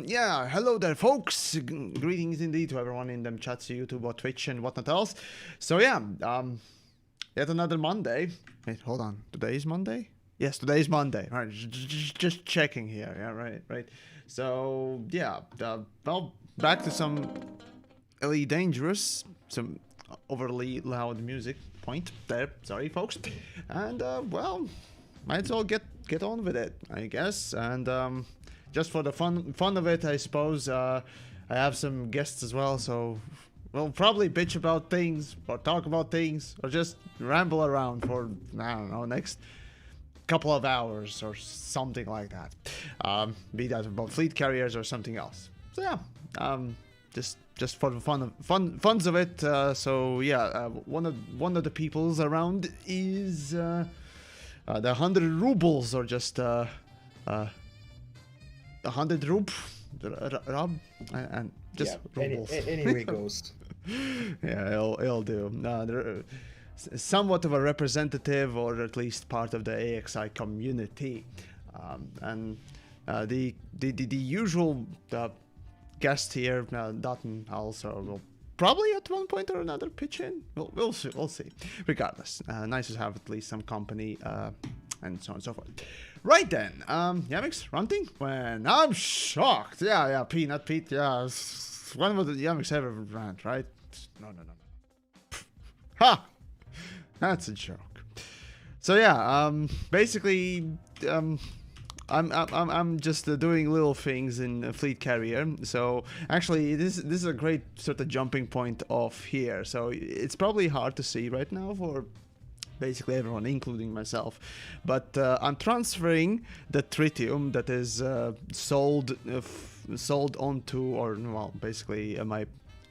Yeah, hello there, folks. Greetings indeed to everyone in them chats, YouTube or Twitch and whatnot else. So yeah, yet another Monday. Wait, hold on. Today is Monday? Yes, today is Monday. All right, just checking here. Yeah, right. So yeah, well, back to some really dangerous, some overly loud music. Point there. Sorry, folks. And well, might as well get on with it, I guess. And just for the fun of it, I suppose I have some guests as well. So we'll probably bitch about things or talk about things or just ramble around for, I don't know, next couple of hours or something like that. Be that about fleet carriers or something else. So yeah, just for the funs of it. So yeah, one of the peoples around is the 100 rubles, or just 100 rub, and just rubles. Anyway goes. Yeah, it'll do. They're somewhat of a representative, or at least part of the AXI community, and the usual guest here, Dutton, also will probably at one point or another pitch in. We'll see. Regardless, nice to have at least some company, and so on and so forth. Right then, Yamiks ranting when I'm shocked. Yeah, Peanut Pete. Yeah, when would the Yamiks ever rant, right? No. Ha! That's a joke. So yeah, basically, I'm just doing little things in a fleet carrier. So actually, this is a great sort of jumping point off here. So it's probably hard to see right now for basically everyone, including myself. But I'm transferring the tritium that is sold onto, or well, basically my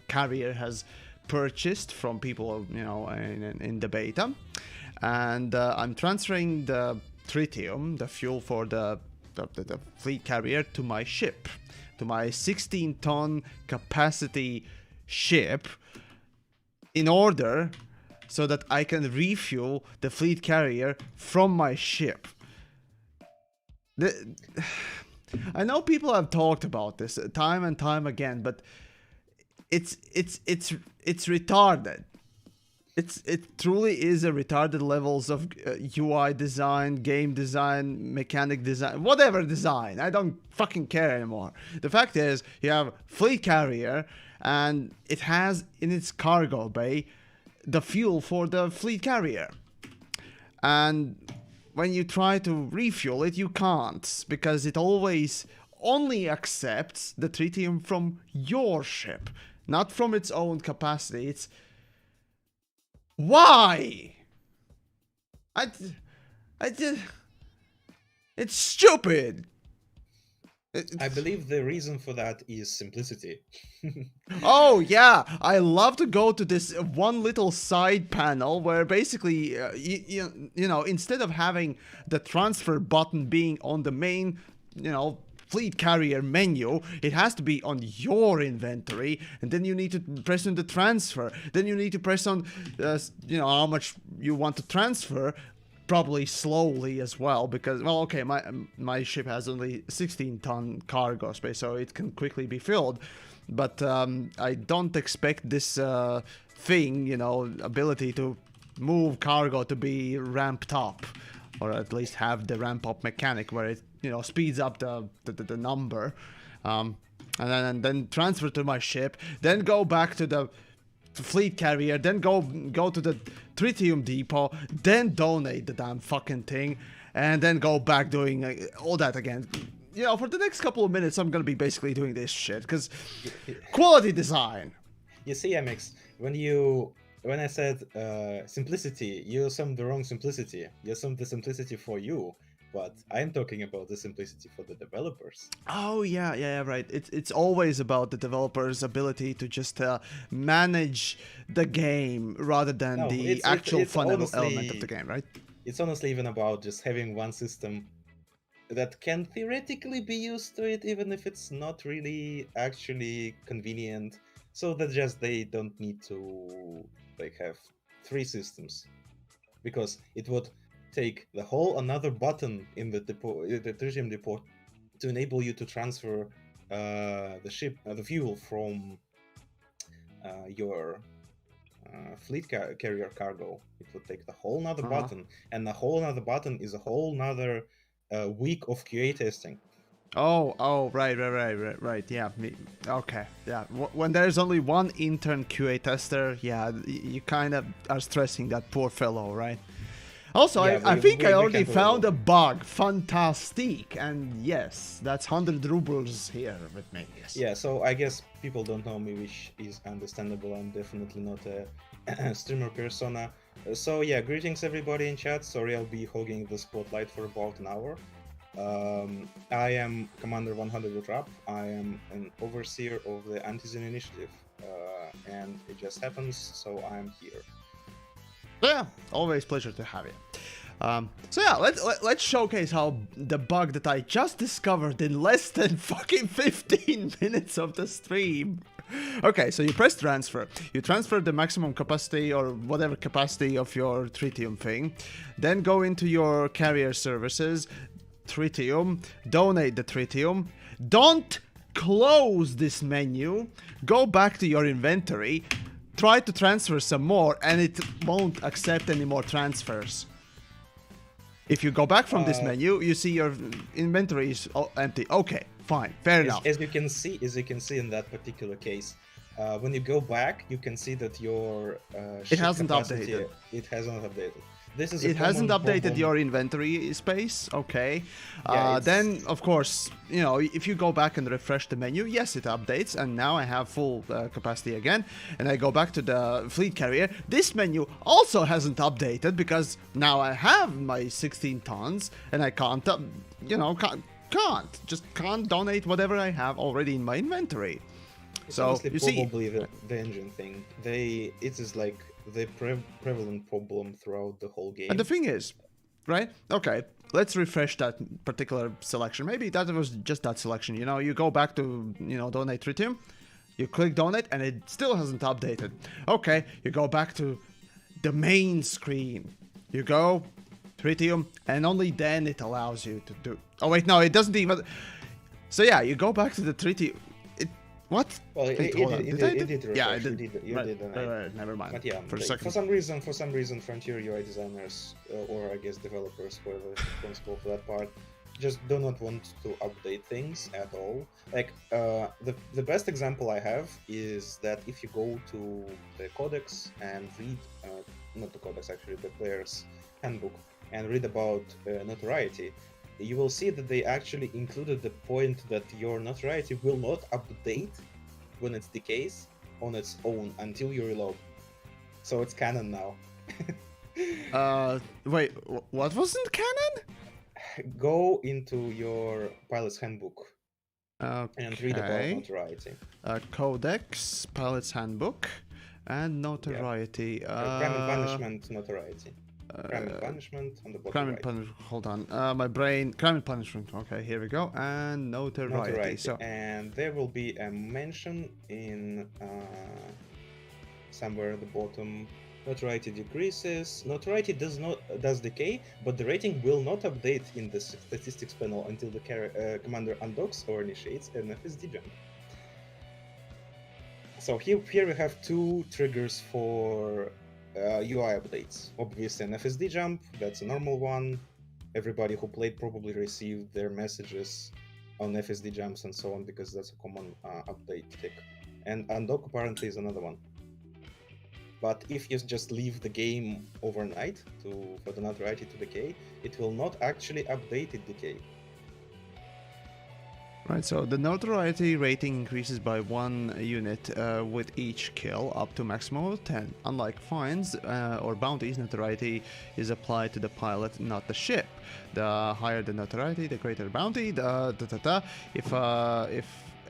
carrier has purchased from people, you know, in the beta, and I'm transferring the tritium, the fuel for the fleet carrier, to my ship, to my 16-ton capacity ship, in order so that I can refuel the fleet carrier from my ship. I know people have talked about this time and time again, but it's retarded. It truly is a retarded levels of UI design, game design, mechanic design, whatever design. I don't fucking care anymore. The fact is, you have fleet carrier, and it has in its cargo bay the fuel for the fleet carrier. And when you try to refuel it, you can't, because it always only accepts the tritium from your ship, not from its own capacity. It's why? It's stupid. I believe the reason for that is simplicity. Oh yeah, I love to go to this one little side panel where basically, you know, instead of having the transfer button being on the main, you know, fleet carrier menu, it has to be on your inventory, and then you need to press on the transfer. Then you need to press on, you know, how much you want to transfer. Probably slowly as well, because, well, okay, my ship has only 16-ton cargo space, so it can quickly be filled. But I don't expect this thing, you know, ability to move cargo to be ramped up, or at least have the ramp up mechanic where it, you know, speeds up the number, and then transfer to my ship, then go back to the fleet carrier, then go to the tritium depot, then donate the damn fucking thing, and then go back doing all that again. You know, for the next couple of minutes, I'm gonna be basically doing this shit, because quality design. You see, Yamiks, when I said simplicity, you assumed the wrong simplicity. You assumed the simplicity for you, but I'm talking about the simplicity for the developers. Oh yeah, right. It's always about the developer's ability to just manage the game rather than the actual fun element of the game, right? It's honestly even about just having one system that can theoretically be used to it, even if it's not really actually convenient, so that just they don't need to like have 3 systems, because it would take the whole another button in the depot, the tritium depot, to enable you to transfer the fuel from your fleet carrier cargo. It would take the whole nother button, and the whole nother button is a whole nother week of QA testing. Oh, right. Yeah, okay. Yeah, when there's only one intern QA tester, yeah, you kind of are stressing that poor fellow, right? Also, Yeah, I think I already can't found level. a bug. Fantastic. And yes, that's 100 rubles here with me. Yes. Yeah, so I guess people don't know me, which is understandable. I'm definitely not a streamer persona. So yeah, greetings everybody in chat. Sorry, I'll be hogging the spotlight for about an hour. I am Commander 100 Rap. I am an overseer of the Antizen Initiative, and it just happens, so I'm here. Yeah, always pleasure to have you. So yeah, let's showcase how the bug that I just discovered in less than fucking 15 minutes of the stream. Okay, so you press transfer. You transfer the maximum capacity or whatever capacity of your tritium thing. Then go into your carrier services, tritium, donate the tritium. Don't close this menu. Go back to your inventory. Try to transfer some more and it won't accept any more transfers. If you go back from this menu, you see your inventory is empty. Okay, fine, fair enough. As you can see in that particular case, when you go back, you can see that your it hasn't updated. It hasn't updated. This is it hasn't updated problem. your inventory space. Okay, Yeah, then of course, you know, if you go back and refresh the menu, yes, it updates, and now I have full capacity again. And I go back to the fleet carrier. This menu also hasn't updated because now I have my 16 tons, and I can't, you know, can't donate whatever I have already in my inventory. It's so honestly you see, probably the engine thing. It is like the prevalent problem throughout the whole game. and the thing is, right? Okay, let's refresh that particular selection. Maybe that was just that selection. You know, you go back to, you know, donate tritium, you click donate, and it still hasn't updated. Okay, you go back to the main screen. You go tritium, and only then it allows you to do. Oh wait, no, it doesn't even. So yeah, you go back to the tritium. What? Well, it did refresh. Yeah, it You did. did Never mind. But yeah, for some reason, Frontier UI designers or I guess developers, whoever is responsible for that part, just do not want to update things at all. Like the best example I have is that if you go to the codex and read, not the codex actually, the player's handbook, and read about notoriety, you will see that they actually included the point that your notoriety will not update when it decays on its own until you reload. So it's canon now. Wait, what wasn't canon? Go into your pilot's handbook Okay. and read about notoriety. Codex, pilot's handbook, and notoriety. Crime and punishment, notoriety. Crime and punishment on the bottom right. Punishment. Hold on. My brain. Crime and punishment. Okay, here we go. And notoriety. So. And there will be a mention in somewhere at the bottom. Notoriety decreases. Notoriety does decay, but the rating will not update in the statistics panel until the commander undocks or initiates an FSD jump. So here we have two triggers for UI updates. Obviously an FSD jump, that's a normal one. Everybody who played probably received their messages on FSD jumps and so on because that's a common update tick. And undock apparently is another one. But if you just leave the game overnight for the notoriety to decay, it will not actually update it decay. Right, so the notoriety rating increases by 1 unit with each kill up to maximum of 10. Unlike fines or bounties, notoriety is applied to the pilot, not the ship. The higher the notoriety, the greater the bounty. If a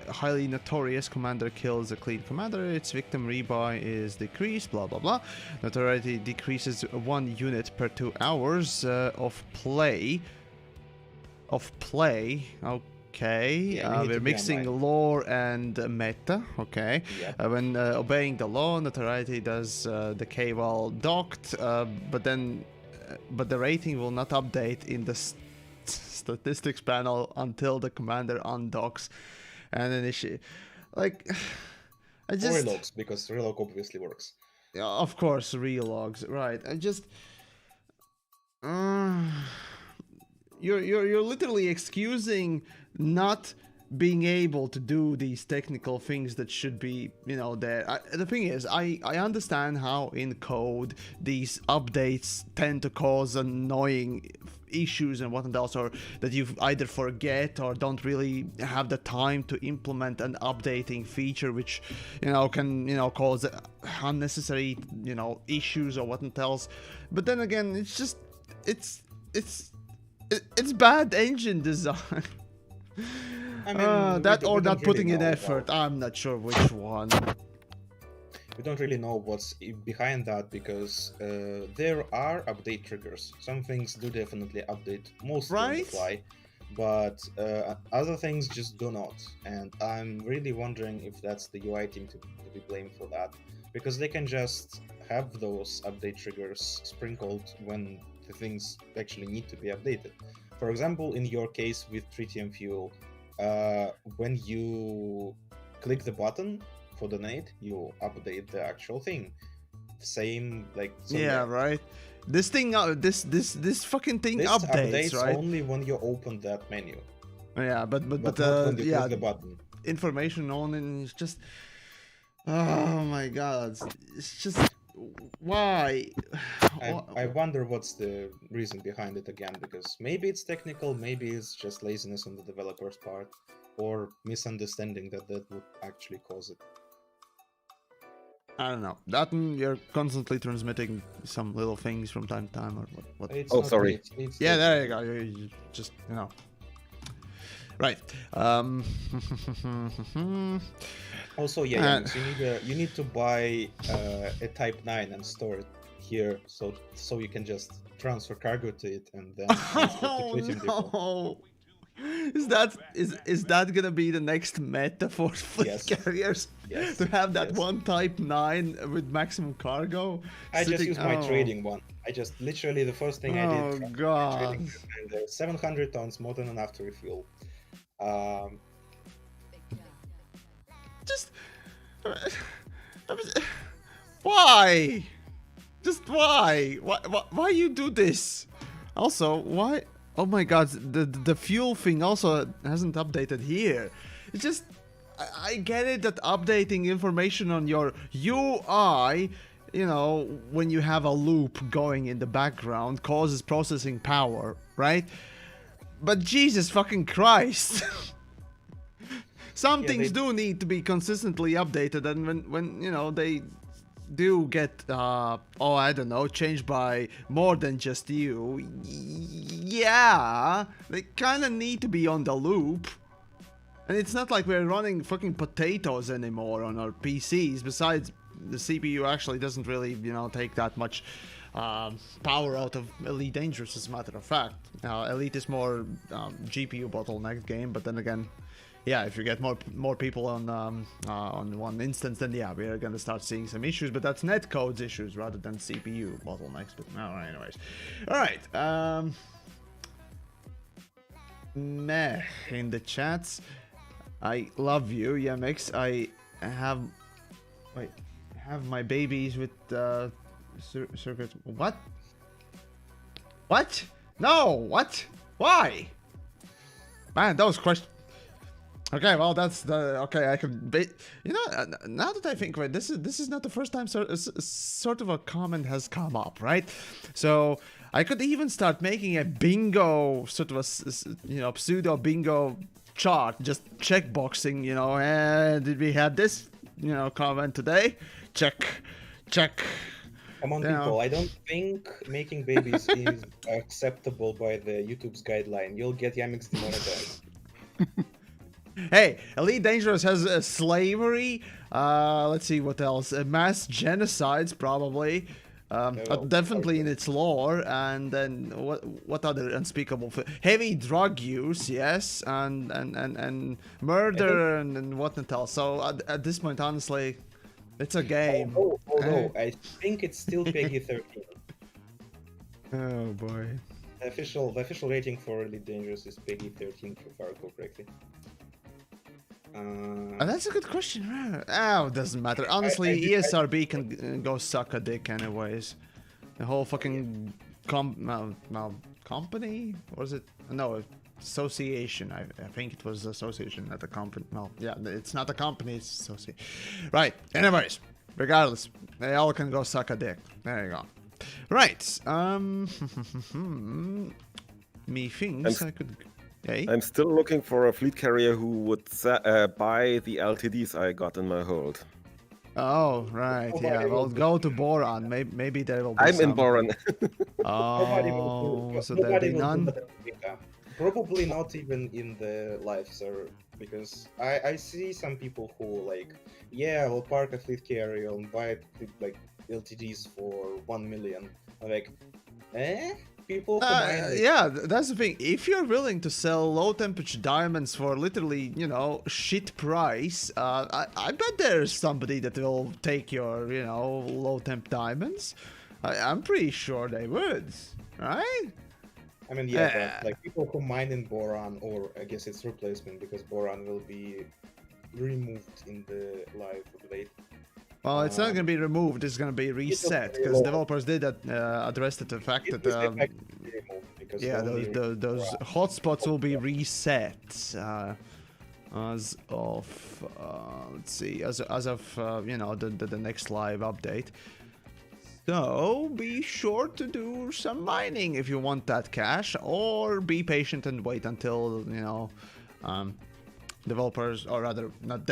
highly notorious commander kills a clean commander, its victim rebuy is decreased, blah blah blah. Notoriety decreases 1 unit per 2 hours of play. Okay, yeah, we're mixing lore and meta. Okay, yep. When obeying the law, notoriety does decay while docked, but the rating will not update in the statistics panel until the commander undocks and initiate. Like, I just relogs, because relog obviously works. Yeah, of course, relogs, right? I just. You're literally excusing not being able to do these technical things that should be, you know, there. The thing is, I understand how in code these updates tend to cause annoying issues and whatnot else, or that you either forget or don't really have the time to implement an updating feature, which, you know, can, you know, cause unnecessary, you know, issues or whatnot else. But then again, it's just, it's bad engine design. I mean, that or we not don't putting really in know effort. about- I'm not sure which one. We don't really know what's behind that because there are update triggers. Some things do definitely update mostly on the Right? fly, but other things just do not. And I'm really wondering if that's the UI team to be blamed for that, because they can just have those update triggers sprinkled when the things actually need to be updated. For example, in your case with tritium fuel, when you click the button for donate, you update the actual thing. Same, like, so Yeah, right. This thing, this fucking thing this updates, right? only when you open that menu, Yeah, but but not when you yeah, click the button. information on it is just, oh my god, it's just, why? I wonder what's the reason behind it again, because maybe it's technical, maybe it's just laziness on the developer's part, or misunderstanding that would actually cause it. I don't know. That you're constantly transmitting some little things from time to time, or what? It's Oh, not sorry. me, it's Yeah, the- there you go. You just, you know. Right. Also, yeah, Yamiks, you need to buy a Type 9 and store it here, so you can just transfer cargo to it and then transfer to Oh Tritium Depot. no! Is that gonna be the next meta for fleet Yes. carriers? Yes, To have that yes. one Type 9 with maximum cargo? I just sitting- used my oh. trading one. I just literally the first thing I Oh did. god! Trading, and there's 700 tons, more than enough to refuel. Just why? Just why? Why you do this? Also, why? Oh my god, the fuel thing also hasn't updated here. It's just, I get it that updating information on your UI, you know, when you have a loop going in the background, causes processing power, right? But Jesus fucking Christ. Some Yeah, things they- do need to be consistently updated, and when you know they do get oh, I don't know, changed by more than just you, yeah, they kind of need to be on the loop. And it's not like we're running fucking potatoes anymore on our PCs. Besides, the CPU actually doesn't really, you know, take that much power out of Elite Dangerous, as a matter of fact. Elite is more GPU bottleneck game, but then again, yeah, if you get more people on one instance, then yeah, we are gonna start seeing some issues. But that's netcode's issues rather than CPU bottlenecks. But no, anyways, all right. Meh in the chats. I love you, Yamiks. I have my babies with circuit. What? What? No. What? Why? Man, those questions. Okay, well that's the okay. I can, you know, now that I think of it, this is not the first time sort of a comment has come up, right? So I could even start making a bingo sort of a, you know, pseudo bingo chart, just checkboxing, you know. Did we have this, you know, comment today? Check. Come on, Yeah. people. I don't think making babies is acceptable by the YouTube's guideline. You'll get Yamiks demonetized. Hey, Elite Dangerous has slavery. Let's see what else. Mass genocides, probably. well, Definitely in its lore. And then what other unspeakable? Heavy drug use, yes, and murder and whatnot else. So at this point, honestly, it's a game. Although I think it's still PEGI 13. Oh boy. The official rating for Elite Dangerous is PEGI 13, if I recall correctly. That's a good question. Oh, it doesn't matter. Honestly, ESRB can go suck a dick anyways. The whole fucking company? Or is it? No, association. I think it was association, not a company. No, yeah, it's not a company, it's association. Right. Anyways, regardless, they all can go suck a dick. There you go. Right. Me thinks I could. Hey. I'm still looking for a fleet carrier who would buy the LTDs I got in my hold. Oh, right. Yeah. Well, go to Boron. Maybe there will be I'm some. in Boron. Oh, so there'll be none. Probably not even in the live server, because I see some people who like, yeah, I'll park a fleet carrier and buy like LTDs for 1 million. I'm like, people who mine Yeah, that's the thing. If you're willing to sell low temperature diamonds for literally, you know, shit price, I bet there's somebody that will take your, you know, low temp diamonds. I'm pretty sure they would, right? I mean, yeah, but like people who mine in Boron, or I guess it's replacement, because Boron will be removed in the live update. Well, it's not going to be removed, it's going to be reset, because developers did address the fact that, yeah, those hotspots will be reset as of, let's see, as of, you know, the next live update. So, be sure to do some mining if you want that cash, or be patient and wait until, you know, developers, or rather, not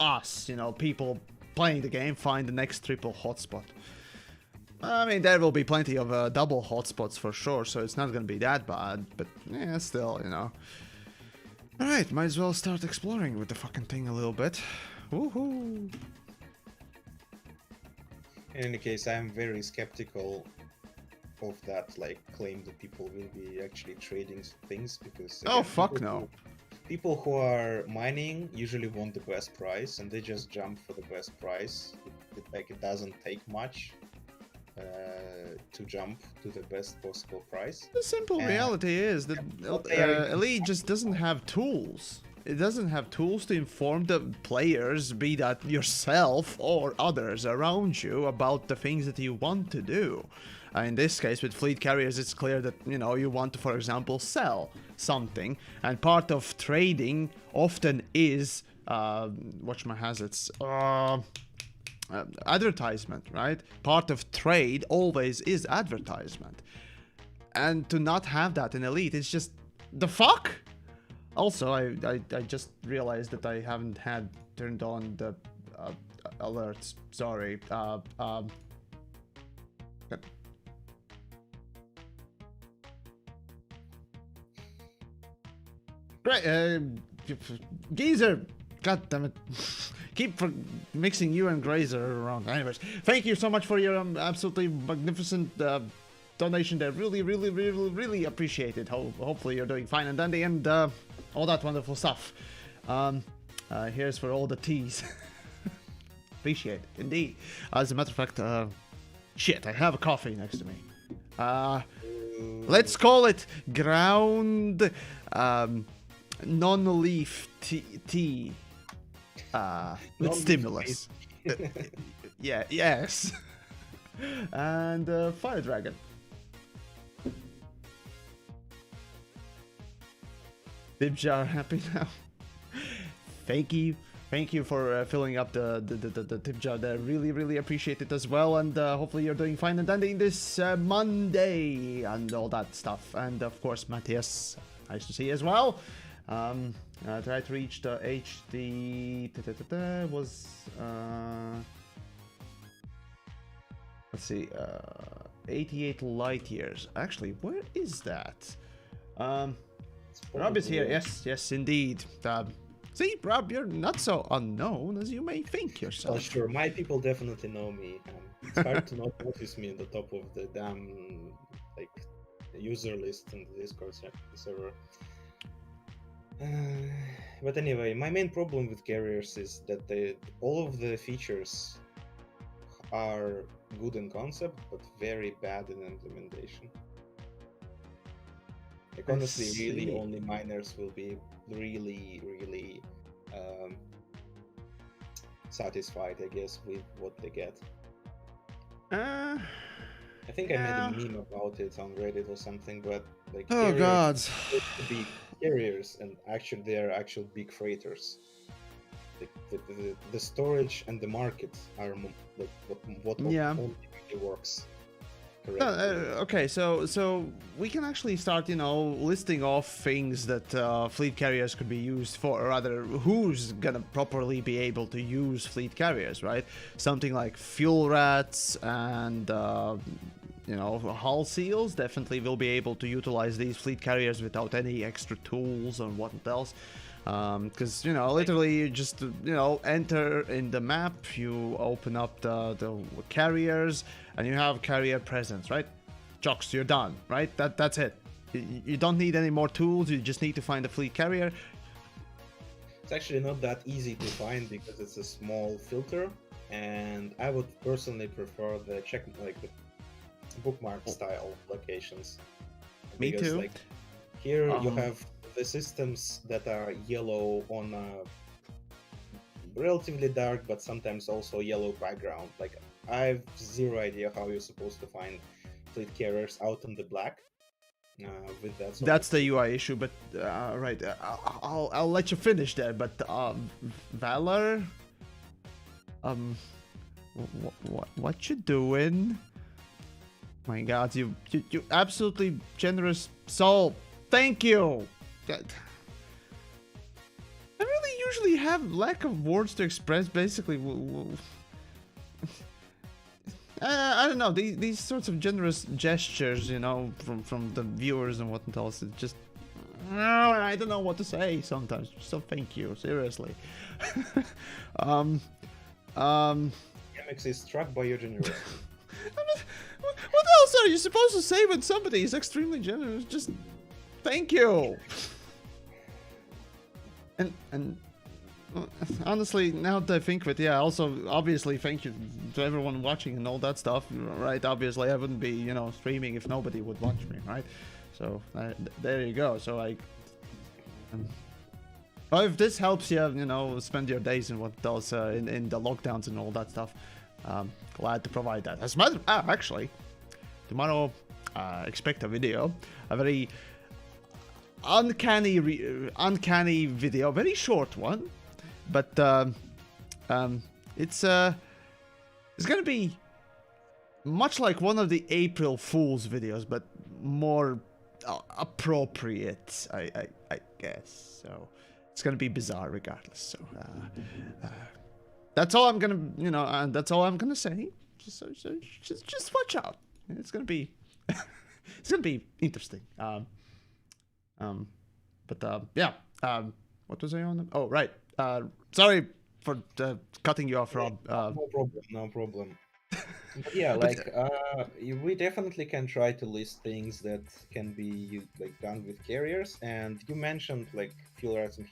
us, you know, people playing the game find the next triple hotspot. I mean, there will be plenty of double hotspots for sure, so it's not gonna be that bad, but yeah, still, you know. Alright, might as well start exploring with the fucking thing a little bit. Woohoo! In any case, I'm very skeptical of that, like, claim that people will be actually trading things, because again, Oh, fuck no. People who are mining usually want the best price, and they just jump for the best price. It doesn't take much to jump to the best possible price. The simple reality is that Elite just doesn't have tools. It doesn't have tools to inform the players, be that yourself or others around you, about the things that you want to do. In this case, with fleet carriers, it's clear that, you know, you want to, for example, sell something, and part of trading often is, whatchamahazards, advertisement, right? Part of trade always is advertisement. And to not have that in Elite, it's just, the fuck? Also, I just realized that I haven't had turned on the alerts. Sorry. Great. Geezer. God damn it. Keep mixing you and Grazer around. Anyways, thank you so much for your absolutely magnificent donation there. Really appreciate it. Hopefully you're doing fine and dandy and all that wonderful stuff. Here's for all the teas. Appreciate it, indeed. As a matter of fact, shit, I have a coffee next to me. Let's call it ground non-leaf tea with stimulus. Yeah, yes. And fire dragon. Tip jar happy now. Thank you for filling up the tip jar there. Really appreciate it as well, and hopefully you're doing fine and dandy this Monday and all that stuff. And of course, Matthias, nice to see you as well. Try to reach the HD was let's see, 88 light years. Actually, where is that? Rob is here. Yes, indeed. See, Rob, you're not so unknown as you may think yourself. Oh, sure, my people definitely know me. It's hard to not notice me on the top of the damn like user list in the Discord server. But anyway, my main problem with carriers is that all of the features are good in concept, but very bad in implementation. Like, honestly, really only miners will be really satisfied, I guess, with what they get. I think I made a meme about it on Reddit or something, but like Oh carriers God. used to be carriers, and actually they are actual big freighters. The storage and the market are like what Yeah. only really works No, correctly. okay, so we can actually start, listing off things that fleet carriers could be used for, or rather, who's gonna properly be able to use fleet carriers, right? Something like fuel rats and hull seals definitely will be able to utilize these fleet carriers without any extra tools and what else. Because literally you just enter in the map, you open up the carriers, and you have carrier presence, right? Jocks, you're done, right? That's it. You don't need any more tools. You just need to find a fleet carrier. It's actually not that easy to find because it's a small filter, and I would personally prefer the the bookmark style locations. Me Because, too. like, here you Um, have the systems that are yellow on a relatively dark but sometimes also yellow background. Like, I have zero idea how you're supposed to find fleet carriers out in the black with that sort That's of the UI issue, but right, I'll let you finish there. But Valor, what you doing? My God, you absolutely generous soul. Thank you. I really usually have lack of words to express. Basically, I don't know, these sorts of generous gestures, from the viewers and what else. It's just I don't know what to say sometimes. So thank you, seriously. Yamiks is struck by your generosity. What else are you supposed to say when somebody is extremely generous? Just thank you. And honestly, now that I think of it, yeah, also, obviously, thank you to everyone watching and all that stuff, right? Obviously, I wouldn't be, streaming if nobody would watch me, right? So, there you go. So, well, if this helps you, spend your days and what else in the lockdowns and all that stuff, glad to provide that. Actually, tomorrow, expect a video, a very uncanny video, very short one, but it's gonna be much like one of the April Fool's videos, but more appropriate, I guess. So it's gonna be bizarre regardless. So that's all I'm gonna, that's all I'm gonna say. Just watch out. It's gonna be it's gonna be interesting. Yeah. What was I on? Oh, right. Sorry for cutting you off, Rob. No problem. But yeah, we definitely can try to list things that can be done with carriers, and you mentioned like fuel rats and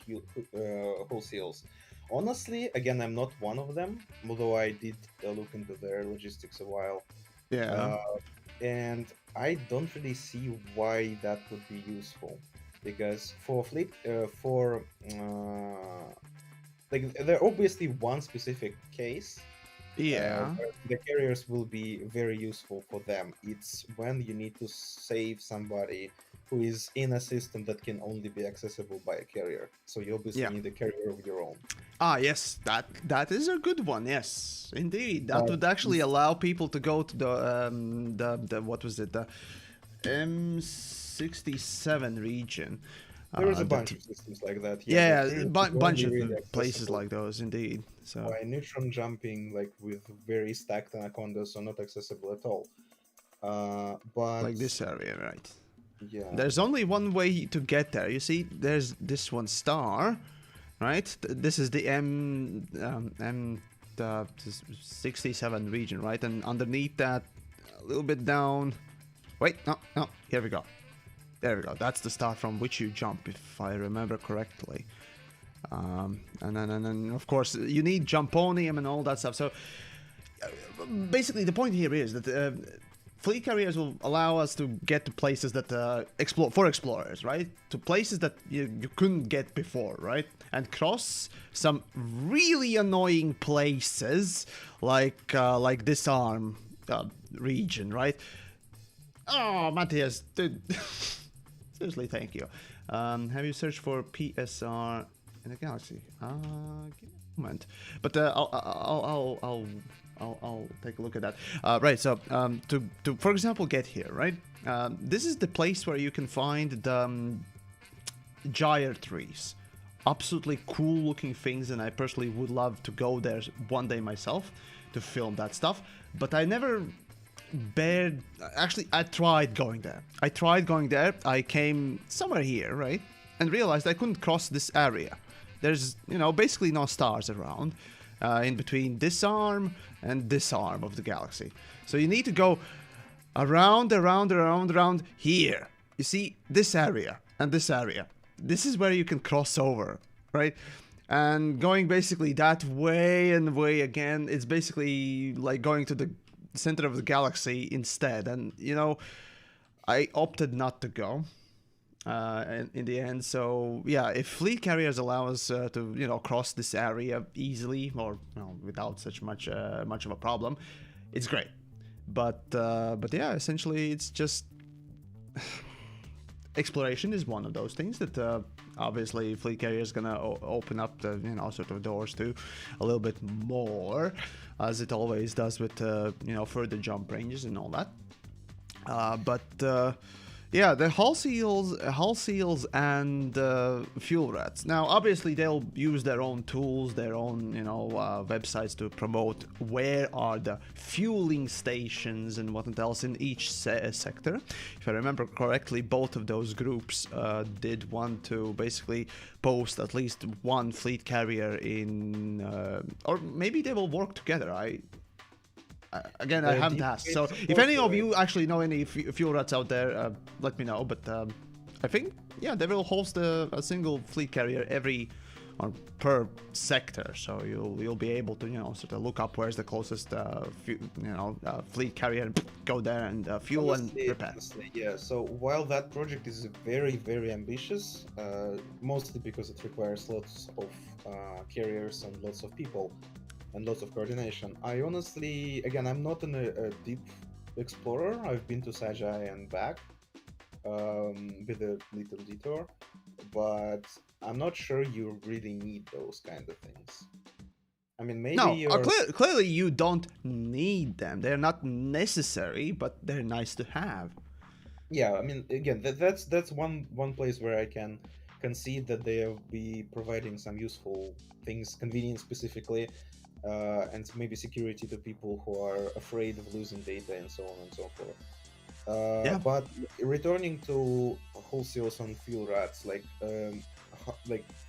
wholesales. Honestly, again, I'm not one of them, although I did look into their logistics a while. Yeah. And I don't really see why that would be useful, because for fleet, they're obviously one specific case. Yeah. Where the carriers will be very useful for them. It's when you need to save somebody who is in a system that can only be accessible by a carrier. So you obviously need a carrier of your own. Ah, yes, that is a good one. Yes, indeed, that would actually allow people to go to the what was it, the M67 region. There is a bunch of systems like that. Yeah, bunch of places like those, indeed. So by neutron jumping, with very stacked anacondas, are not accessible at all. But like this area, right? Yeah. There's only one way to get there. You see, there's this one star, right? This is the M67 region, right? And underneath that, a little bit down. Wait, no, here we go. There we go. That's the star from which you jump, if I remember correctly. And then of course you need jumponium and all that stuff. So basically, the point here is that fleet carriers will allow us to get to places that explorers, right? To places that you couldn't get before, right? And cross some really annoying places like this arm region, right? Oh, Matthias, dude. Seriously, thank you. Have you searched for PSR in the galaxy? Give me a moment. But I'll take a look at that. Right. So to for example get here, right? This is the place where you can find the gyre trees. Absolutely cool looking things, and I personally would love to go there one day myself to film that stuff. But I never actually I tried going there. I came somewhere here, right? And realized I couldn't cross this area. There's, basically no stars around in between this arm and this arm of the galaxy. So you need to go around here. You see this area and this area. This is where you can cross over, right? And going basically that way and way again, it's basically like going to the center of the galaxy instead. And, I opted not to go in the end. So, yeah, if fleet carriers allow us to, cross this area easily or without such much of a problem, it's great. But yeah, essentially it's just... exploration is one of those things that obviously fleet carrier is gonna open up the sort of doors to a little bit more, as it always does with further jump ranges and all that. But yeah, the hull seals and fuel rats. Now, obviously, they'll use their own tools, their own websites to promote where are the fueling stations and what else in each sector. If I remember correctly, both of those groups did want to basically post at least one fleet carrier in, or maybe they will work together. Again, I haven't asked. So if any of you actually know any fuel rats out there, let me know. But I think, yeah, they will host a single fleet carrier per sector. So you'll be able to, sort of look up where's the closest, fleet carrier, and go there and fuel and repair. Honestly, yeah. So while that project is very, very ambitious, mostly because it requires lots of carriers and lots of people and lots of coordination. I honestly, again, I'm not a deep explorer. I've been to Sajai and back with a little detour, but I'm not sure you really need those kind of things. I mean, maybe clearly you don't need them. They're not necessary, but they're nice to have. Yeah, I mean, again, that's one place where I can concede that they'll be providing some useful things, convenience specifically, and maybe security to people who are afraid of losing data and so on and so forth. Yeah. But returning to wholesales and fuel rats, like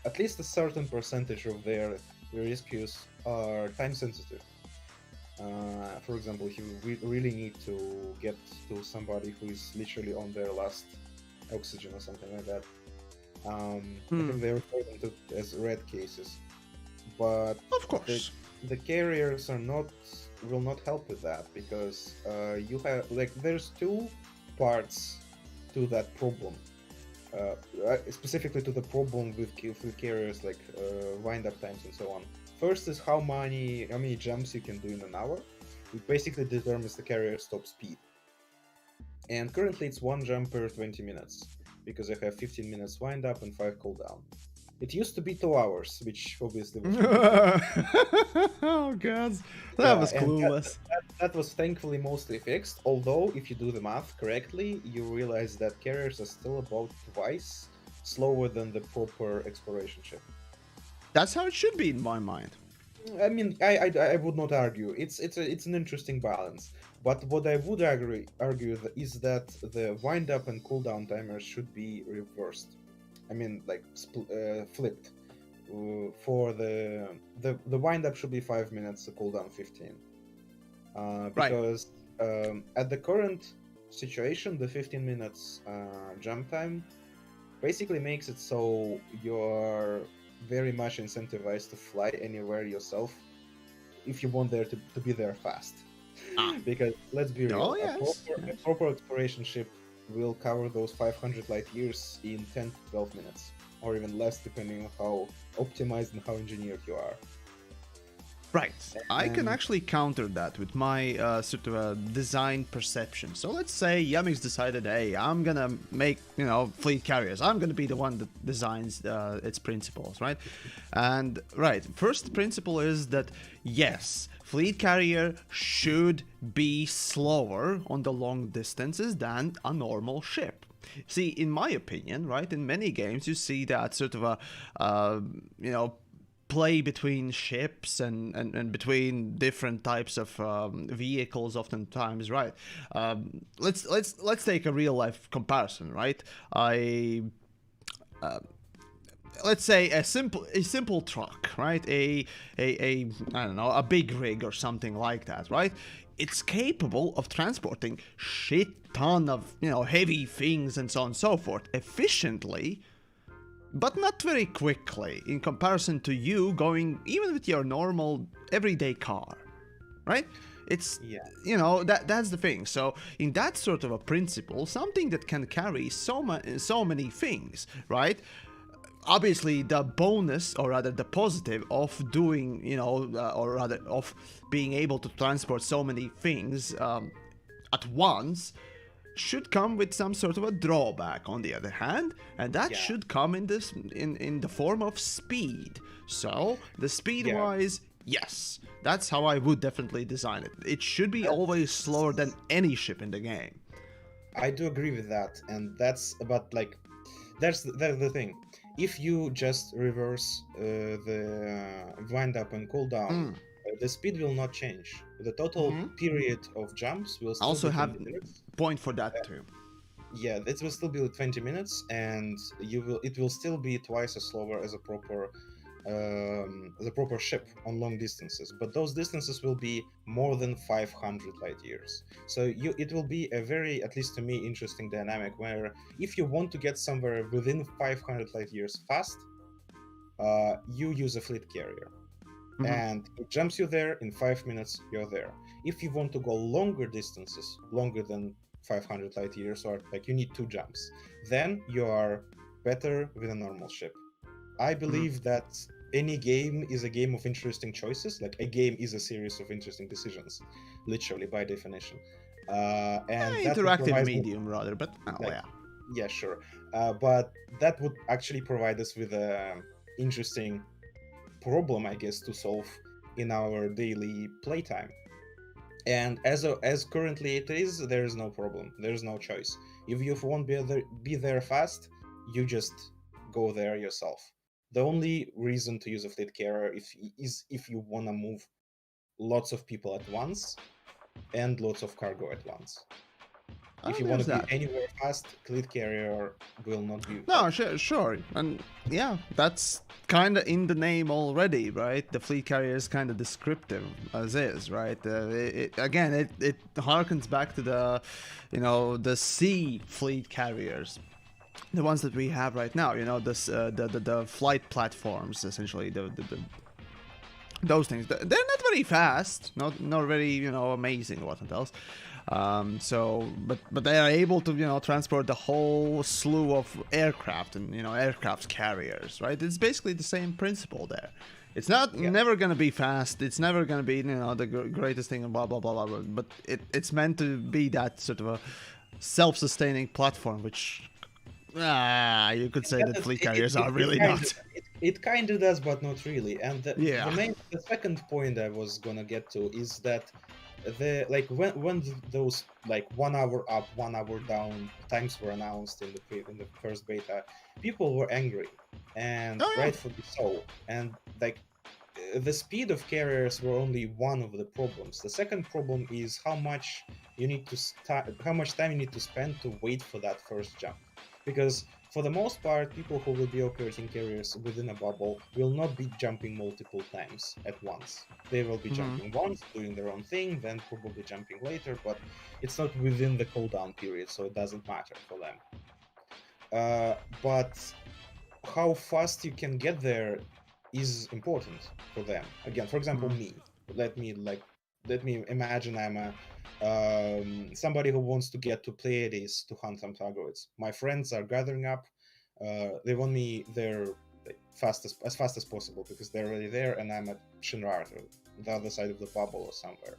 at least a certain percentage of their rescues are time sensitive. For example, if you really need to get to somebody who is literally on their last oxygen or something like that, I think they refer them to as red cases. But of course, the carriers will not help with that, because you have there's two parts to that problem. Specifically to the problem with carriers, like wind-up times and so on. First is how many jumps you can do in an hour. It basically determines the carrier's top speed. And currently it's 1 jump per 20 minutes, because I have 15 minutes wind-up and 5 cooldown. It used to be 2 hours, which obviously was... oh god, that was clueless. That was thankfully mostly fixed, although if you do the math correctly, you realize that carriers are still about twice slower than the proper exploration ship. That's how it should be in my mind. I mean, I would not argue. It's an interesting balance. But what I would argue is that the wind-up and cooldown timers should be reversed. I mean, like flipped. For the wind-up should be 5 minutes, the cooldown 15. Because at the current situation, the 15 minutes jump time basically makes it so you're very much incentivized to fly anywhere yourself if you want there to be there fast. Because let's be real, a proper exploration ship will cover those 500 light years in 10 to 12 minutes, or even less depending on how optimized and how engineered you are. Right. I can And actually counter that with my sort of design perception. So let's say Yamiks decided, hey, I'm gonna make, fleet carriers. I'm gonna be the one that designs its principles, right? And right, first principle is that yes, fleet carrier should be slower on the long distances than a normal ship. See, in my opinion, right, in many games you see that sort of a, play between ships and between different types of vehicles oftentimes, right? Let's take a real life comparison, right? I let's say a simple truck, right? A I don't know, a big rig or something like that, right? It's capable of transporting shit ton of heavy things and so on and so forth efficiently, but not very quickly in comparison to you going even with your normal everyday car, right? It's yeah, that's the thing. So in that sort of a principle, something that can carry so many things, right? Obviously the bonus, or rather the positive of doing, or rather of being able to transport so many things at once should come with some sort of a drawback on the other hand, and that yeah, should come in the form of speed. So the speed yeah. wise, yes, that's how I would definitely design it. It should be always That's, slower than any ship in the game. I do agree with that, and that's about like that's the thing. If you just reverse the wind up and cool down, Mm. the speed will not change. The total Mm-hmm. period of jumps will I still also be have 20 minutes. point for that too. Yeah, it will still be 20 minutes, and it will still be twice as slower as a proper the proper ship on long distances, but those distances will be more than 500 light years. So it will be a very, at least to me, interesting dynamic where if you want to get somewhere within 500 light years fast, you use a fleet carrier, Mm-hmm. and it jumps you there in 5 minutes. You're there. If you want to go longer distances, longer than 500 light years, or like you need two jumps, then you are better with a normal ship. I Mm-hmm. believe that any game is a game of interesting choices. Like a game is a series of interesting decisions, literally by definition. And that would Interactive provide me, medium rather, but oh like, yeah. yeah, sure. But that would actually provide us with a interesting problem, I guess, to solve in our daily playtime. And as currently it is, there is no problem. There is no choice. If you won't be there fast, you just go there yourself. The only reason to use a fleet carrier is if you want to move lots of people at once and lots of cargo at once. If Oh, you want there's to be that. anywhere fast, fleet carrier will not be No, like. sure, and yeah, that's kind of in the name already, right? The fleet carrier is kind of descriptive as is, right? Again, it harkens back to the sea fleet carriers, the ones that we have right now. This the flight platforms, essentially, those things. They're not very fast, not very amazing, what else. But they are able to transport the whole slew of aircraft and aircraft carriers, right? It's basically the same principle there. It's not Yeah. never gonna be fast. It's never gonna be the greatest thing and blah blah blah blah. But it's meant to be that sort of a self-sustaining platform, which you could say that fleet carriers are really not. It kind of does, but not really. And Yeah. the second point I was gonna get to is that when those like 1 hour up, 1 hour down times were announced in the first beta, people were angry, and Oh yeah. rightfully so. And like the speed of carriers were only one of the problems. The second problem is how much time you need to spend to wait for that first jump, because for the most part, people who will be operating carriers within a bubble will not be jumping multiple times at once. They will be Mhm. jumping once, doing their own thing, then probably jumping later, but it's not within the cooldown period, so it doesn't matter for them. But how fast you can get there is important for them. Again, for example, Mhm. me. Let me imagine I'm a somebody who wants to get to Pleiades to hunt some targoids. My friends are gathering up. They want me there like, as fast as possible because they're already there, and I'm at Shinra the other side of the bubble or somewhere.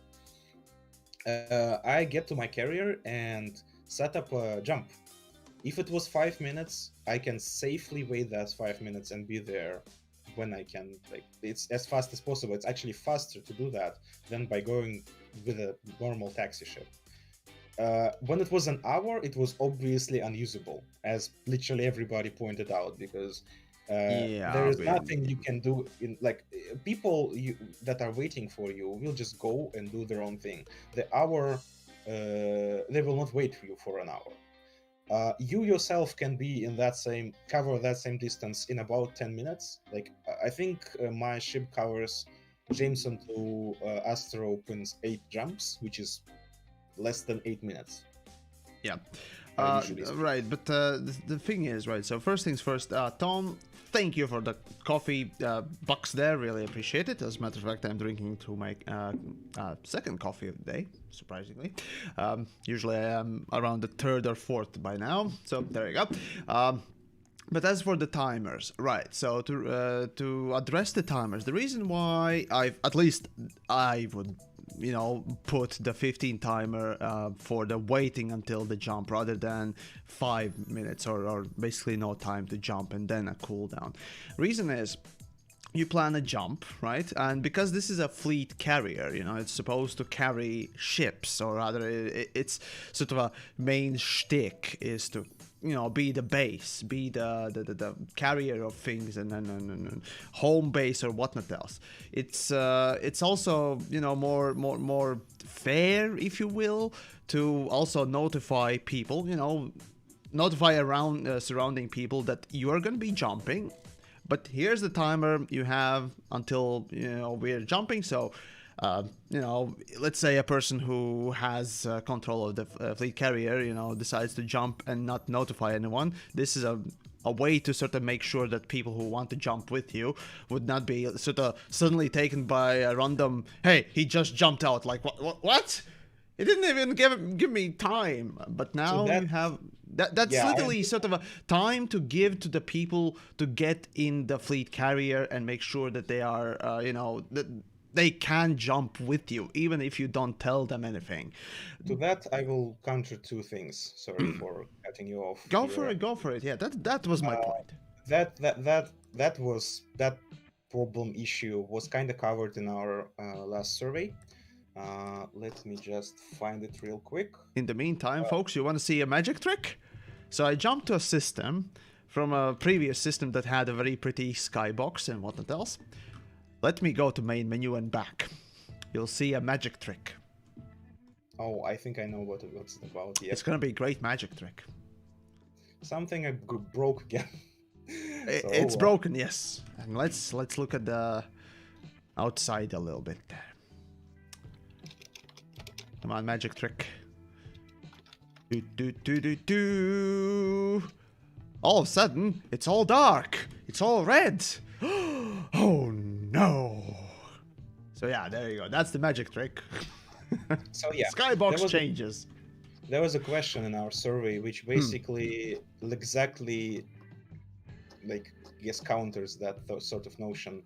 I get to my carrier and set up a jump. If it was 5 minutes, I can safely wait that 5 minutes and be there when I can. Like, it's as fast as possible. It's actually faster to do that than by going with a normal taxi ship. When it was an hour, it was obviously unusable, as literally everybody pointed out, because there is nothing you can do. In like people that are waiting for you will just go and do their own thing. The hour, they will not wait for you for an hour. You yourself can be in that same cover that same distance in about 10 minutes. Like I think my ship covers Jameson to Astro Opens 8 jumps, which is less than 8 minutes. Yeah. Right, but the thing is, right, so first things first, Tom, thank you for the coffee bucks there, really appreciate it. As a matter of fact, I'm drinking to my second coffee of the day, surprisingly. Usually I am around the third or fourth by now, so there you go. But as for the timers, right, so to address the timers, the reason why I would put the 15 timer for the waiting until the jump rather than 5 minutes or basically no time to jump and then a cooldown. Reason is, you plan a jump, right? And because this is a fleet carrier, it's supposed to carry ships, or rather it's sort of a main shtick is to be the base, be the carrier of things, and home base or whatnot else. It's also more fair, if you will, to also notify people, notify around surrounding people that you are going to be jumping. But here's the timer you have until we're jumping. So let's say a person who has control of the fleet carrier, decides to jump and not notify anyone. This is a way to sort of make sure that people who want to jump with you would not be sort of suddenly taken by a random, hey, he just jumped out. Like, what? It didn't even give me time. But now you have... That's literally sort of a time to give to the people to get in the fleet carrier and make sure that they are, that they can jump with you, even if you don't tell them anything. To that, I will counter 2 things. Sorry for cutting you off. Go for it. Yeah, that was my point. That problem issue was kind of covered in our last survey. Let me just find it real quick. In the meantime, folks, you want to see a magic trick? So I jumped to a system from a previous system that had a very pretty skybox and whatnot else. Let me go to main menu and back. You'll see a magic trick. Oh, I think I know what it's about. Yeah. It's gonna be a great magic trick. Something I broke again. It's broken, yes. And let's look at the outside a little bit there. Come on, magic trick. Do. All of a sudden, it's all dark. It's all red. Oh no. So yeah, there you go. That's the magic trick. So yeah, Skybox changes. There was a question in our survey which basically exactly counters that sort of notion.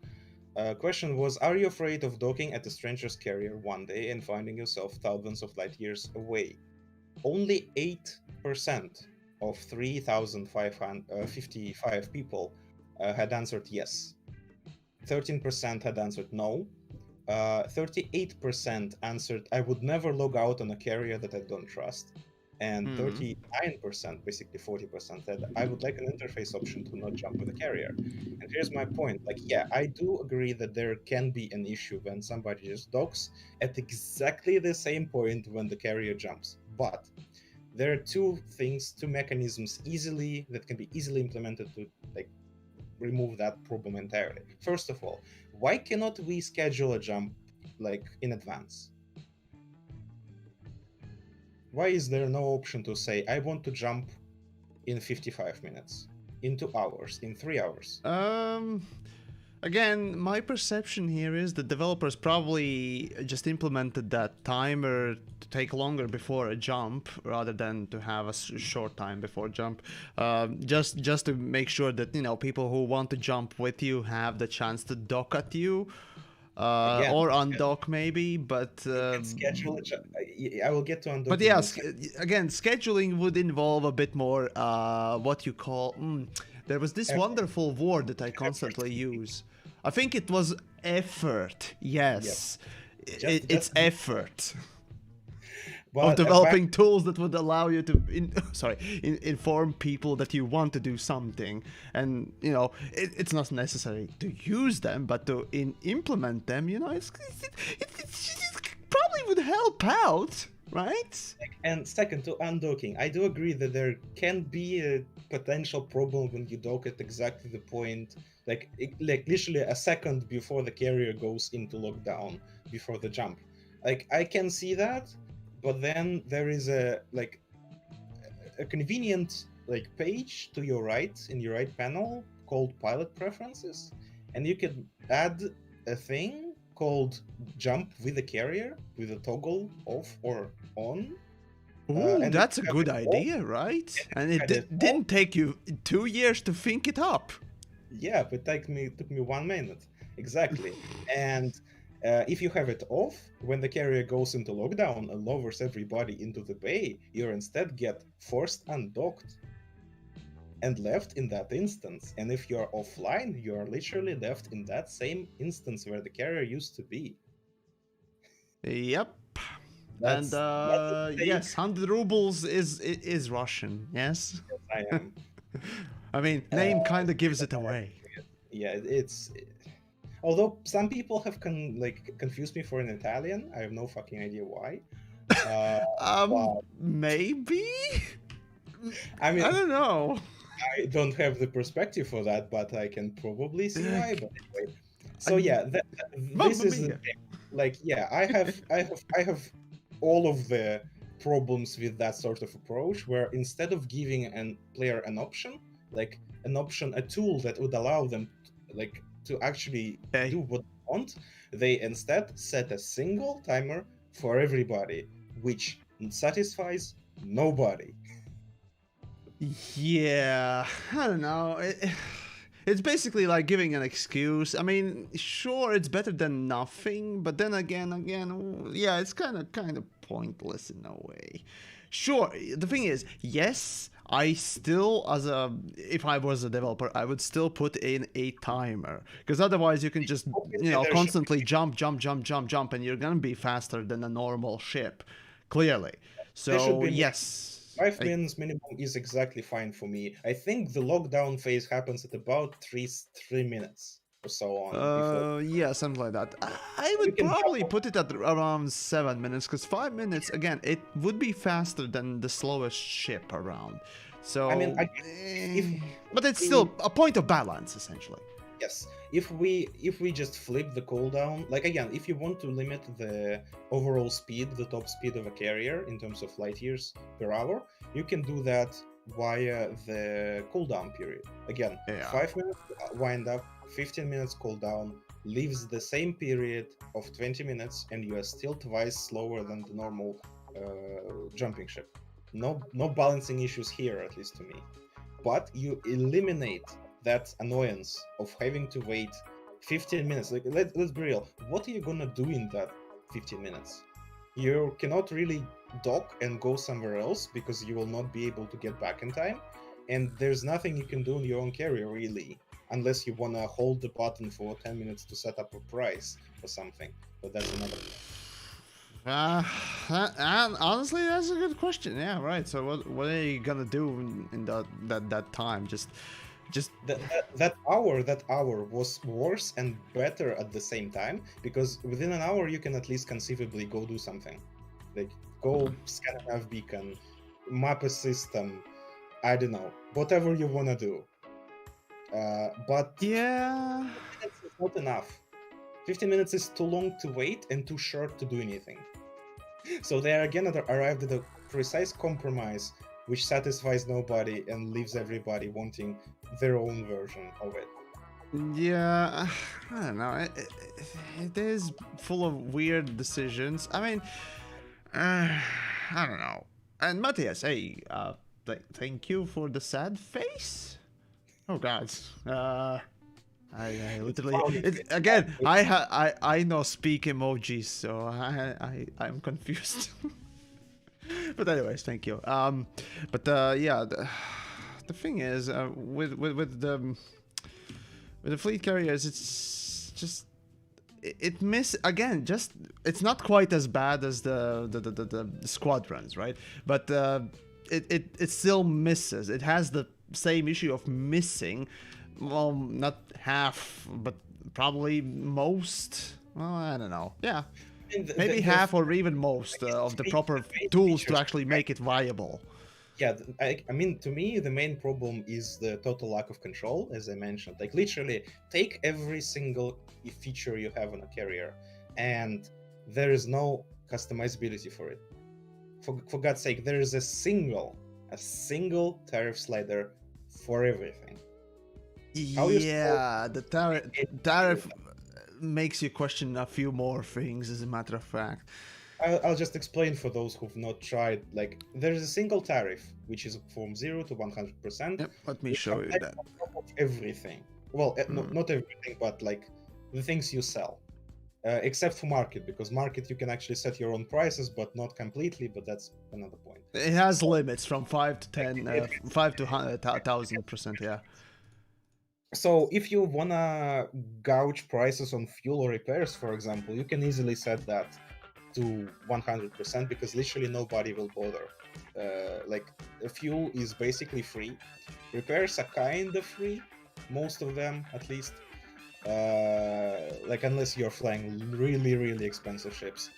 Question was, are you afraid of docking at a stranger's carrier one day and finding yourself thousands of light years away? Only 8% of 3,555 people had answered yes. 13% had answered no. 38% answered I would never log out on a carrier that I don't trust. And 39%, basically 40%, said I would like an interface option to not jump with a carrier. And here's my point. I do agree that there can be an issue when somebody just docks at exactly the same point when the carrier jumps. But there are two mechanisms that can be easily implemented to remove that problem entirely. First of all, why cannot we schedule a jump in advance? Why is there no option to say, I want to jump in 55 minutes, in 2 hours, in 3 hours? Again, my perception here is the developers probably just implemented that timer to take longer before a jump rather than to have a short time before jump. Just to make sure that, people who want to jump with you have the chance to dock at you. Again, or undock maybe, but you can schedule it. I will get to undock. but yeah, again, scheduling would involve a bit more what you call. There was this Effort. wonderful word that I constantly use. I think it was effort. Yes, it's effort. Of developing tools that would allow you to inform people that you want to do something, and you know it's not necessary to use them, but to implement them. You know, it probably would help out, right? And second, to undocking, I do agree that there can be a potential problem when you dock at exactly the point, like literally a second before the carrier goes into lockdown before the jump. Like I can see that, but then there is a convenient page to your right in your right panel called pilot preferences, and you can add a thing called jump with the carrier with a toggle off or on. Ooh, And that's a good idea, right? And it didn't take you 2 years to think it up. Yeah, but it took me 1 minute exactly. And if you have it off, when the carrier goes into lockdown and lowers everybody into the bay, you instead get forced undocked and left in that instance. And if you're offline, you are literally left in that same instance where the carrier used to be. Yep. That's yes, 100 rubles is Russian. Yes. Yes, I am. I mean, name kind of gives it away. Yeah, although some people have confused me for an Italian, I have no fucking idea why. Maybe. I mean, I don't know. I don't have the perspective for that, but I can probably see why. But anyway, so yeah, this is I have all of the problems with that sort of approach, where instead of giving a player an option, a tool that would allow them to actually do what they want, they instead set a single timer for everybody, which satisfies nobody. Yeah, I don't know. It's basically like giving an excuse. I mean, sure, it's better than nothing, but then again, yeah, it's kind of pointless in a way. Sure, the thing is, yes, I still, if I was a developer, I would still put in a timer, because otherwise you can just, constantly jump, and you're gonna be faster than a normal ship, clearly. So yes. 5 minutes minimum is exactly fine for me. I think the lockdown phase happens at about 3 minutes or so on. Yeah, something like that. I would probably put it at around 7 minutes, because 5 minutes, again, it would be faster than the slowest ship around. So, I mean, but it's still a point of balance, essentially. Yes, if we just flip the cooldown, again, if you want to limit the overall speed, the top speed of a carrier in terms of light years per hour, you can do that via the cooldown period. Again, 5 minutes wind up, 15 minutes cooldown, leaves the same period of 20 minutes, and you are still twice slower than the normal jumping ship. No balancing issues here, at least to me. But you eliminate that annoyance of having to wait 15 minutes. Let's be real. What are you gonna do in that 15 minutes? You cannot really dock and go somewhere else because you will not be able to get back in time, and there's nothing you can do in your own carrier really, unless you wanna hold the button for 10 minutes to set up a price or something. But that's another and honestly, that's a good question. Yeah, right. So what are you gonna do in that time? Just that hour was worse and better at the same time, because within an hour you can at least conceivably go do something, go scan an F beacon, map a system, I don't know, whatever you want to do. But yeah, 15 minutes is not enough. 15 minutes is too long to wait and too short to do anything. So they again arrived at a precise compromise which satisfies nobody and leaves everybody wanting their own version of it. Yeah, I don't know. It is full of weird decisions. I mean, I don't know. And Matthias, hey, thank you for the sad face. Oh God. I literally again. I know speak emojis, so I'm confused. But anyways, thank you. Yeah, the thing is, with the fleet carriers, it's just it miss again. Just it's not quite as bad as the squadrons, right? But it still misses. It has the same issue of missing. Well, not half, but probably most. Well, I don't know. Yeah, maybe half or even most of the proper tools to actually make it viable. Yeah, I mean, to me, the main problem is the total lack of control, as I mentioned. Like, literally, take every single feature you have on a carrier, and there is no customizability for it. For God's sake, there is a single tariff slider for everything. Yeah, the tariff makes you question a few more things, as a matter of fact. I'll just explain for those who've not tried. Like, there's a single tariff, which is from 0 to 100%. Yep, let me show you that. Of everything. Well, not everything, but like the things you sell. Except for market, because market you can actually set your own prices, but not completely, but that's another point. It has limits from 5 to 10, 5 to 1,000%, yeah. So if you wanna gouge prices on fuel or repairs, for example, you can easily set that to 100% because literally nobody will bother. Like, fuel is basically free. Repairs are kind of free, most of them at least. Like, unless you're flying really expensive ships,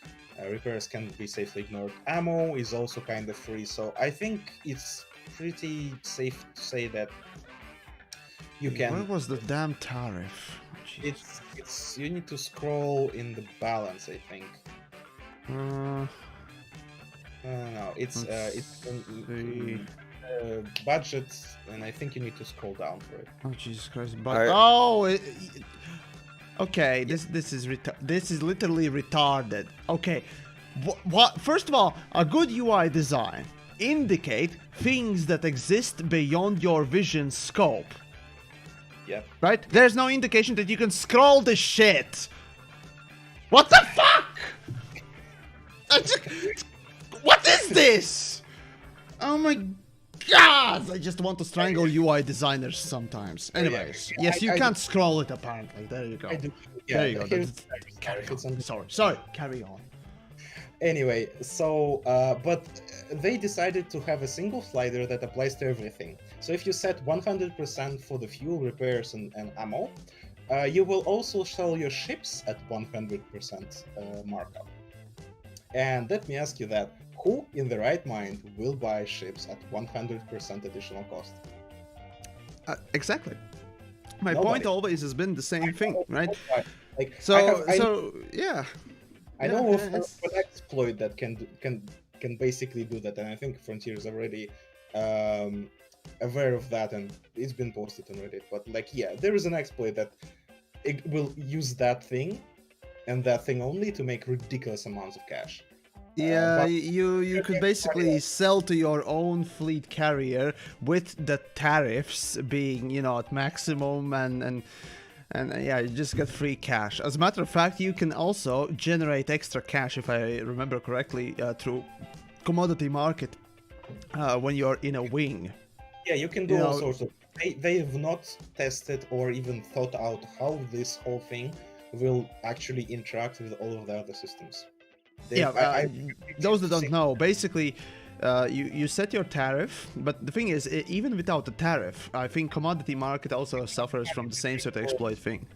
repairs can be safely ignored. Ammo is also kind of free, so I think it's pretty safe to say that you can. Where was the damn tariff? It's you need to scroll in the balance, I think. No, it's budget, and I think you need to scroll down for it. Oh Jesus Christ! Okay, this is literally retarded. Okay, what? First of all, a good UI design indicate things that exist beyond your vision scope. Yeah. Right? There's no indication that you can scroll the shit. What the fuck? What is this? Oh my god! I just want to strangle UI designers sometimes. Anyways, yes, you can't scroll it apparently. There you go. There you go. Carry on. Sorry. Carry on. Anyway, so but they decided to have a single slider that applies to everything. So if you set 100% for the fuel, repairs, and ammo, you will also sell your ships at 100% markup. And let me ask you that, who in the right mind will buy ships at 100% additional cost? Exactly. My Nobody. point always has been the same thing, right? Like, yeah. I know of an exploit that can basically do that, and I think Frontier is already aware of that, and it's been posted on Reddit. But like, yeah, there is an exploit that it will use that thing and that thing only to make ridiculous amounts of cash. Yeah, you could basically sell to your own fleet carrier with the tariffs being, at maximum, and yeah, you just get free cash. As a matter of fact, you can also generate extra cash, if I remember correctly, through commodity market when you're in a wing. Yeah, you can do all sorts of. They have not tested or even thought out how this whole thing will actually interact with all of the other systems. Those that don't know, basically, you set your tariff, but the thing is, even without the tariff, I think commodity market also suffers from the same sort of exploit thing.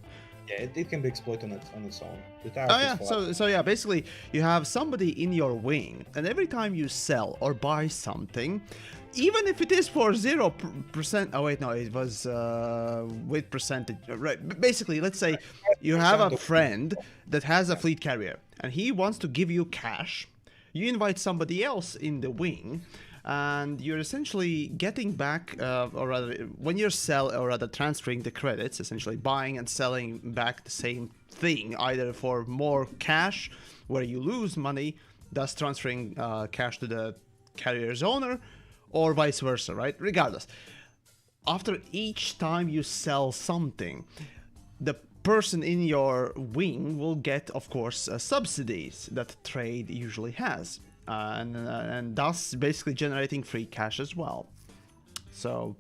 Yeah, it can be exploited on its own. So yeah, basically, you have somebody in your wing, and every time you sell or buy something, even if it is for 0%, oh wait, no, it was with percentage, right? Basically, let's say you have a friend that has a fleet carrier, and he wants to give you cash. You invite somebody else in the wing, and you're essentially getting back, or rather, when you're transferring the credits, essentially buying and selling back the same thing, either for more cash, where you lose money, thus transferring cash to the carrier's owner, or vice versa, right? Regardless, after each time you sell something, the person in your wing will get, of course, subsidies that trade usually has, and thus basically generating free cash as well. So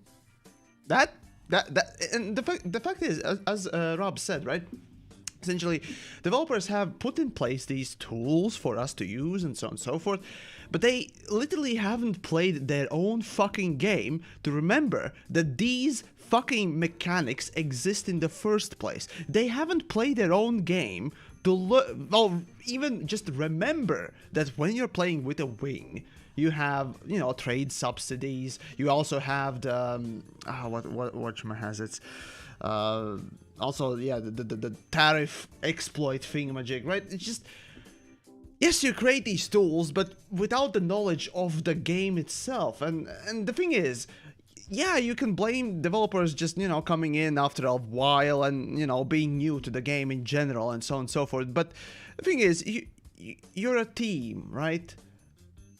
that and the fact is, as Rob said, right? Essentially, developers have put in place these tools for us to use and so on and so forth, but they literally haven't played their own fucking game to remember that these fucking mechanics exist in the first place. They haven't played their own game to well, even just remember that when you're playing with a wing, you have, you know, trade subsidies. You also have the what has it? Also, yeah, the tariff exploit thingamajig, right? It's just, yes, you create these tools, but without the knowledge of the game itself. And the thing is, yeah, you can blame developers just, you know, coming in after a while and, you know, being new to the game in general and so on and so forth. But the thing is, you're a team, right?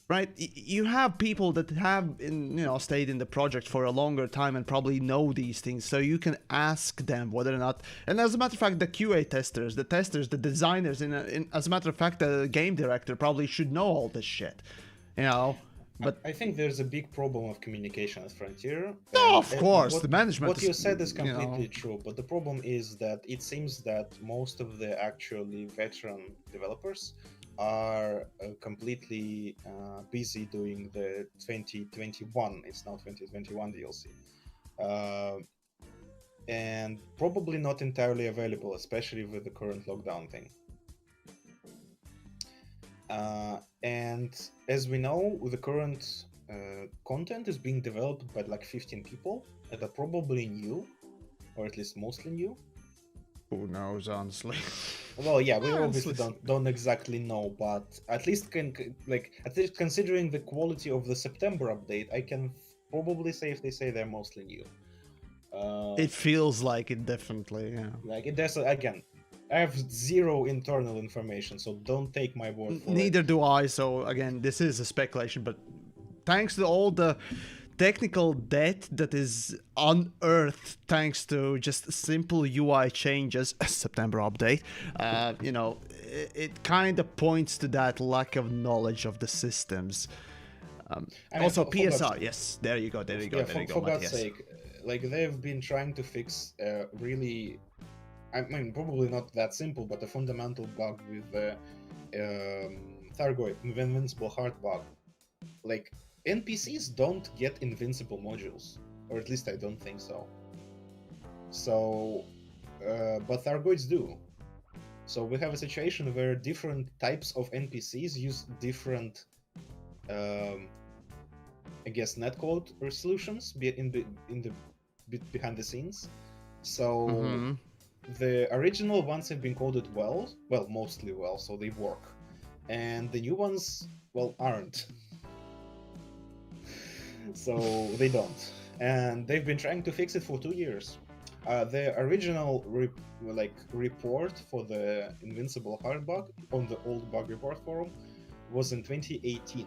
Right, you have people that have, you know, stayed in the project for a longer time and probably know these things, so you can ask them whether or not. And as a matter of fact, the QA testers, the designers, as a matter of fact, the game director probably should know all this shit, you know. But I think there's a big problem of communication at Frontier. No, of course, the management. What you said is completely, you know, true, but the problem is that it seems that most of the actually veteran developers are completely busy doing the 2021, it's now 2021 DLC, and probably not entirely available, especially with the current lockdown thing. And as we know, the current content is being developed by like 15 people that are probably new, or at least mostly new. Who knows, honestly. Well, yeah, we obviously don't exactly know, but at least considering the quality of the September update, I can probably safely say they're mostly new. It feels like it, definitely, yeah. Like it does. Again, I have zero internal information, so don't take my word for it. Neither do I. So again, this is a speculation, but thanks to all the technical debt that is unearthed thanks to just simple UI changes, September update, you know, it kind of points to that lack of knowledge of the systems. Also, PSR, yes, there you go, For God's sake, like they've been trying to fix really, I mean, probably not that simple, but a fundamental bug with the Thargoid, invincible heart bug. Like, NPCs don't get invincible modules, or at least I don't think so. So, but Thargoids do. So we have a situation where different types of NPCs use different, I guess, netcode solutions behind the scenes. So the original ones have been coded well, mostly well, so they work, and the new ones, well, aren't. So they don't, and they've been trying to fix it for 2 years. The original report for the invincible heart bug on the old bug report forum was in 2018.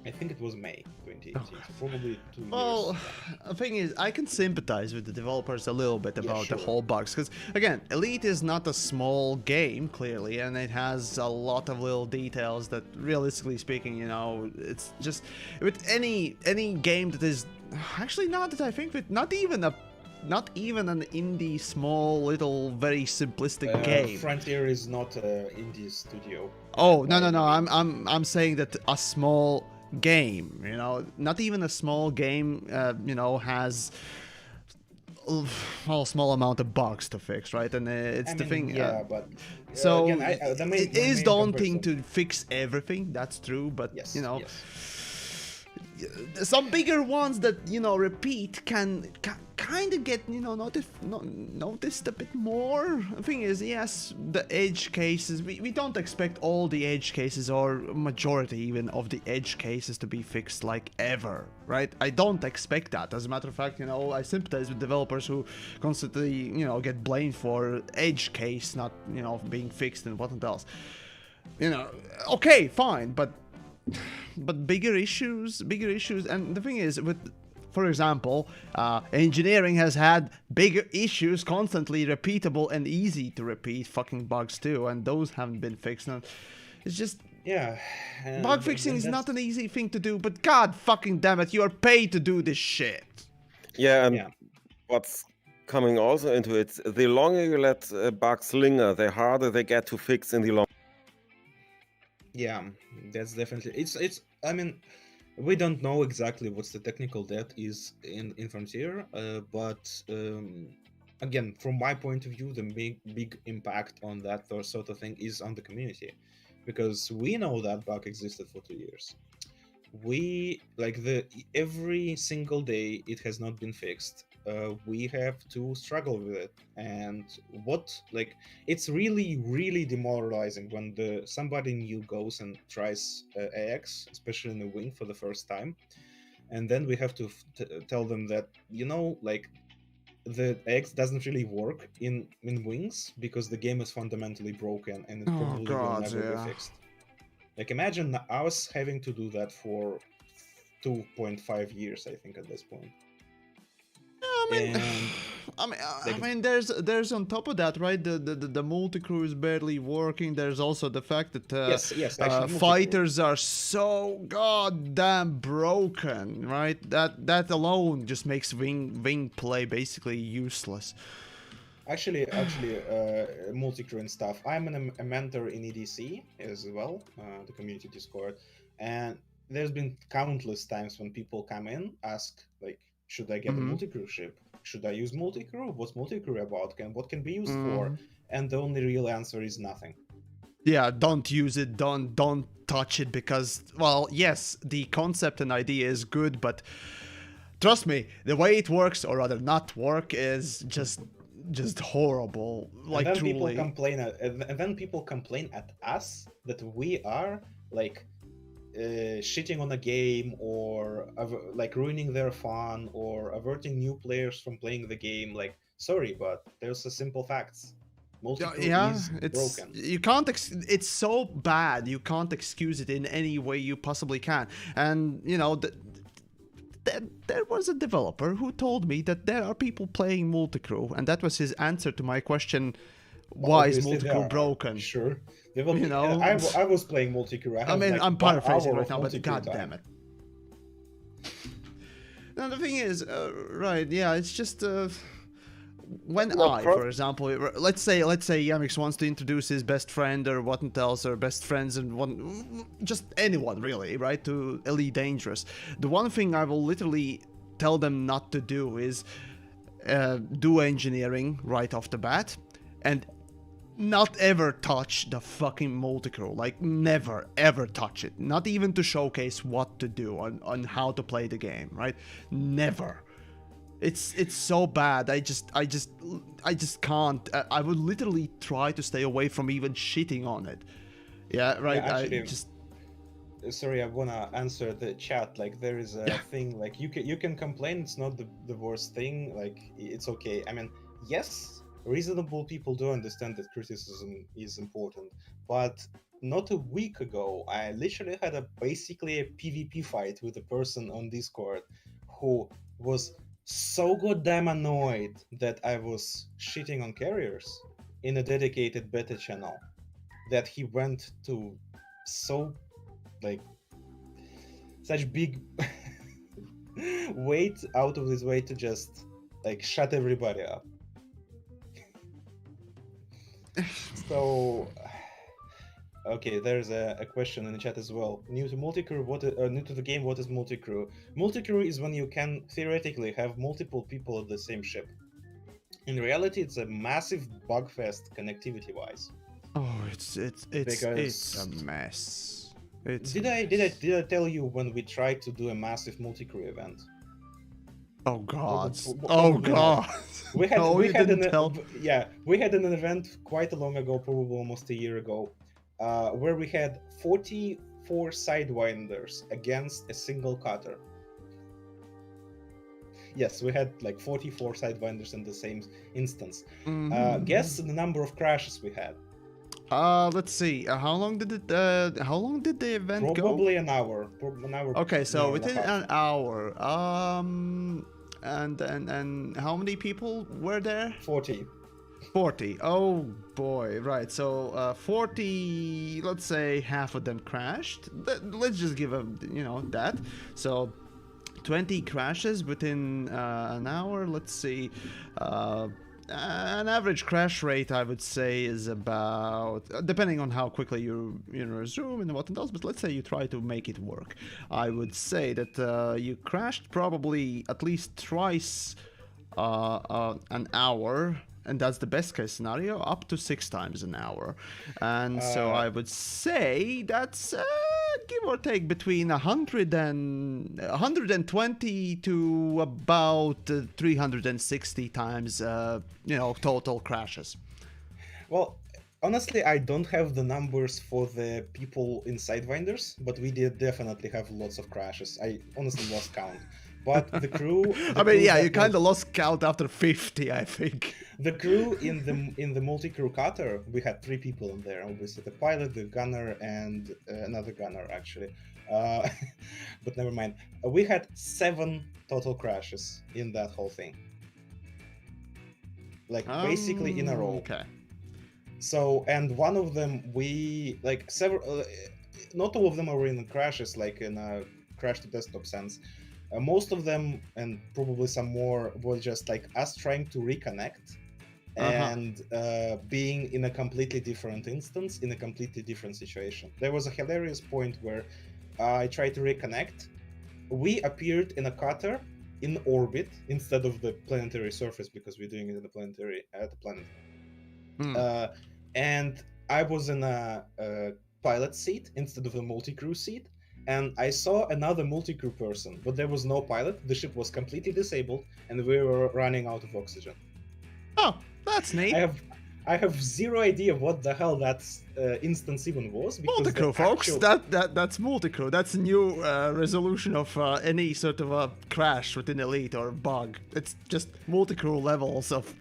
I think it was May 2018, so probably 2 years. Well, the thing is, I can sympathize with the developers a little bit about the whole bugs, because again, Elite is not a small game, clearly, and it has a lot of little details that, realistically speaking, you know, it's just with any game that is actually, not that I think with not even an indie, small, little, very simplistic game. Frontier is not an indie studio. Oh, no. I'm saying that a small game, you know, not even a small game, you know, has a small amount of bugs to fix, right? And it's the thing. Yeah, but so again, it is daunting to fix everything. That's true, but yes, you know. Yes. Some bigger ones that, you know, repeat can kind of get, you know, noticed a bit more. The thing is, yes, the edge cases, we don't expect all the edge cases, or majority even of the edge cases, to be fixed like ever, right? I don't expect that. As a matter of fact, you know, I sympathize with developers who constantly, you know, get blamed for edge case not, you know, being fixed and whatnot else. You know, okay, fine, but bigger issues, and the thing is, with for example, engineering has had big issues, constantly repeatable and easy to repeat fucking bugs too, and those haven't been fixed. Now, it's just Yeah. bug fixing is not an easy thing to do, but god fucking damn it, you are paid to do this shit. Yeah, and Yeah. what's coming also into it, the longer you let bugs linger, the harder they get to fix in the long. Yeah, that's definitely it's I mean, we don't know exactly what's the technical debt is in Frontier, but again, from my point of view, the big impact on that sort of thing is on the community, because we know that bug existed for 2 years. We like every single day it has not been fixed. We have to struggle with it, and it's really demoralizing when somebody new goes and tries AX, especially in the wing for the first time, and then we have to tell them that the AX doesn't really work in wings because the game is fundamentally broken and it Oh probably will god, never be yeah. fixed. Like, imagine us having to do that for 2.5 years, I think, at this point. And I mean, there's on top of that, right? The multi-crew is barely working. There's also the fact that yes, actually, fighters are so goddamn broken, right? That alone just makes wing play basically useless. Actually, multi-crew and stuff. I'm a mentor in EDC as well, the community Discord, and there's been countless times when people come in, ask like, should I get a multi-crew ship? Should I use multi-crew? What's multi-crew about? What can be used for? And the only real answer is nothing. Yeah, don't use it. Don't touch it because, well, yes, the concept and idea is good, but trust me, the way it works, or rather not work, is just horrible. Like, and then truly. People complain at us that we are like shitting on a game or like ruining their fun or averting new players from playing the game. Like, sorry, but there's a simple facts. Multi-crew is broken. You can't. It's so bad. You can't excuse it in any way you possibly can. And you know, there was a developer who told me that there are people playing multi-crew, and that was his answer to my question: why is multi-crew broken? Sure. You know, I was playing multi-crew. I mean, I'm paraphrasing right now, but god damn it. Now the thing is, right? Yeah, it's just. When for example, let's say Yamiks wants to introduce his best friend or what else, or best friends and just anyone really, right, to Elite Dangerous. The one thing I will literally tell them not to do is do engineering right off the bat, and not ever touch the fucking multi-crew. Like, never ever touch it. Not even to showcase what to do on how to play the game, right? Never. It's so bad. I just can't. I would literally try to stay away from even shitting on it. Yeah, right. Yeah, actually, sorry, I wanna answer the chat. Like, there is a thing like you can complain. It's not the worst thing. Like, it's okay. I mean, yes, reasonable people do understand that criticism is important, but not a week ago, I literally had basically a PvP fight with a person on Discord who was so goddamn annoyed that I was shitting on carriers in a dedicated beta channel that he went to such big weight out of his way to just like shut everybody up. So okay, there's a question in the chat as well. New to multi-crew, new to the game, what is multi-crew? Multi-crew is when you can theoretically have multiple people at the same ship. In reality, it's a massive bug fest connectivity-wise. Oh, it's a mess. Did I tell you when we tried to do a massive multi-crew event? Oh god! Oh god! We had an event quite a long ago, probably almost a year ago, where we had 44 sidewinders against a single cutter. Yes, we had like 44 sidewinders in the same instance. Guess the number of crashes we had. Let's see. How long did it? How long did the event go? Probably an hour. An hour. Okay, an so hour and a within half. an hour. And how many people were there? 40. 40. Oh boy, right. So 40. Let's say half of them crashed. Let's just give them, that. So 20 crashes within an hour. Let's see. An average crash rate, I would say, is about, depending on how quickly you resume and what else, but let's say you try to make it work. I would say that you crashed probably at least twice an hour, and that's the best case scenario, up to 6 times an hour. And so I would say that's give or take between 120 to about 360 times, total crashes. Well, honestly, I don't have the numbers for the people in Sidewinders, but we did definitely have lots of crashes. I honestly lost count. But the crew. You kind of lost count after 50, I think. The crew in the multi-crew cutter, we had 3 people in there. Obviously, the pilot, the gunner, and another gunner actually. But never mind. We had 7 total crashes in that whole thing. Like basically in a row. Okay. So, and one of them, we like several. Not all of them are in crashes, like in a crash to desktop sense. Most of them, and probably some more, were just like us trying to reconnect and being in a completely different instance, in a completely different situation. There was a hilarious point where I tried to reconnect. We appeared in a cutter in orbit instead of the planetary surface because we're doing it in the planetary at the planet. And I was in a pilot seat instead of a multi-crew seat. And I saw another multi-crew person, but there was no pilot. The ship was completely disabled, and we were running out of oxygen. Oh, that's neat. I have zero idea what the hell that instance even was. Multi-crew, folks. That's multi-crew. That's a new resolution of any sort of a crash within Elite or bug. It's just multi-crew levels of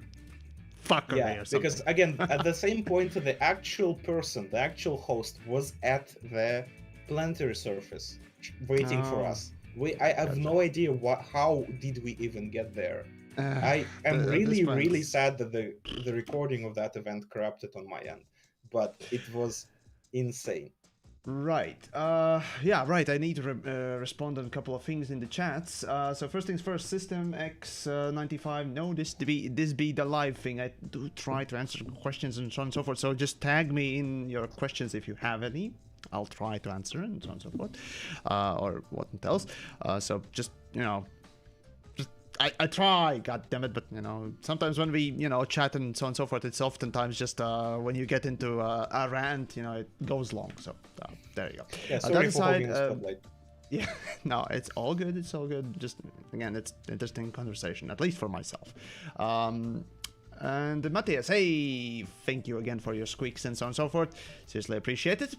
fuckery or something. Because again, at the same point, the actual person, the actual host, was at the planetary surface waiting for us. I have no idea how did we even get there. I am really sad that the recording of that event corrupted on my end, but it was insane. Right. Right. I need to respond on a couple of things in the chats. So first things first, System X95. No, this be the live thing. I do try to answer questions and so on and so forth. So just tag me in your questions if you have any. I'll try to answer and so on and so forth, or what else. So just I try, god damn it, but sometimes when we chat and so on and so forth, it's oftentimes just when you get into a rant, it goes long. So there you go. Yeah, sorry for holding the spotlight. Yeah, no, it's all good. It's all good. Just again, it's interesting conversation, at least for myself. And Matthias, hey, thank you again for your squeaks and so on and so forth. Seriously appreciate it.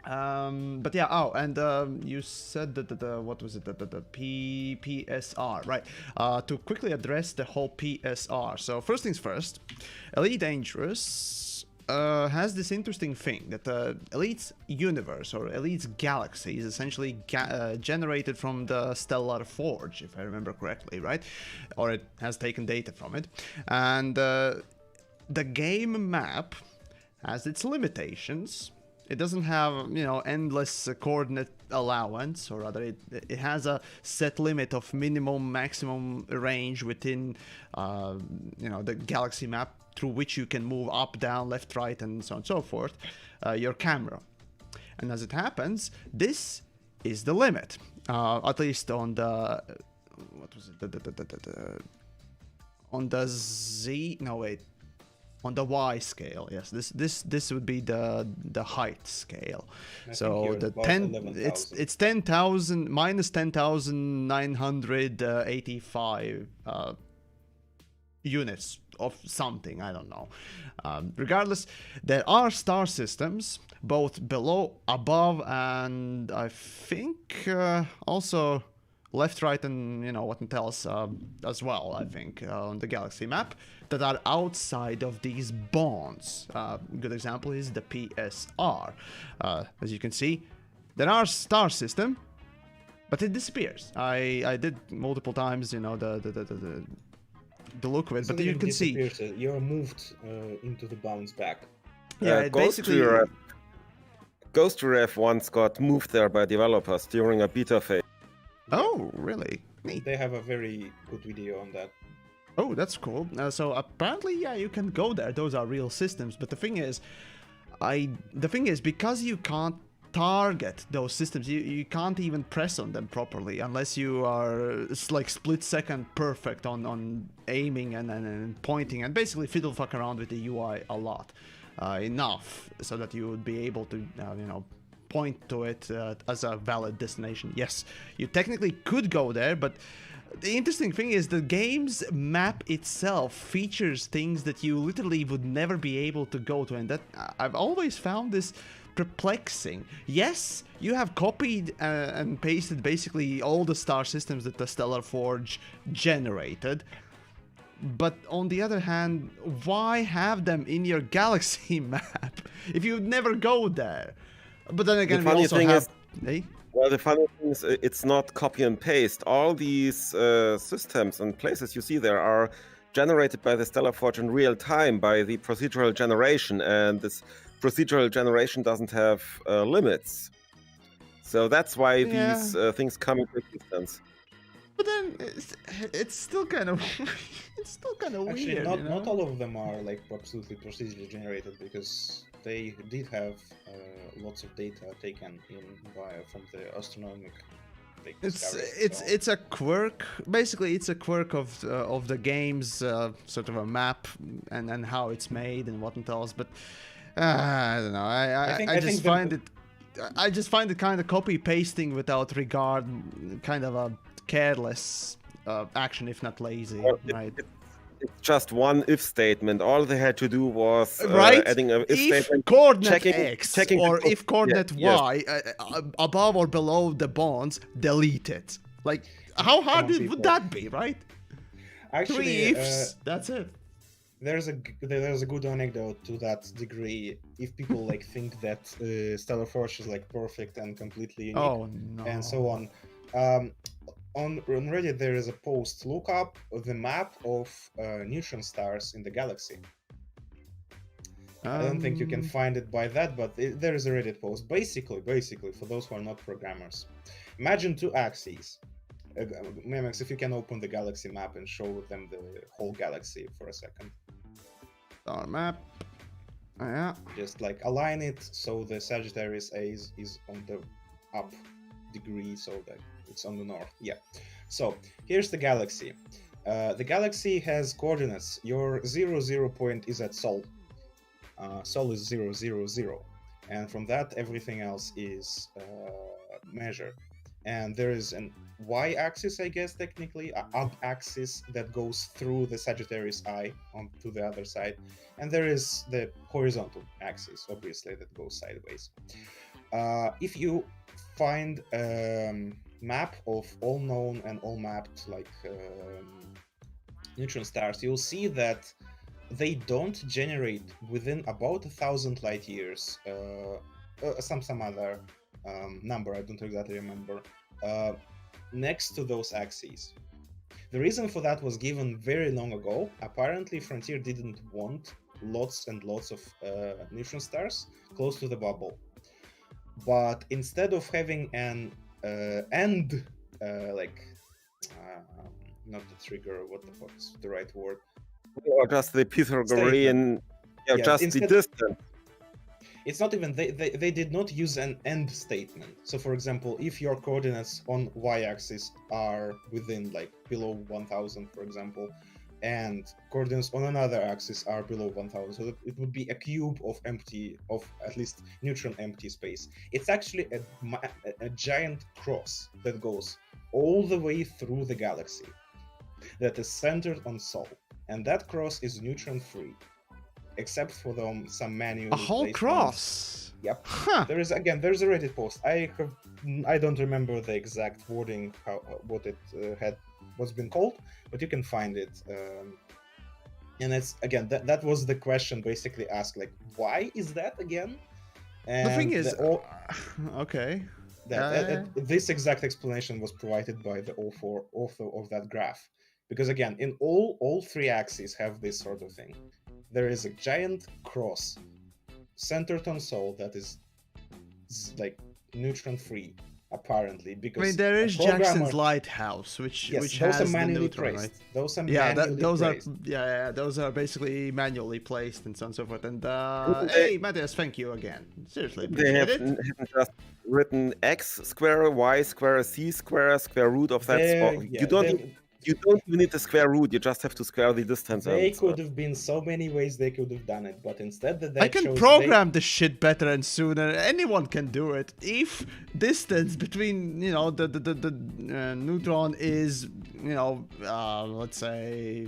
But yeah, and you said that what was it, the PSR, right? To quickly address the whole PSR. So first things first, Elite Dangerous has this interesting thing that Elite's universe or Elite's galaxy is essentially generated from the Stellar Forge, if I remember correctly, right? Or it has taken data from it, and the game map has its limitations. It doesn't have, endless coordinate allowance, or rather, it has a set limit of minimum, maximum range within, the galaxy map through which you can move up, down, left, right, and so on and so forth, your camera. And as it happens, this is the limit, at least on the, what was it, on the Z, no wait. On the Y scale, yes. This would be the height scale. So the 10 it's 10,000 minus 10,985 units of something, I don't know. Regardless, there are star systems both below, above, and I think also left, right, and what else as well. I think on the galaxy map that are outside of these bonds. Good example is the PSR. As you can see, there are star system, but it disappears. I did multiple times, the look of it, So but you can see. You're moved into the bounds back. Yeah, it basically. Ghost Ref once got moved there by developers during a beta phase. Oh, really? Neat. They have a very good video on that. Oh, that's cool. So apparently, yeah, you can go there. Those are real systems. But the thing is, because you can't target those systems, you can't even press on them properly unless you are like split second perfect on aiming and pointing and basically fiddle fuck around with the UI a lot. Enough so that you would be able to, point to it as a valid destination. Yes, you technically could go there, but the interesting thing is the game's map itself features things that you literally would never be able to go to, and that I've always found this perplexing. Yes, you have copied and pasted basically all the star systems that the Stellar Forge generated. But on the other hand, why have them in your galaxy map if you never go there? But then again, the funny thing is, hey? well, the funny thing is, it's not copy and paste. All these systems and places you see there are generated by the Stellar Forge in real time by the procedural generation, and this procedural generation doesn't have limits. So that's why these things come into existence. But then it's still kind of Actually, weird. Not all of them are like absolutely procedurally generated, because they did have lots of data taken in from the astronomic. It's a quirk. Basically, it's a quirk of the game's sort of a map and how it's made and what else. But I don't know. I just find it kind of copy pasting without regard, kind of a careless action, if not lazy, right? It's just one if statement. All they had to do was adding a if statement, coordinate X or the if coordinate Y above or below the bonds, delete it. Like, how hard would that be, right? Actually, 3 ifs, that's it. There's a good anecdote to that degree. If people like think that Stellar Forge is like perfect and completely unique, and so on. On Reddit there is a post, look up the map of neutron stars in the galaxy. I don't think you can find it by that, but there is a Reddit post. Basically, for those who are not programmers, imagine two axes. Yamiks, if you can open the galaxy map and show them the whole galaxy for a second. Star map. Yeah. Just like align it so the Sagittarius A is on the up degree, so that it's on the north. Yeah. So here's the galaxy. The galaxy has coordinates. Your 0 point is at Sol. Sol is 0, 0, 0, and from that everything else is measured. And there is an y-axis, I guess technically, an up-axis that goes through the Sagittarius Eye onto the other side, and there is the horizontal axis, obviously, that goes sideways. If you find map of all known and all mapped like neutron stars, you'll see that they don't generate within about 1,000 light years. Some other number, I don't exactly remember, next to those axes. The reason for that was given very long ago. Apparently, Frontier didn't want lots and lots of neutron stars close to the bubble. But instead of having an end, not the trigger, what the fuck is the right word? Or just the Pythagorean, just the distance. It's not even, they did not use an end statement. So for example, if your coordinates on y-axis are within like below 1000, for example, and coordinates on another axis are below 1000, so it would be a cube of at least neutron empty space. It's actually a giant cross that goes all the way through the galaxy that is centered on Sol, and that cross is neutron free, except for some manual a whole cross. Yep. Huh. There's a Reddit post. I don't remember the exact wording, what it what's been called, but you can find it. And it's again that was the question basically asked, like, why is that again? And The thing is, okay. This exact explanation was provided by the author of that graph, because again, in all three axes have this sort of thing. There is a giant cross centered on Sol that is like neutron free, apparently, because I mean, there is Jackson's Lighthouse, which those has are the manually neutron, placed. right? Those are Yeah, manually placed. those are basically manually placed and so on and so forth. And hey, Matthias, thank you again. Seriously, They appreciate it. haven't just written x square, y square, c square, square root of that spot. You don't even need the square root. You just have to square the distance. They could have been so many ways they could have done it, but instead I can program the shit better and sooner. Anyone can do it. If distance between, you know, the neutron is, you know, let's say,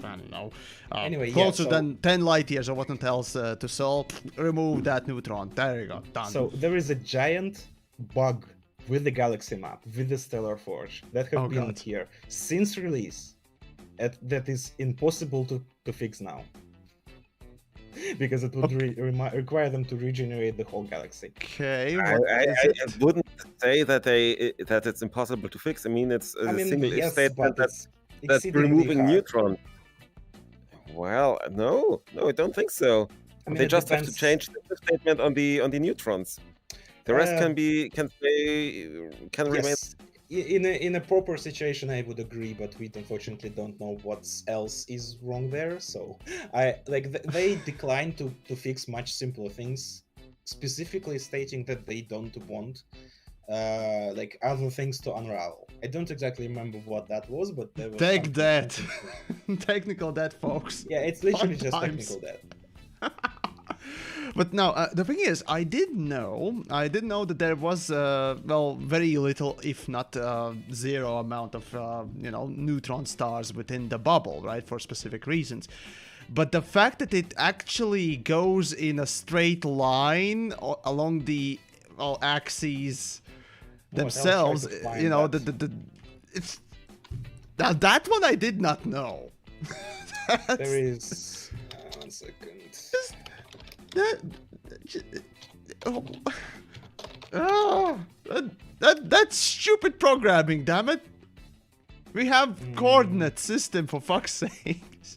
I don't know, anyway, closer than 10 light years or whatnot else to Sol, remove that neutron. There you go, done. So there is a giant bug with the galaxy map, with the stellar forge, that have been here since release, that is impossible to fix now. Because it would require them to regenerate the whole galaxy. Okay, I wouldn't say that it's impossible to fix. I mean, it's a single if statement that's removing neutron. Well, no, I don't think so. I mean, they just have to change the if statement on the neutrons. The rest can remain. In a proper situation, I would agree, but we unfortunately don't know what else is wrong there. So they declined to fix much simpler things, specifically stating that they don't want like other things to unravel. I don't exactly remember what that was, but there was take that. Technical debt, folks. Yeah, it's literally just technical debt. But no, the thing is, I did know that there was, very little, if not zero amount of, neutron stars within the bubble, right, for specific reasons. But the fact that it actually goes in a straight line along the axes themselves, you know, it's that one I did not know. There is 1 second. That's stupid programming, damn it. We have coordinate system, for fuck's sakes.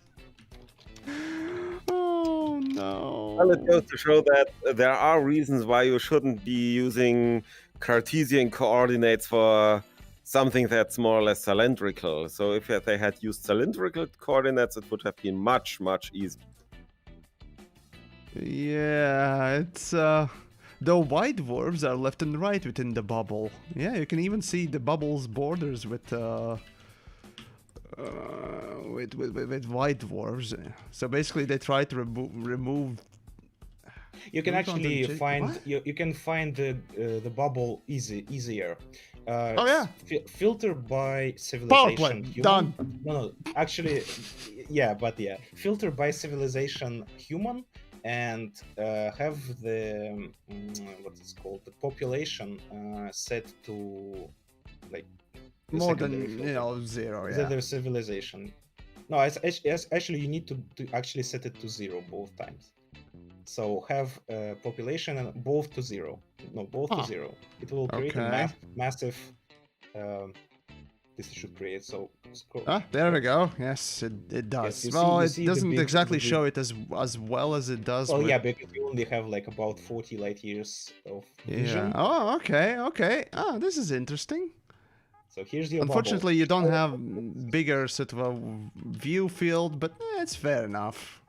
Oh no. Well, it goes to show that there are reasons why you shouldn't be using Cartesian coordinates for something that's more or less cylindrical. So if they had used cylindrical coordinates, it would have been much easier. Yeah, it's the white dwarves are left and right within the bubble. Yeah, you can even see the bubble's borders with white dwarves. So basically, they try to remove. You can actually find you can find the bubble easier. Filter by civilization. Power play done. No, actually, filter by civilization human. And have the what's it called, the population set to like more than 0. Yeah, their civilization. No, it's actually you need to actually set it to 0 both times. So have population and both to 0. No, both to 0. It will create a massive. This should create so. There we go. Yes, it does. Yes, well, it doesn't exactly show it as well as it does. Well, yeah, because you only have like about 40 light years of vision. Yeah. Oh, okay. This is interesting. So here's your. Unfortunately, you don't have bigger sort of a view field, but it's fair enough.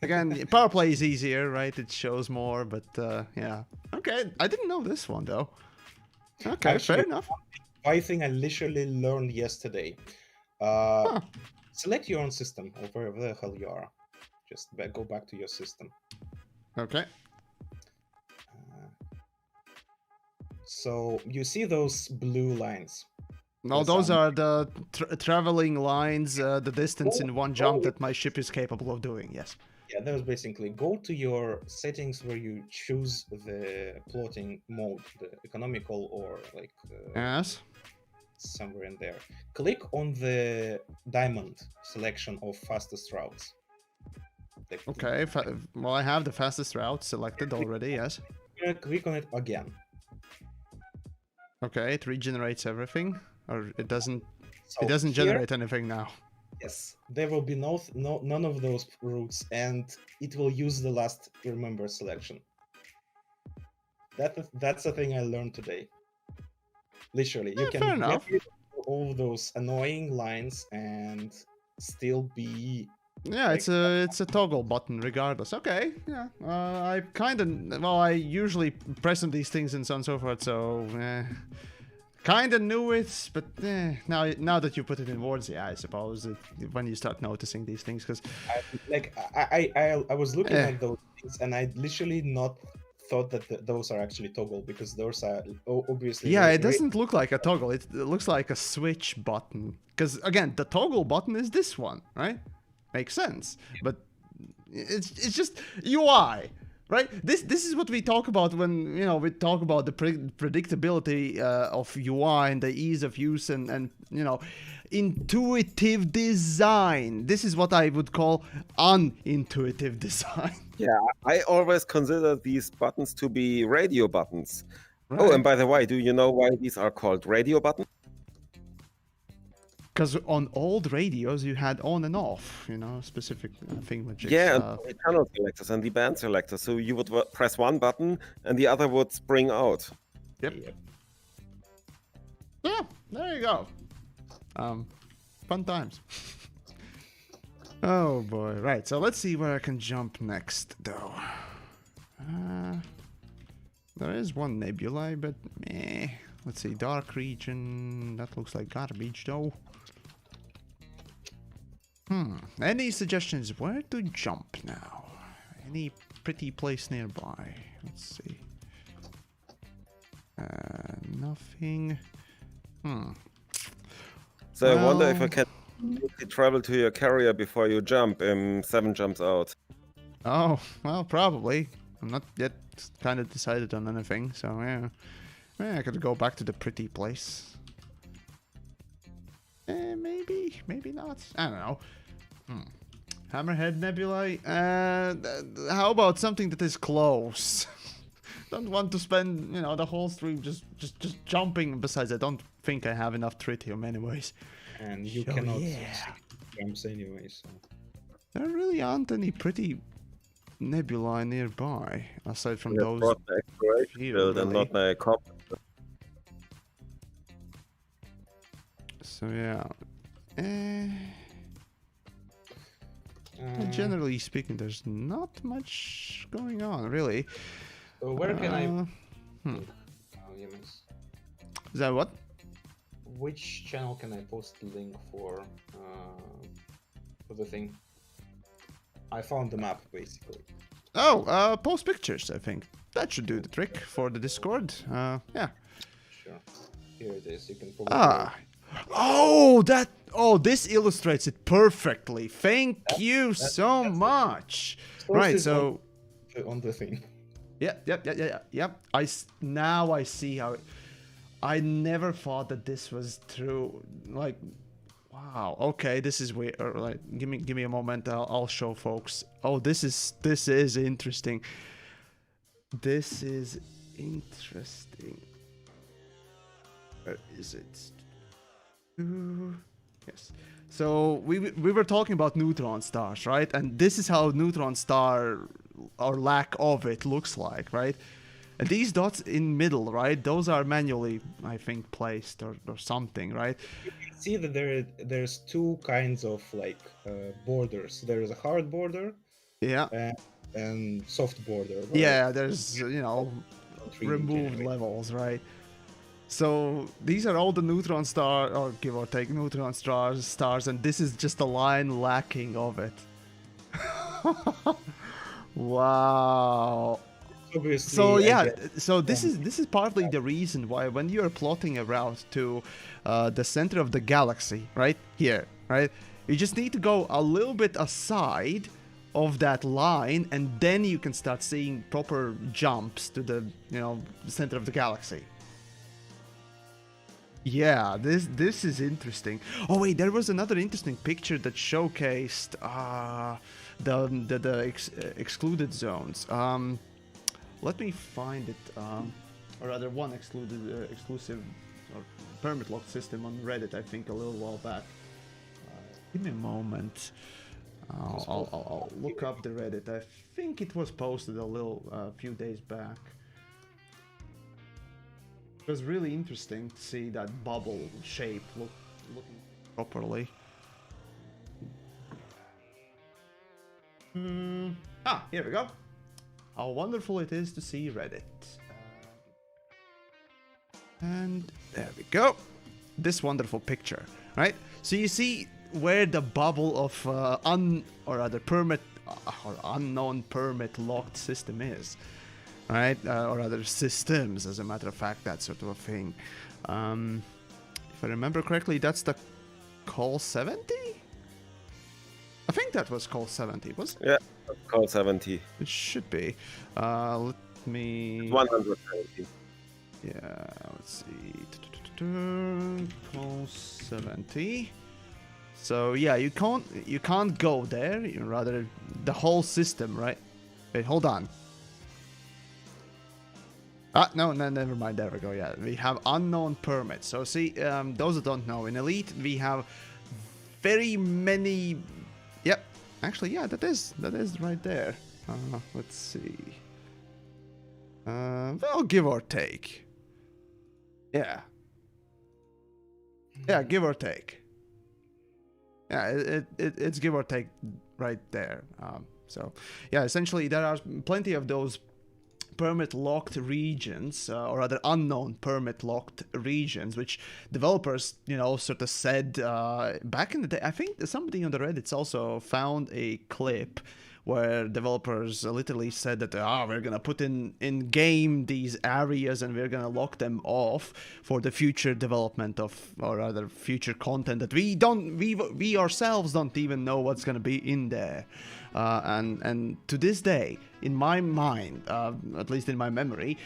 Again, power play is easier, right? It shows more, but yeah. Okay, I didn't know this one though. Okay, actually, fair enough. I think I literally learned yesterday. Select your own system, or wherever the hell you are. Just go back to your system. Okay. So you see those blue lines? No, those are the traveling lines, the distance in one jump that my ship is capable of doing, yes. Yeah, that was basically go to your settings where you choose the plotting mode, the economical or like Yes. somewhere in there. Click on the diamond selection of fastest routes. Like, Okay. Well, I have the fastest route selected already. Yes. click on it again. Okay. It regenerates everything, or it doesn't. So It doesn't here, generate anything now. yes, there will be none of those routes, and it will use the last remember selection. That's the thing I learned today. Literally, you Fair can get enough. rid of all those annoying lines and still be Yeah, like, it's a toggle button regardless. Okay, yeah. I kind of I usually press on these things and so on and so forth. So kind of knew it, but now that you put it in words, yeah, I suppose when you start noticing these things, because I was looking Eh. at those things and I literally not thought that those are actually toggle because those are obviously yeah, it doesn't look like a toggle. It looks like a switch button. Because again, the toggle button is this one, right? Makes sense, but it's just UI, right? This is what we talk about when we talk about the predictability of UI and the ease of use and intuitive design. This is what I would call unintuitive design. Yeah, I always consider these buttons to be radio buttons. Right. Oh, and by the way, do you know why these are called radio buttons? Because on old radios you had on and off, specific thingamajigs. Yeah, and the channel selectors and the band selectors. So you would press one button and the other would spring out. Yep. Yeah, there you go. Fun times. Oh boy. Right, so let's see where I can jump next, though. There is one nebulae, but meh. Let's see, dark region. That looks like garbage, though. Any suggestions where to jump now? Any pretty place nearby? Let's see. Nothing. So I wonder if I Well- can travel to your carrier before you jump. 7 jumps out. Oh, well, probably. I'm not yet kind of decided on anything, so yeah. I could go back to the pretty place. Maybe not. I don't know. Hammerhead Nebulae? How about something that is close? Don't want to spend, the whole stream just jumping. Besides, I don't think I have enough tritium anyways. and you So, cannot yeah. jumps anyway. So There really aren't any pretty nebulae nearby, aside from That's those. brought the exploration here, build and really. not my cop. So yeah. Generally speaking, there's not much going on, really. so where can I? Is that what? Which channel can I post the link for the thing? I found the map basically. Oh, post pictures, I think. That should do the trick for the Discord. Yeah. Sure. Here it is. You can probably. This illustrates it perfectly. Thank you so much. Right, so on the thing. Yep. Now I see how I never thought that this was true. Like, wow. Okay, this is weird. Like, give me a moment. I'll show folks. Oh, this is interesting. This is interesting. Where is it? Yes. So we were talking about neutron stars, right? And this is how neutron star or lack of it looks like, right? And these dots in middle, right? Those are manually, I think, placed or something, right? You can see that there's two kinds of like borders. There is a hard border Yeah. and soft border. right? Yeah, there's, Not really removed generate. levels, right? So these are all the neutron star, or give or take neutron stars, and this is just a line lacking of it. Wow. Obviously, So I yeah, get- so this is partly the reason why when you're plotting a route to the center of the galaxy, right here, right, you just need to go a little bit aside of that line, and then you can start seeing proper jumps to the, you know, the center of the galaxy. Yeah, this is interesting. Oh wait, there was another interesting picture that showcased the excluded zones. Let me find it, or rather one exclusive or permit locked system on Reddit, I think, a little while back. Give me a moment. I'll look up the Reddit. I think it was posted a few days back. It was really interesting to see that bubble shape looking properly. Here we go. How wonderful it is to see Reddit. And there we go. This wonderful picture, right? So you see where the bubble of unknown permit locked system is, right? Or other systems, as a matter of fact, that sort of a thing. If I remember correctly, that's the call 70. I think that was call 70. Was it? Yeah, call 70. It should be. Let me. 170. Yeah, let's see. Call 70. So yeah, you can't go there. Rather, the whole system, right? Wait, hold on. No, never mind. There we go. Yeah, we have unknown permits. So see, those that don't know, in Elite we have very many. Yep, actually, yeah, that is right there. Let's see. Well, give or take. Yeah. Yeah, give or take. Yeah, it's give or take right there. So, yeah, essentially there are plenty of those permit-locked regions, or rather unknown permit-locked regions, which developers, you know, sort of said back in the day. I think somebody on the Reddits also found a clip where developers literally said that we're gonna put in game these areas and we're gonna lock them off for the future development of, or rather future content that we ourselves don't even know what's gonna be in there. And to this day, in my mind, at least in my memory,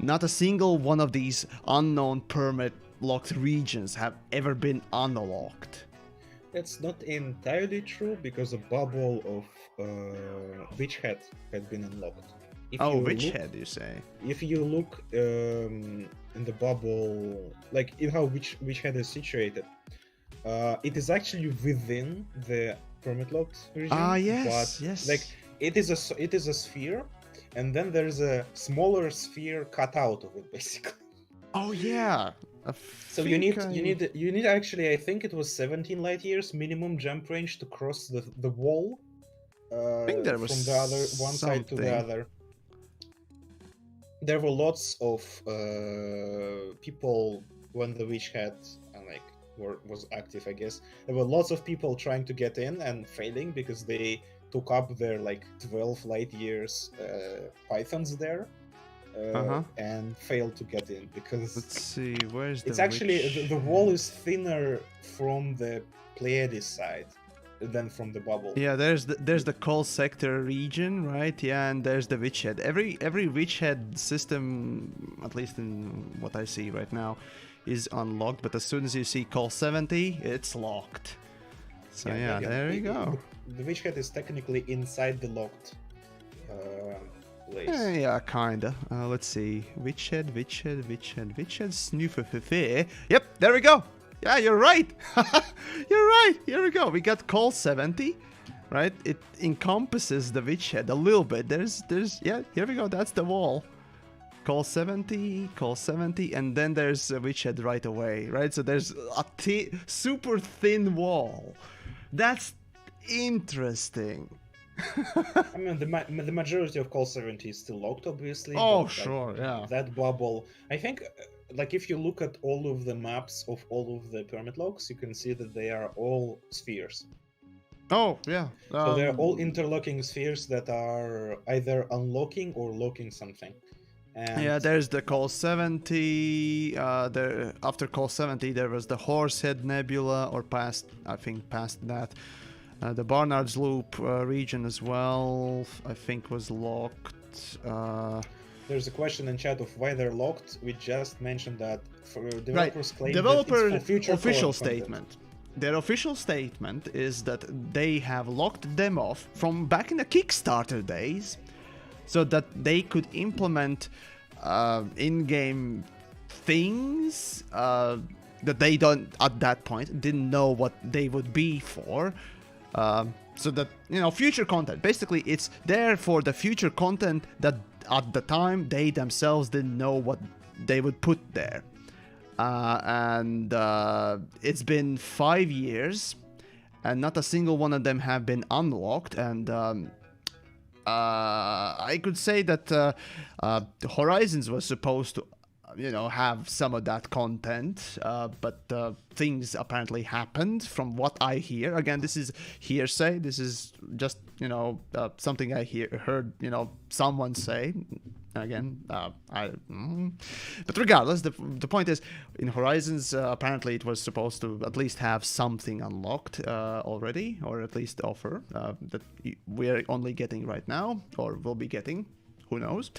not a single one of these unknown permit locked regions have ever been unlocked. That's not entirely true, because a bubble of Witch Head had been unlocked. Witch Head, you say? If you look in the bubble, like in how Witch Head is situated, it is actually within the permit locked region. Yes, but, yes. Like it is a sphere, and then there's a smaller sphere cut out of it, basically. Oh yeah. So you need actually, I think it was 17 light years minimum jump range to cross the wall. I think there was from the other one side to the other. There were lots of people when the Witch Head was active, I guess. There were lots of people trying to get in and failing because they took up their 12 light years pythons there. And failed to get in because let's see, where's the it's actually the wall is thinner from the Pleiades side than from the bubble. Yeah, there's the Call Sector region, right? Yeah, and there's the Witch Head. Every Witch Head system, at least in what I see right now, is unlocked. But as soon as you see Call 70, it's locked. So yeah, there you go. The Witch Head is technically inside the locked place. Yeah, kinda. Let's see. Witch Head, Snoofer. Yep, there we go. Yeah, you're right. You're right. Here we go. We got Call 70, right? It encompasses the Witch Head a little bit. There's yeah, here we go. That's the wall. Call 70, and then there's a Witch Head right away, right? So there's a super thin wall. That's interesting. I mean, the majority of Call 70 is still locked, obviously. Oh, but, sure, yeah. That bubble, I think, if you look at all of the maps of all of the permit locks, you can see that they are all spheres. Oh, yeah. So they're all interlocking spheres that are either unlocking or locking something. And yeah, there's the Call 70. After Call 70, there was the Horsehead Nebula, or past that. The Barnard's Loop region as well, I think, was locked. There's a question in chat of why they're locked. We just mentioned that for developers claim Developer that it's for future official co-op content. statement. Their official statement is that they have locked them off from back in the Kickstarter days, so that they could implement in-game things that they don't at that point didn't know what they would be for. So that, you know, future content. Basically, it's there for the future content that at the time they themselves didn't know what they would put there. And it's been 5 years, and not a single one of them have been unlocked. And I could say that Horizons was supposed to, you know, have some of that content, but things apparently happened from what I hear. Again, this is hearsay. This is just, you know, something I heard, you know, someone say. Again, but regardless, the point is, in Horizons, apparently it was supposed to at least have something unlocked already, or at least offer that we're only getting right now, or will be getting, who knows.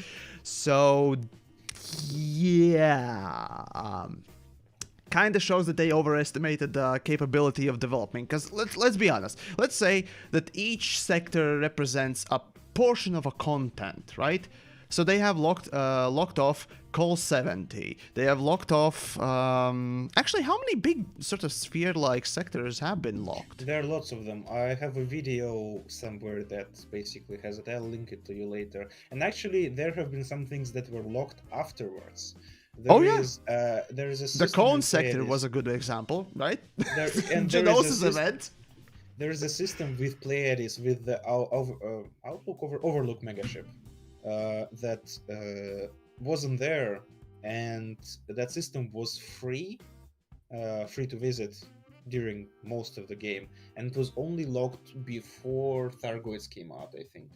So yeah, kind of shows that they overestimated the capability of developing. Because let's be honest. Let's say that each sector represents a portion of a content, right? So they have locked off Call 70. They have locked off. Actually, how many big sort of sphere-like sectors have been locked? There are lots of them. I have a video somewhere that basically has it. I'll link it to you later. And actually, there have been some things that were locked afterwards. There is a system. The Cone sector was a good example, right? Geonosis event. There is a system with Pleiades with the Overlook megaship. That wasn't there, and that system was free to visit during most of the game, and it was only locked before Thargoids came out, I think.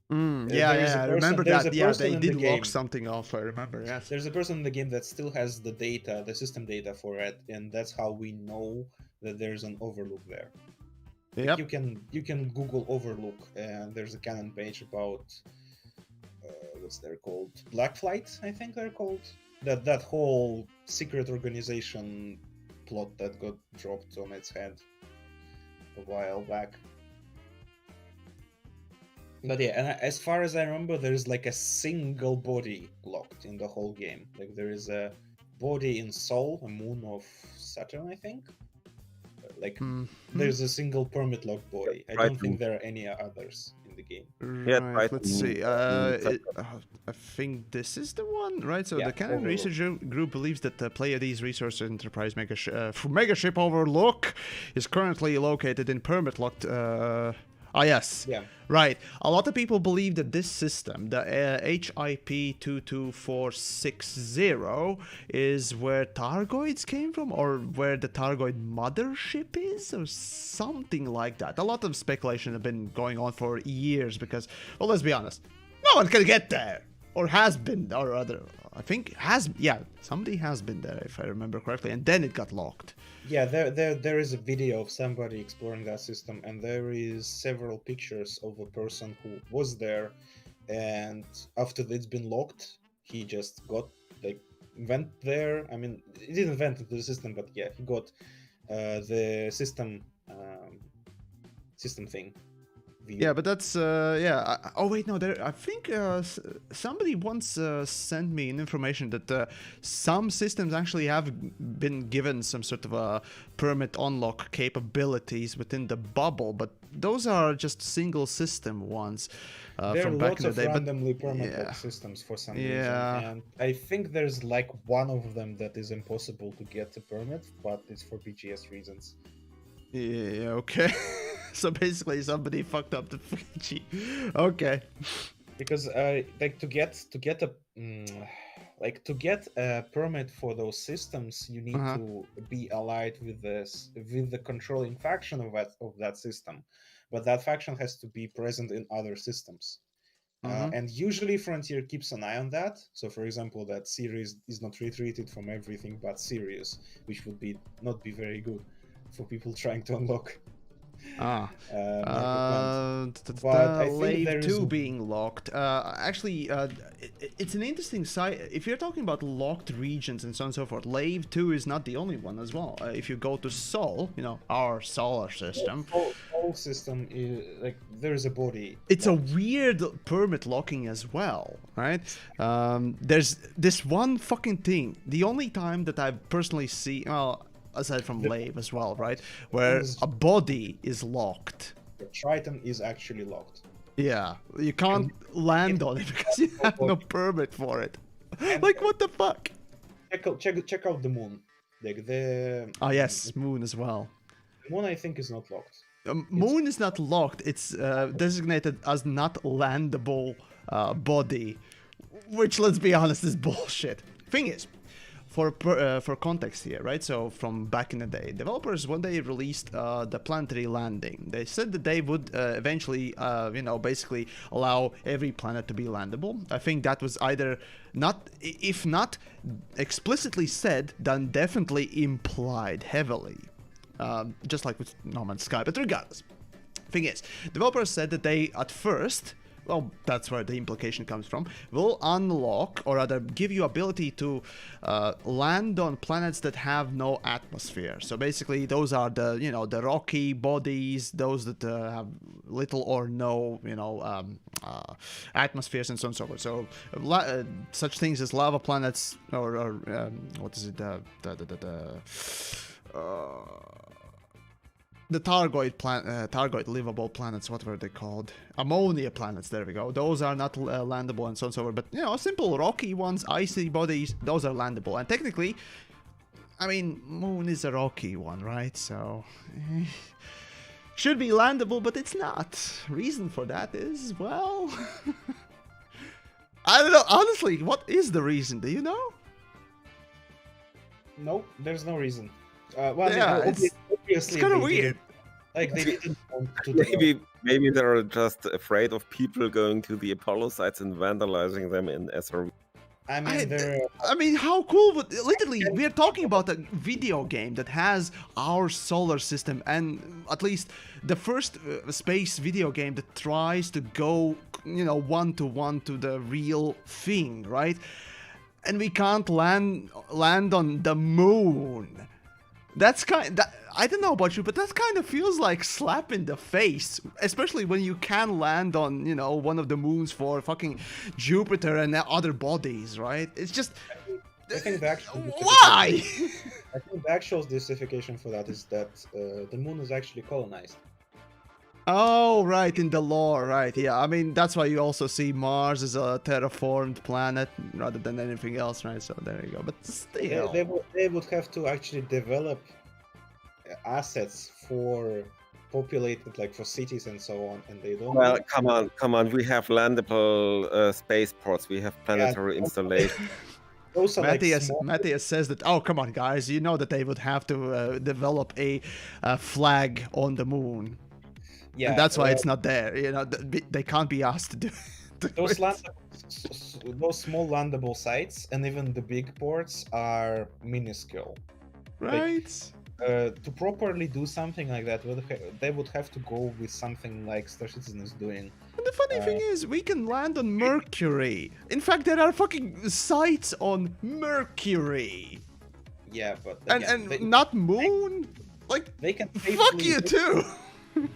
I remember that. Yeah, they did lock something off, I remember, yes. There's a person in the game that still has the data, the system data for it, and that's how we know that there's an Overlook there. Yep. You can Google Overlook, and there's a canon page about what's they're called, Blackflight, I think they're called. That whole secret organization plot that got dropped on its head a while back. But yeah, and as far as I remember, there's like a single body locked in the whole game. Like there is a body in Sol, a moon of Saturn, I think. Like there's a single permit locked body. I don't think there are any others in the game. Right, let's see. I think this is the one, right? So the Canon Research Group believes that the Pleiades Resource Enterprise megaship Overlook is currently located in permit locked. Yes. Yeah. Right. A lot of people believe that this system, the HIP 22460, is where Thargoids came from, or where the Thargoid mothership is, or something like that. A lot of speculation have been going on for years because, well, let's be honest, no one can get there, or has been, or other. I think somebody has been there, if I remember correctly, and then it got locked. Yeah, there is a video of somebody exploring that system, and there is several pictures of a person who was there, and after it's been locked, he just went there. I mean, he didn't vent into the system, but yeah, he got the system thing. Yeah, but that's oh wait, no, I think somebody once sent me an information that some systems actually have been given some sort of a permit unlock capabilities within the bubble, but those are just single system ones from back in the day. There are lots of randomly permit lock systems for some reason, and I think there's like one of them that is impossible to get a permit, but it's for BGS reasons. Yeah, okay. So basically somebody fucked up the Fiji. Okay. Because to get a permit for those systems, you need to be allied with the controlling faction of that system. But that faction has to be present in other systems. And usually Frontier keeps an eye on that. So for example, that Sirius is not retreated from everything but Sirius, which would not be very good for people trying to unlock. Ah. But I think Lave there is 2 being locked. Actually, it's an interesting site. If you're talking about locked regions and so on and so forth, Lave 2 is not the only one as well. If you go to Sol, you know, our solar system. Whole system is like there is a body. It's a weird permit locking as well, right? There's this one fucking thing. The only time that I've personally seen, well, aside from Lave as well, right, where a body is locked. The Triton is actually locked. Yeah, you can't land on it because you have no permit for it. Like, what the fuck? Check out the moon. Like the. Oh yes, moon as well. The moon, I think, is not locked. Moon is not locked. It's designated as not landable body, which, let's be honest, is bullshit. Thing is, for context here, right? So from back in the day, developers, when they released the planetary landing, they said that they would eventually, you know, basically allow every planet to be landable. I think that was either not, if not explicitly said, then definitely implied heavily. Just like with No Man's Sky, but regardless. Thing is, developers said that they, at first, well, that's where the implication comes from, will unlock, or rather give you ability to land on planets that have no atmosphere. So basically, those are the, you know, the rocky bodies, those that have little or no, you know, atmospheres and so on and so forth. So such things as lava planets, or what is it, the Targoid livable planets, what were they called? Ammonia planets, there we go. Those are not landable and so on and so forth. But, you know, simple rocky ones, icy bodies, those are landable. And technically, I mean, Moon is a rocky one, right? So, should be landable, but it's not. Reason for that is, well, I don't know. Honestly, what is the reason? Do you know? No, there's no reason. Well, Yeah, obviously, it's kind of weird. Like they didn't want to. Maybe they're just afraid of people going to the Apollo sites and vandalizing them in SRV. I mean, how cool would... Literally, we're talking about a video game that has our solar system, and at least the first space video game that tries to go, you know, one-to-one to the real thing, right? And we can't land on the moon. That's I don't know about you, but that kind of feels like slap in the face, especially when you can land on, you know, one of the moons for fucking Jupiter and other bodies, right? It's just... I think the actual... Why? I think the actual justification for that is that the moon is actually colonized. Oh, right, in the lore, right, yeah. I mean, that's why you also see Mars as a terraformed planet rather than anything else, right? So there you go, but still... They would have to actually develop assets for populated, like for cities and so on, and they don't... Well, come on, we have landable spaceports, we have planetary installations. Matthias says that, oh, come on, guys, you know that they would have to develop a flag on the moon. Yeah, and that's why it's not there. You know, they can't be asked to do it. Those small landable sites and even the big ports are minuscule. Right. Like, to properly do something like that, they would have to go with something like Star Citizen is doing. And the funny thing is, we can land on Mercury. In fact, there are fucking sites on Mercury. Yeah, but again, not Moon. Like, they can fuck you too.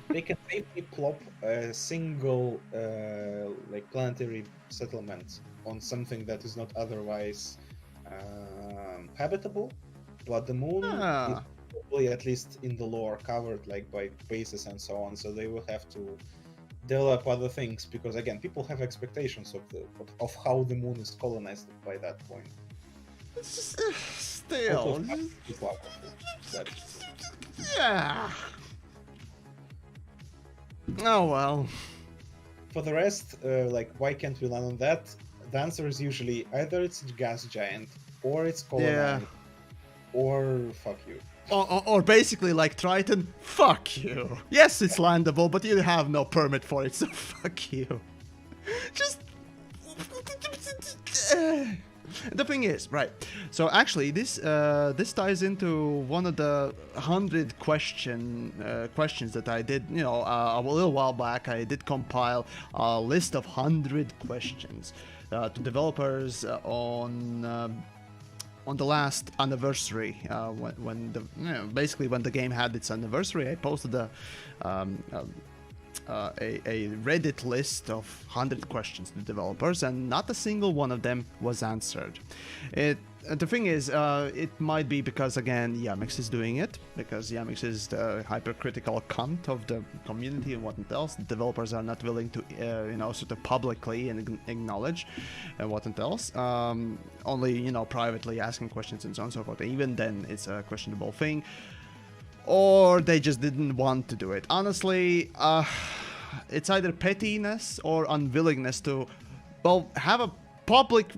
They can safely plop a single like planetary settlement on something that is not otherwise habitable, but the moon is probably, at least in the lore, covered like by bases and so on. So they will have to develop other things because, again, people have expectations of how the moon is colonized by that point. It's just, still, yeah. Oh well. For the rest, like, why can't we land on that? The answer is usually either it's a gas giant, or it's colonized, or fuck you. Or basically like Triton, fuck you. Yes, it's landable, but you have no permit for it, so fuck you. Just... The thing is, right? So actually, this ties into one of the 100 questions that I did. You know, a little while back, I did compile a list of 100 questions to developers on the last anniversary, when the basically when the game had its anniversary. I posted a Reddit list of 100 questions to developers, and not a single one of them was answered. The thing is, it might be because, again, Yamiks is doing it, because Yamiks is the hypercritical cunt of the community and whatnot else. The developers are not willing to, sort of publicly and acknowledge and whatnot else. Only, privately asking questions and so on and so forth. Even then, it's a questionable thing. Or they just didn't want to do it. Honestly, it's either pettiness or unwillingness to, well, have a public,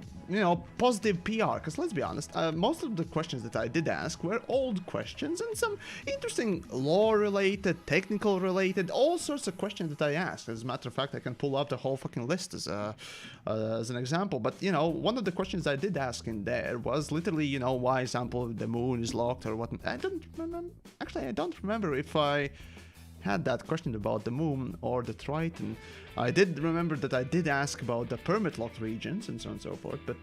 positive PR. Because let's be honest, most of the questions that I did ask were old questions and some interesting lore-related, technical-related, all sorts of questions that I asked. As a matter of fact, I can pull up the whole fucking list as an example. But, one of the questions I did ask in there was literally, why, example, the moon is locked or what. I don't remember if I had that question about the moon or the Triton. I did remember that I did ask about the permit-locked regions and so on and so forth, but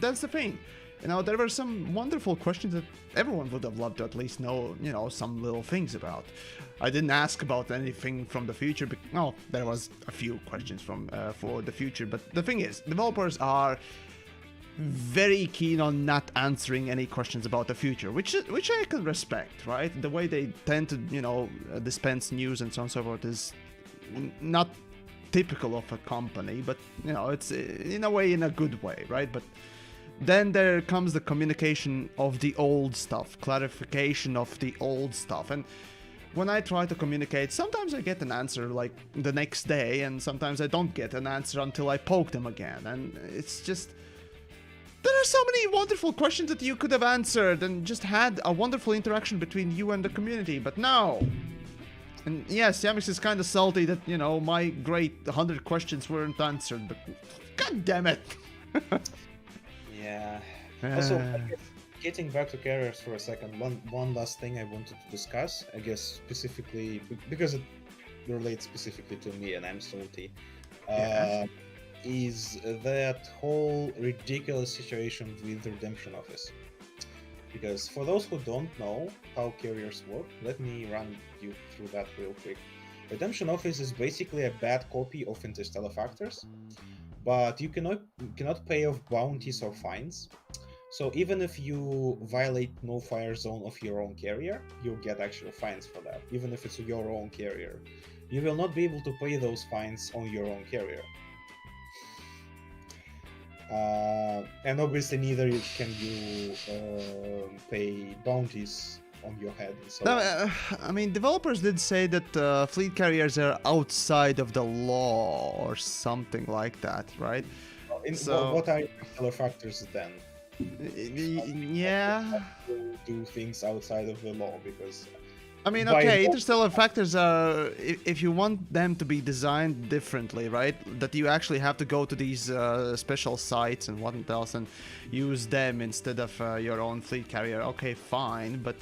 that's the thing. There were some wonderful questions that everyone would have loved to at least know, some little things about. I didn't ask about anything from the future, but there was a few questions for the future, but the thing is, developers are very keen on not answering any questions about the future, which I can respect, right? The way they tend to, dispense news and so on and so forth is not typical of a company, but, it's in a way, in a good way, right? But then there comes the communication of the old stuff, clarification of the old stuff, and when I try to communicate, sometimes I get an answer like the next day, and sometimes I don't get an answer until I poke them again, and it's just... There are so many wonderful questions that you could have answered and just had a wonderful interaction between you and the community, but no. And yes, Yamiks is kind of salty that, my great 100 questions weren't answered, but god damn it. Yeah. Also, I guess, getting back to carriers for a second, one last thing I wanted to discuss, I guess specifically, because it relates specifically to me and I'm salty. Is that whole ridiculous situation with the Redemption Office. Because for those who don't know how carriers work, let me run you through that real quick. Redemption Office is basically a bad copy of Interstellar Factors, but you cannot pay off bounties or fines. So even if you violate no fire zone of your own carrier, you'll get actual fines for that, even if it's your own carrier. You will not be able to pay those fines on your own carrier. And obviously neither can you pay bounties on your head and so on. I mean, developers did say that fleet carriers are outside of the law or something like that, right? What are Interstellar Factors then? Yeah. Do things outside of the law, because... I mean, okay, Interstellar Factors are, if you want them to be designed differently, right? That you actually have to go to these special sites and whatnot else and use them instead of your own fleet carrier. Okay, fine, but...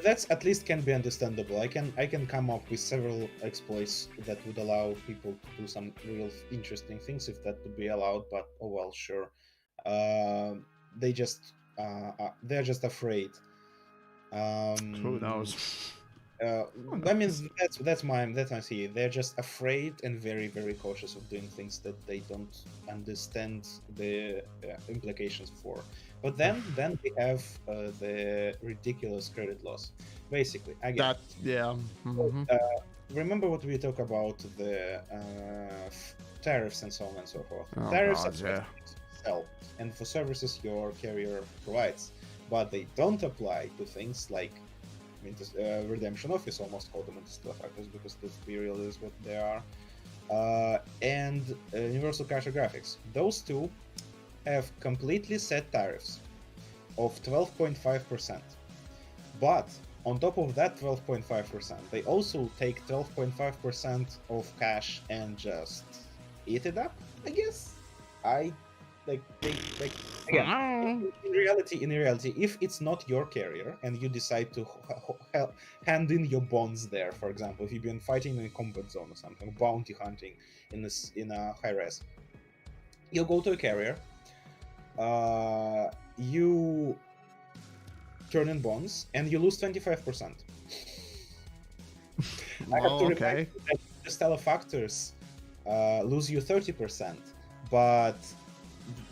That's at least can be understandable. I can come up with several exploits that would allow people to do some real interesting things if that would be allowed, but oh well, sure. They're just afraid. Who knows? I mean, that's my theory. They're just afraid and very, very cautious of doing things that they don't understand the implications for. But then we have the ridiculous credit loss. Basically, again. Remember what we talk about, the tariffs and so on and so forth. Tariffs are sell, and for services your carrier provides, but they don't apply to things like Redemption Office, almost call them Interstellar Factors, because let's be real, is what they are, and Universal Cartographics. Those two have completely set tariffs of 12.5%, but on top of that 12.5%, they also take 12.5% of cash and just eat it up, I guess. I like again. Oh. In reality, if it's not your carrier and you decide to hand in your bonds there, for example, if you've been fighting in a combat zone or something, bounty hunting in a high res, you go to a carrier, you turn in bonds, and you lose 25%. I have to remind you that the stellar factors lose you 30%, but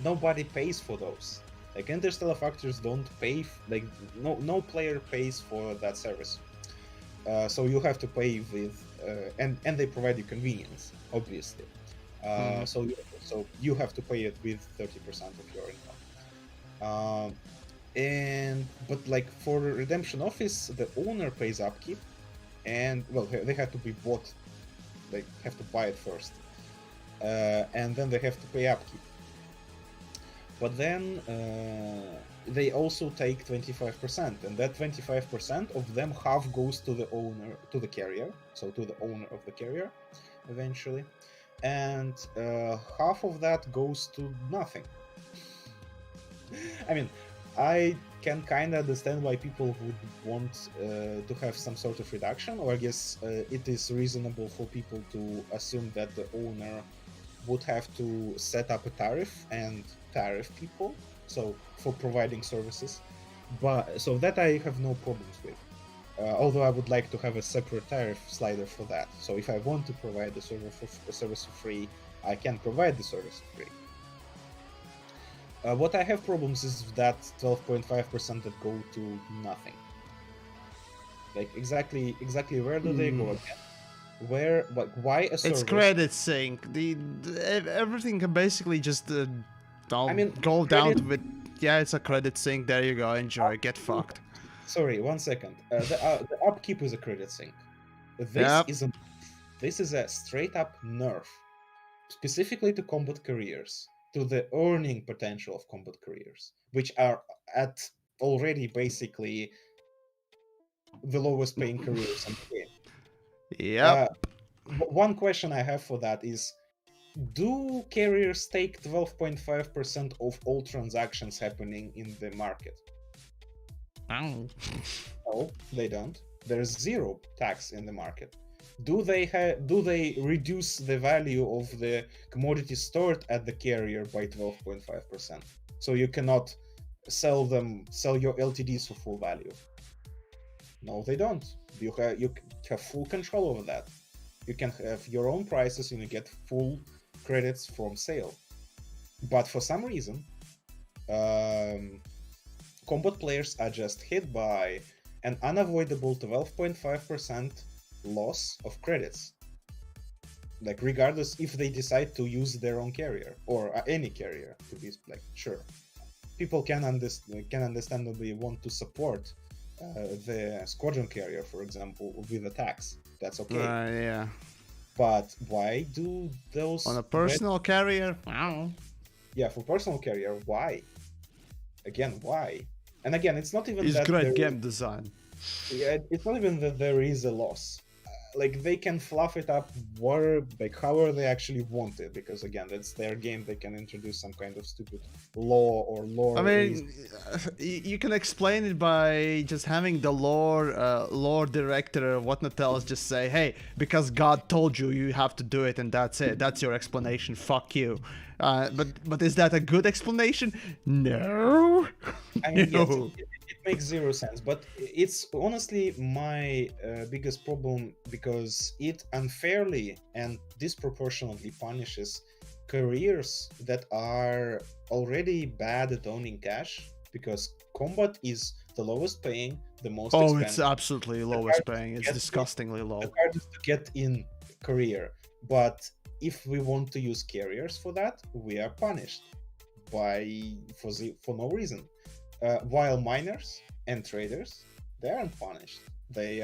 nobody pays for those. Like interstellar factors don't pay, like no player pays for that service. So you have to pay with, and they provide you convenience, obviously. So you have to pay it with 30% of your income. But like for redemption office, the owner pays upkeep, and well, they have to be bought. They have to buy it first, and then they have to pay upkeep. But then they also take 25%, and that 25% of them half goes to the owner, to the carrier, so to the owner of the carrier, eventually, and half of that goes to nothing. I mean, I can kind of understand why people would want to have some sort of reduction, or I guess it is reasonable for people to assume that the owner would have to set up a tariff and tariff people, so for providing services. But so that I have no problems with. Although I would like to have a separate tariff slider for that. So if I want to provide the service for free, I can provide the service for free. What I have problems is that 12.5% that go to nothing. Like exactly where do they go again? Where, like, why a service? It's credit sync. Everything can basically just go down with. Yeah, it's a credit sync. There you go. Enjoy. Get fucked. Sorry, 1 second. The upkeep is a credit sync. This is a straight up nerf, specifically to combat careers, to the earning potential of combat careers, which are at already basically the lowest paying careers in the game. Yep. One question I have for that is, do carriers take 12.5% of all transactions happening in the market? Oh. No, they don't. There's zero tax in the market. Do they reduce the value of the commodity stored at the carrier by 12.5%? So you cannot sell your LTDs for full value. No, they don't. You have full control over that. You can have your own prices and you get full credits from sale. But for some reason, combat players are just hit by an unavoidable 12.5% loss of credits. Like regardless if they decide to use their own carrier or any carrier, to be like sure. People can understandably want to support the squadron carrier, for example, with a tax. That's okay. Yeah. But why do those on a personal carrier? Wow. Yeah, for personal carrier, why? Again, why? And again, it's not even it's that great game design. Yeah, it's not even that there is a loss. Like they can fluff it up however they actually want it, because again, that's their game. They can introduce some kind of stupid law or lore. I mean, you can explain it by just having the lore director or whatnot else just say, hey, because God told you, you have to do it, and that's it. That's your explanation. Fuck you. But is that a good explanation? No. I mean, no. Yes, it makes zero sense, but it's honestly my biggest problem, because it unfairly and disproportionately punishes careers that are already bad at owning cash, because combat is the lowest paying, the most expensive. It's absolutely lowest paying. It's disgustingly low. The hardest to get in career, but if we want to use carriers for that, we are punished for no reason. While miners and traders, they aren't punished. They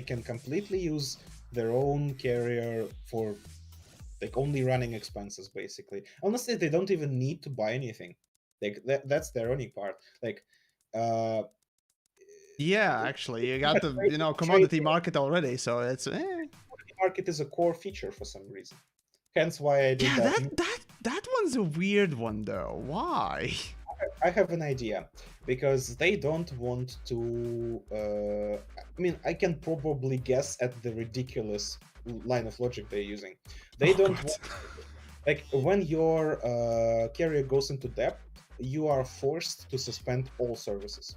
can completely use their own carrier for like only running expenses, basically. Honestly, they don't even need to buy anything. Like that's their only part. Like yeah, actually, you got the commodity market already, so it's market is a core feature for some reason. Hence why I did Yeah, that. that one's a weird one though. Why? I have an idea, because they don't want to. I mean, I can probably guess at the ridiculous line of logic they're using. They Oh, don't God. want, like, when your carrier goes into debt, you are forced to suspend all services.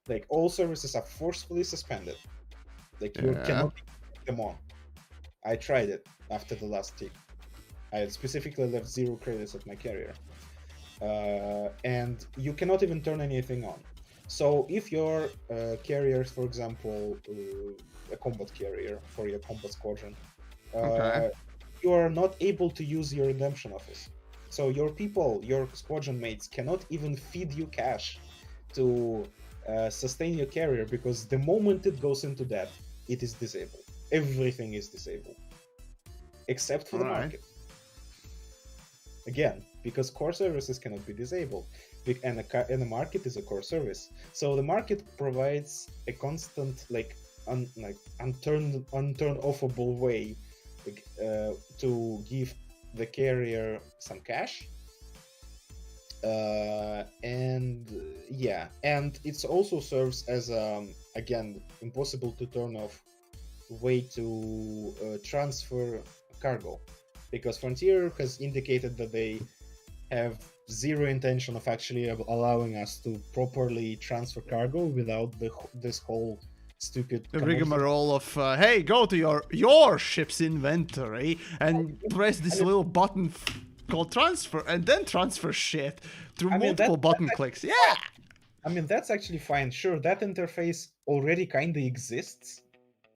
Like, all services are forcefully suspended. Like, you Yeah. cannot keep them on. I tried it after the last tick. I had specifically left 0 credits at my carrier. And you cannot even turn anything on. So if your carrier, for example, a combat carrier for your combat squadron, Okay. you are not able to use your redemption office. So your people, your squadron mates, cannot even feed you cash to sustain your carrier, because the moment it goes into that, it is disabled. Everything is disabled, except for the Alright. market. Again, because core services cannot be disabled, and the market is a core service. So the market provides a constant, unturn offable way, to give the carrier some cash. And it also serves as again, impossible to turn off way to transfer cargo, because Frontier has indicated that they have zero intention of actually allowing us to properly transfer cargo without this whole stupid The commercial. rigmarole of hey, go to your ship's inventory and press this little button called transfer, and then transfer shit through multiple button clicks. Yeah. I mean, that's actually fine. Sure, that interface already kind of exists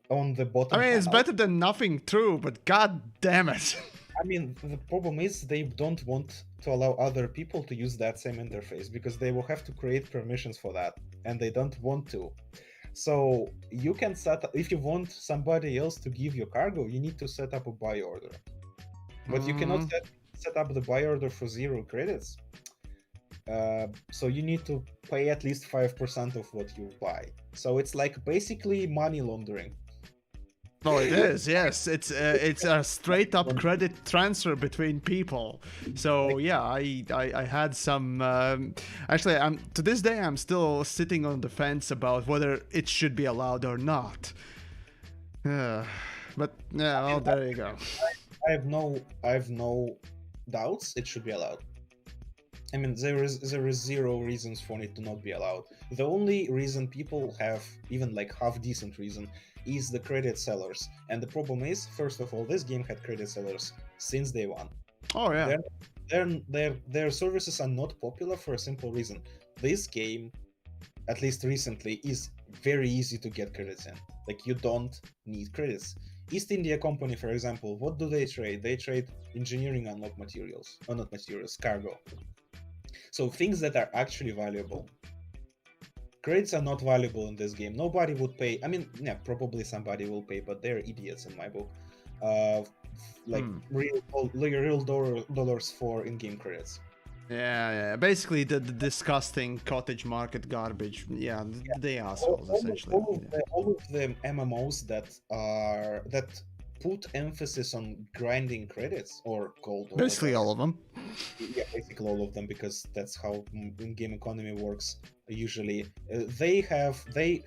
on the bottom I mean, it's panel. better than nothing, true, but god damn it. I mean, the problem is they don't want to allow other people to use that same interface, because they will have to create permissions for that, and they don't want to. So you can set up, if you want somebody else to give you cargo, you need to set up a buy order. But you cannot set up the buy order for 0 credits. So you need to pay at least 5% of what you buy. So it's like basically money laundering. No, it is. Yes, it's a straight up credit transfer between people. So yeah, I had some. Actually, I'm to this day I'm still sitting on the fence about whether it should be allowed or not. But yeah, well, there you go. I have no doubts it should be allowed. I mean, there is 0 reasons for it to not be allowed. The only reason people have even like half decent reason is the credit sellers. And the problem is, first of all, this game had credit sellers since day one. Oh yeah. Their services are not popular for a simple reason. This game, at least recently, is very easy to get credits in. Like, you don't need credits. East India Company, for example, what do they trade? They trade engineering and not materials, cargo. So things that are actually valuable. Credits are not valuable in this game. Nobody would pay. I mean, yeah, probably somebody will pay, but they're idiots in my book. Real dollars for in-game credits. Yeah. Basically, the disgusting cottage market garbage. Yeah, the assholes essentially. All of the MMOs that put emphasis on grinding credits or gold. Or Basically, whatever. all of them. Yeah, basically all of them, because that's how in-game economy works. Usually, they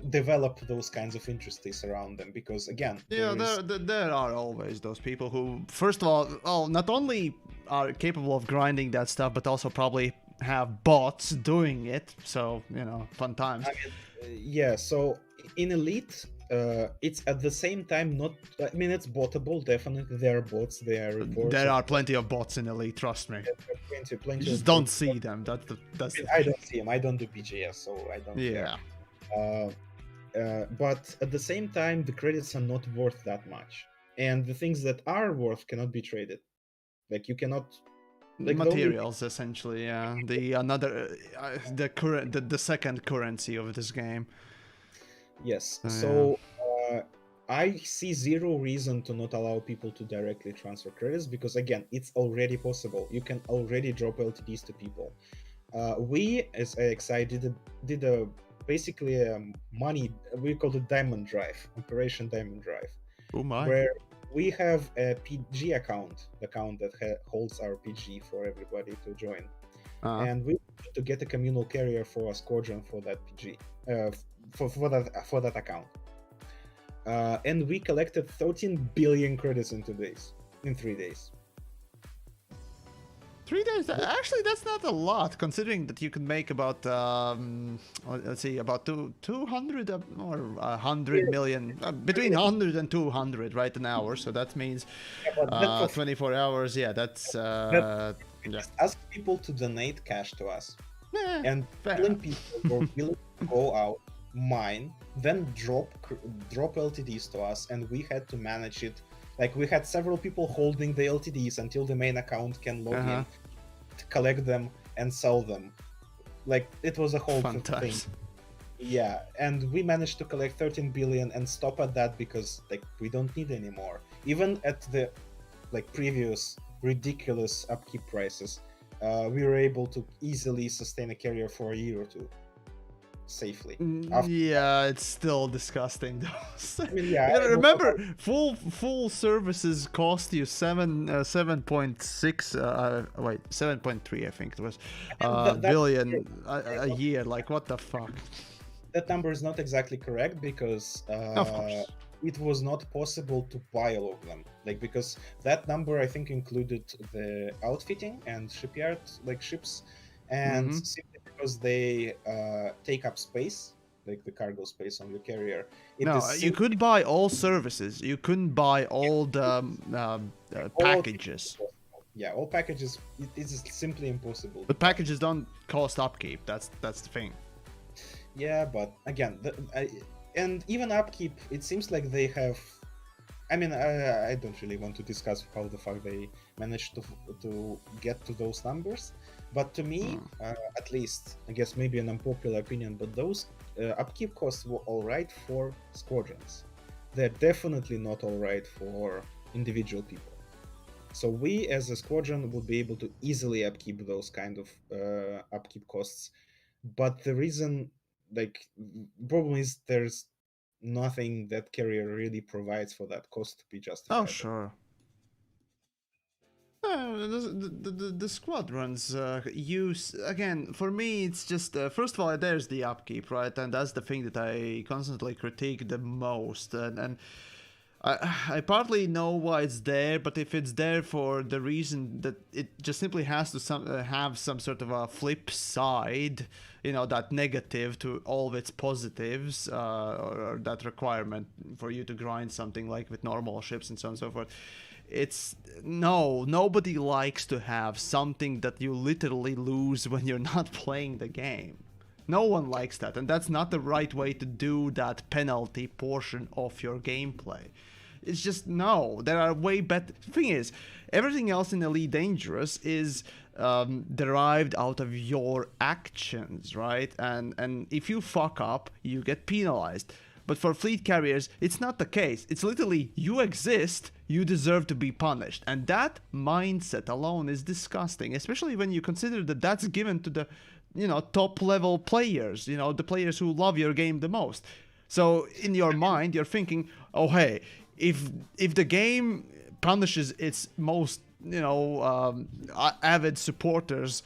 develop those kinds of interests around them, because again, Yeah, there are always those people who, first of all, not only are capable of grinding that stuff, but also probably have bots doing it. So, fun times. So in Elite, it's at the same time not. I mean, it's bottable. Definitely, there are bots. There are reports. There are plenty of bots in Elite. Trust me. Plenty. You just don't see them. That's. I don't see them. I don't do PGS, so I don't. Yeah. But at the same time, the credits are not worth that much, and the things that are worth cannot be traded. Like, you cannot. Like, materials essentially. Yeah. The second currency of this game. Yes. So I see 0 reason to not allow people to directly transfer credits, because again, it's already possible. You can already drop LTDs to people. We, as AXI, did a basically money. We call it Diamond Drive, Operation Diamond Drive. Oh my. Where we have a PG account that holds our PG for everybody to join, and we need to get a communal carrier for a squadron for that PG, for that account. And we collected 13 billion credits in 3 days. 3 days? Actually, that's not a lot, considering that you can make about, let's see, about 200 or 100 million, between 100 and 200, right, an hour. So that means Yeah, but that's 24 hours. Yeah, that's, yeah. yeah. Ask people to donate cash to us. Eh, And fair. willing people were willing to go out, mine, then drop LTDs to us, and we had to manage it. Like, we had several people holding the LTDs until the main account can log in, to collect them and sell them. Like, it was a whole Fun thing. times. Yeah, and we managed to collect 13 billion and stop at that because, like, we don't need any more. Even at the, like, previous ridiculous upkeep prices, we were able to easily sustain a carrier for a year or two safely. Yeah, it's still disgusting though. I mean, yeah, remember, full services cost you 7.6 wait, 7.3 I think it was billion a year. Like, what the fuck? That number is not exactly correct because Of course. it was not possible to buy all of them. Like, because that number I think included the outfitting and shipyard, like ships, and simply because they take up space, like the cargo space on your carrier. You could buy all services. You couldn't buy all the packages. Yeah, all packages. It is simply impossible. But packages don't cost upkeep. That's the thing. Yeah, but again, and even upkeep, it seems like they have. I mean, I don't really want to discuss how the fuck they managed to get to those numbers, but to me, at least, I guess maybe an unpopular opinion, but those upkeep costs were all right for squadrons. They're definitely not all right for individual people. So we, as a squadron, would be able to easily upkeep those kind of upkeep costs, but the reason, like, problem is there's nothing that carrier really provides for that cost to be justified. Oh, sure. The squadrons use, again, for me it's just first of all, there's the upkeep, right, and that's the thing that I constantly critique the most, and I partly know why it's there, but if it's there for the reason that it just simply has to have some sort of a flip side, that negative to all of its positives, or that requirement for you to grind something like with normal ships and so on and so forth. Nobody likes to have something that you literally lose when you're not playing the game. No one likes that, and that's not the right way to do that penalty portion of your gameplay. It's just, no, there are way better. The thing is, everything else in Elite Dangerous is derived out of your actions, right? And if you fuck up, you get penalized. But for fleet carriers, it's not the case. It's literally, you exist, you deserve to be punished. And that mindset alone is disgusting, especially when you consider that that's given to the, top level players, the players who love your game the most. So in your mind, you're thinking, oh, hey, if the game punishes its most, avid supporters,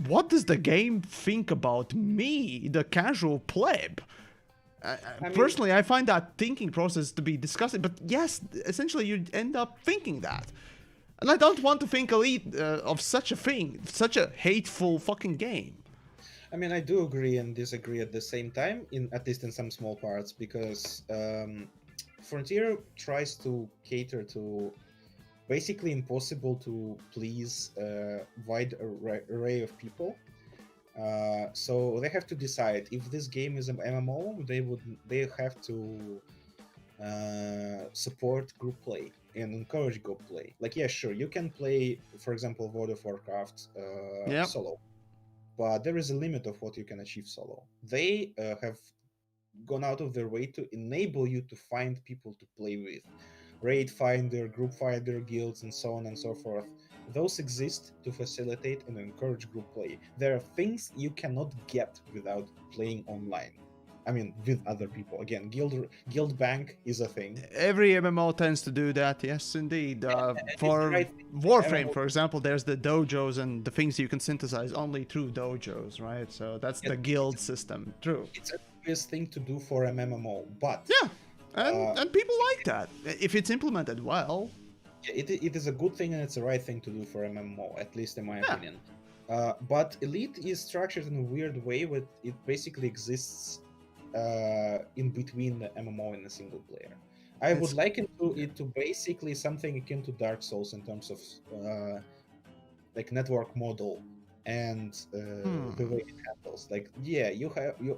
what does the game think about me, the casual pleb? Personally, I find that thinking process to be disgusting, but yes, essentially you end up thinking that. And I don't want to think Elite of such a thing, such a hateful fucking game. I mean, I do agree and disagree at the same time, at least in some small parts, because Frontier tries to cater to basically impossible to please a wide array of people. So they have to decide if this game is an MMO. They have to support group play and encourage group play. Like, yeah, sure, you can play, for example, World of Warcraft solo, but there is a limit of what you can achieve solo. They have gone out of their way to enable you to find people to play with, raid finder, group finder, guilds, and so on and so forth. Those exist to facilitate and encourage group play. There are things you cannot get without playing online. I mean, with other people. Again, guild bank is a thing. Every MMO tends to do that, yes, indeed. It's For the right thing. Warframe, MMO for example, there's the dojos and the things you can synthesize only through dojos, right? So that's the guild system. True. It's a obvious thing to do for a MMO, but Yeah, and people like that if it's implemented well. it is a good thing and it's the right thing to do for MMO, at least in my Yeah. opinion. But Elite is structured in a weird way, where it basically exists in between the MMO and the single player. I would liken it to basically something akin to Dark Souls in terms of like network model and the way it handles. Like, yeah, you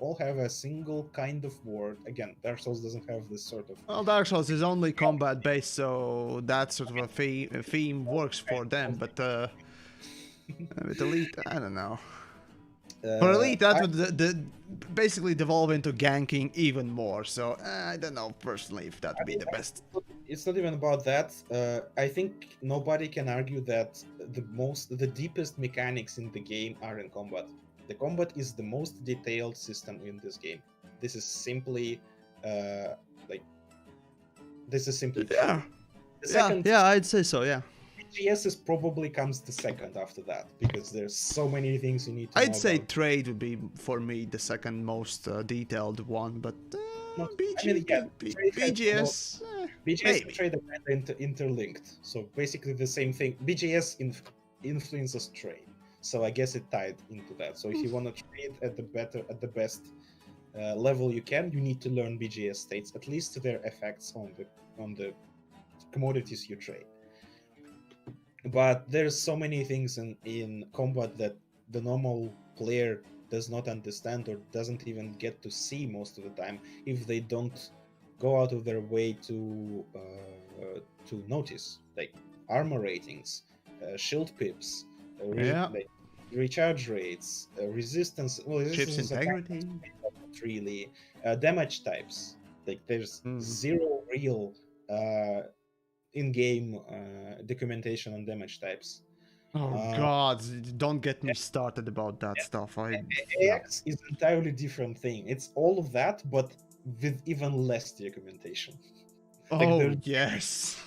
all have a single kind of world. Again, Dark Souls doesn't have this sort of. Well, Dark Souls is only combat based, so that sort of a theme works for them. But with Elite, I don't know. For Elite, that would basically devolve into ganking even more. So I don't know personally if that would be the best. It's not even about that. I think nobody can argue that the deepest mechanics in the game are in combat. The combat is the most detailed system in this game. This is simply Yeah. The second, yeah, I'd say so. Yeah. BGS is probably comes the second after that, because there's so many things you need to know I'd say about. trade would be for me the second most detailed one, but No, BGS. BGS and trade are kind of interlinked, so basically the same thing. BGS influences trade, so I guess it tied into that. So if you want to trade at the best level you can, you need to learn BGS states, at least their effects on the commodities you trade. But there's so many things in combat that the normal player does not understand or doesn't even get to see most of the time if they don't go out of their way to notice, like armor ratings, shield pips, like recharge rates, resistance. Well, Chips integrity. Not really. Damage types. Like there's zero real in-game documentation on damage types. Oh God! Don't get me started about that stuff. AX is an entirely different thing. It's all of that, but with even less documentation. Oh yes.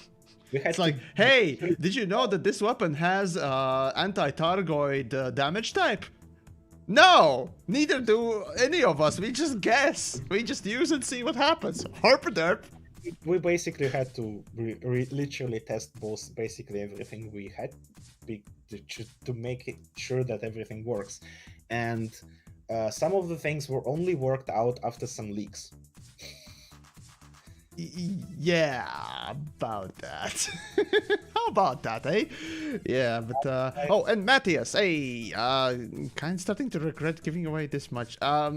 It's like, hey, did you know that this weapon has anti-Targoid damage type? No, neither do any of us. We just guess. We just use and see what happens. Harper we basically had to literally test basically everything we had to make sure that everything works, and some of the things were only worked out after some leaks. Yeah, about that. How about that, eh? Yeah, but oh, and Matthias, hey, kind of starting to regret giving away this much. I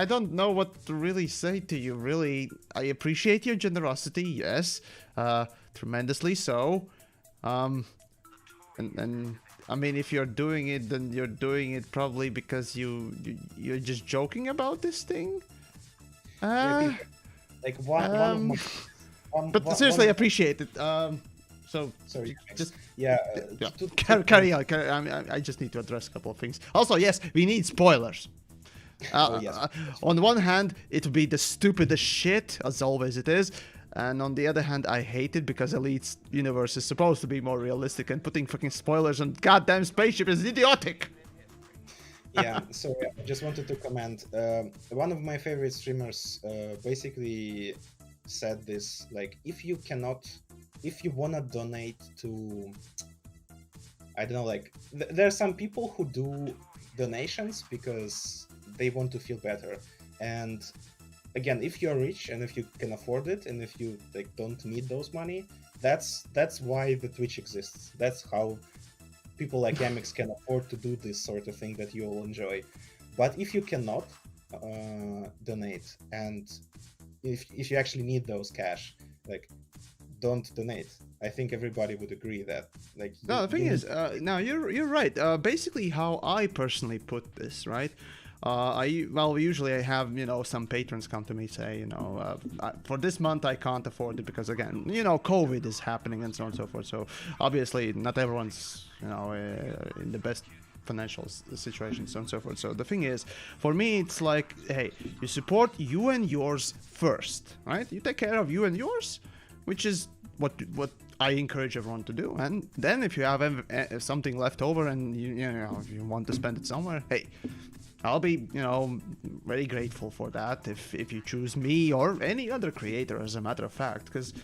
don't know what to really say to you. Really, I appreciate your generosity. Yes, tremendously so. And I mean, if you're doing it, then you're doing it probably because you're just joking about this thing. Like one but seriously, I appreciate it. So sorry, just carry on. I just need to address a couple of things. Also, yes, we need spoilers. On the one hand, it would be the stupidest shit, as always it is. And on the other hand, I hate it because Elite's universe is supposed to be more realistic, and putting fucking spoilers on goddamn spaceship is idiotic. Yeah, so I just wanted to comment. One of my favorite streamers basically said this, like, if you wanna donate to, I don't know, like, there are some people who do donations because they want to feel better, and again, if you're rich and if you can afford it and if you like don't need those money, that's why the Twitch exists. That's how people like Yamiks can afford to do this sort of thing that you all enjoy. But if you cannot donate, and if you actually need those cash, like, don't donate. I think everybody would agree that, like, no, the thing is, now you're right. Basically, how I personally put this, right? Usually I have, some patrons come to me, say, for this month I can't afford it because, again, COVID is happening and so on and so forth. So obviously not everyone's, in the best financial situations and so forth. So the thing is, for me, it's like, hey, you support you and yours first, right? You take care of you and yours, which is what I encourage everyone to do. And then if you have something left over and you know if you want to spend it somewhere, hey, I'll be, you know, very grateful for that if you choose me or any other creator, as a matter of fact, because,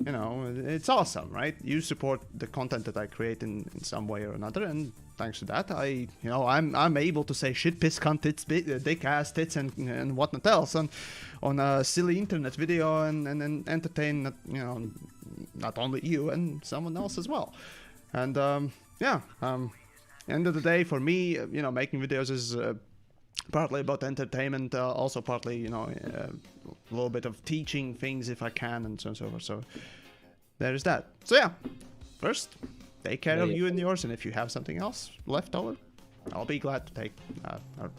you know, it's awesome, right? You support the content that I create in some way or another, and thanks to that, I'm able to say shit, piss, cunt, tits, dick, ass, tits, and whatnot else on a silly internet video and entertain, you know, not only you and someone else as well. And end of the day, for me, you know, making videos is partly about entertainment, also partly, you know, a little bit of teaching things if I can, and so on and so forth. So there is that. So yeah, first, take care of you and yours, and if you have something else left over, I'll be glad to take, or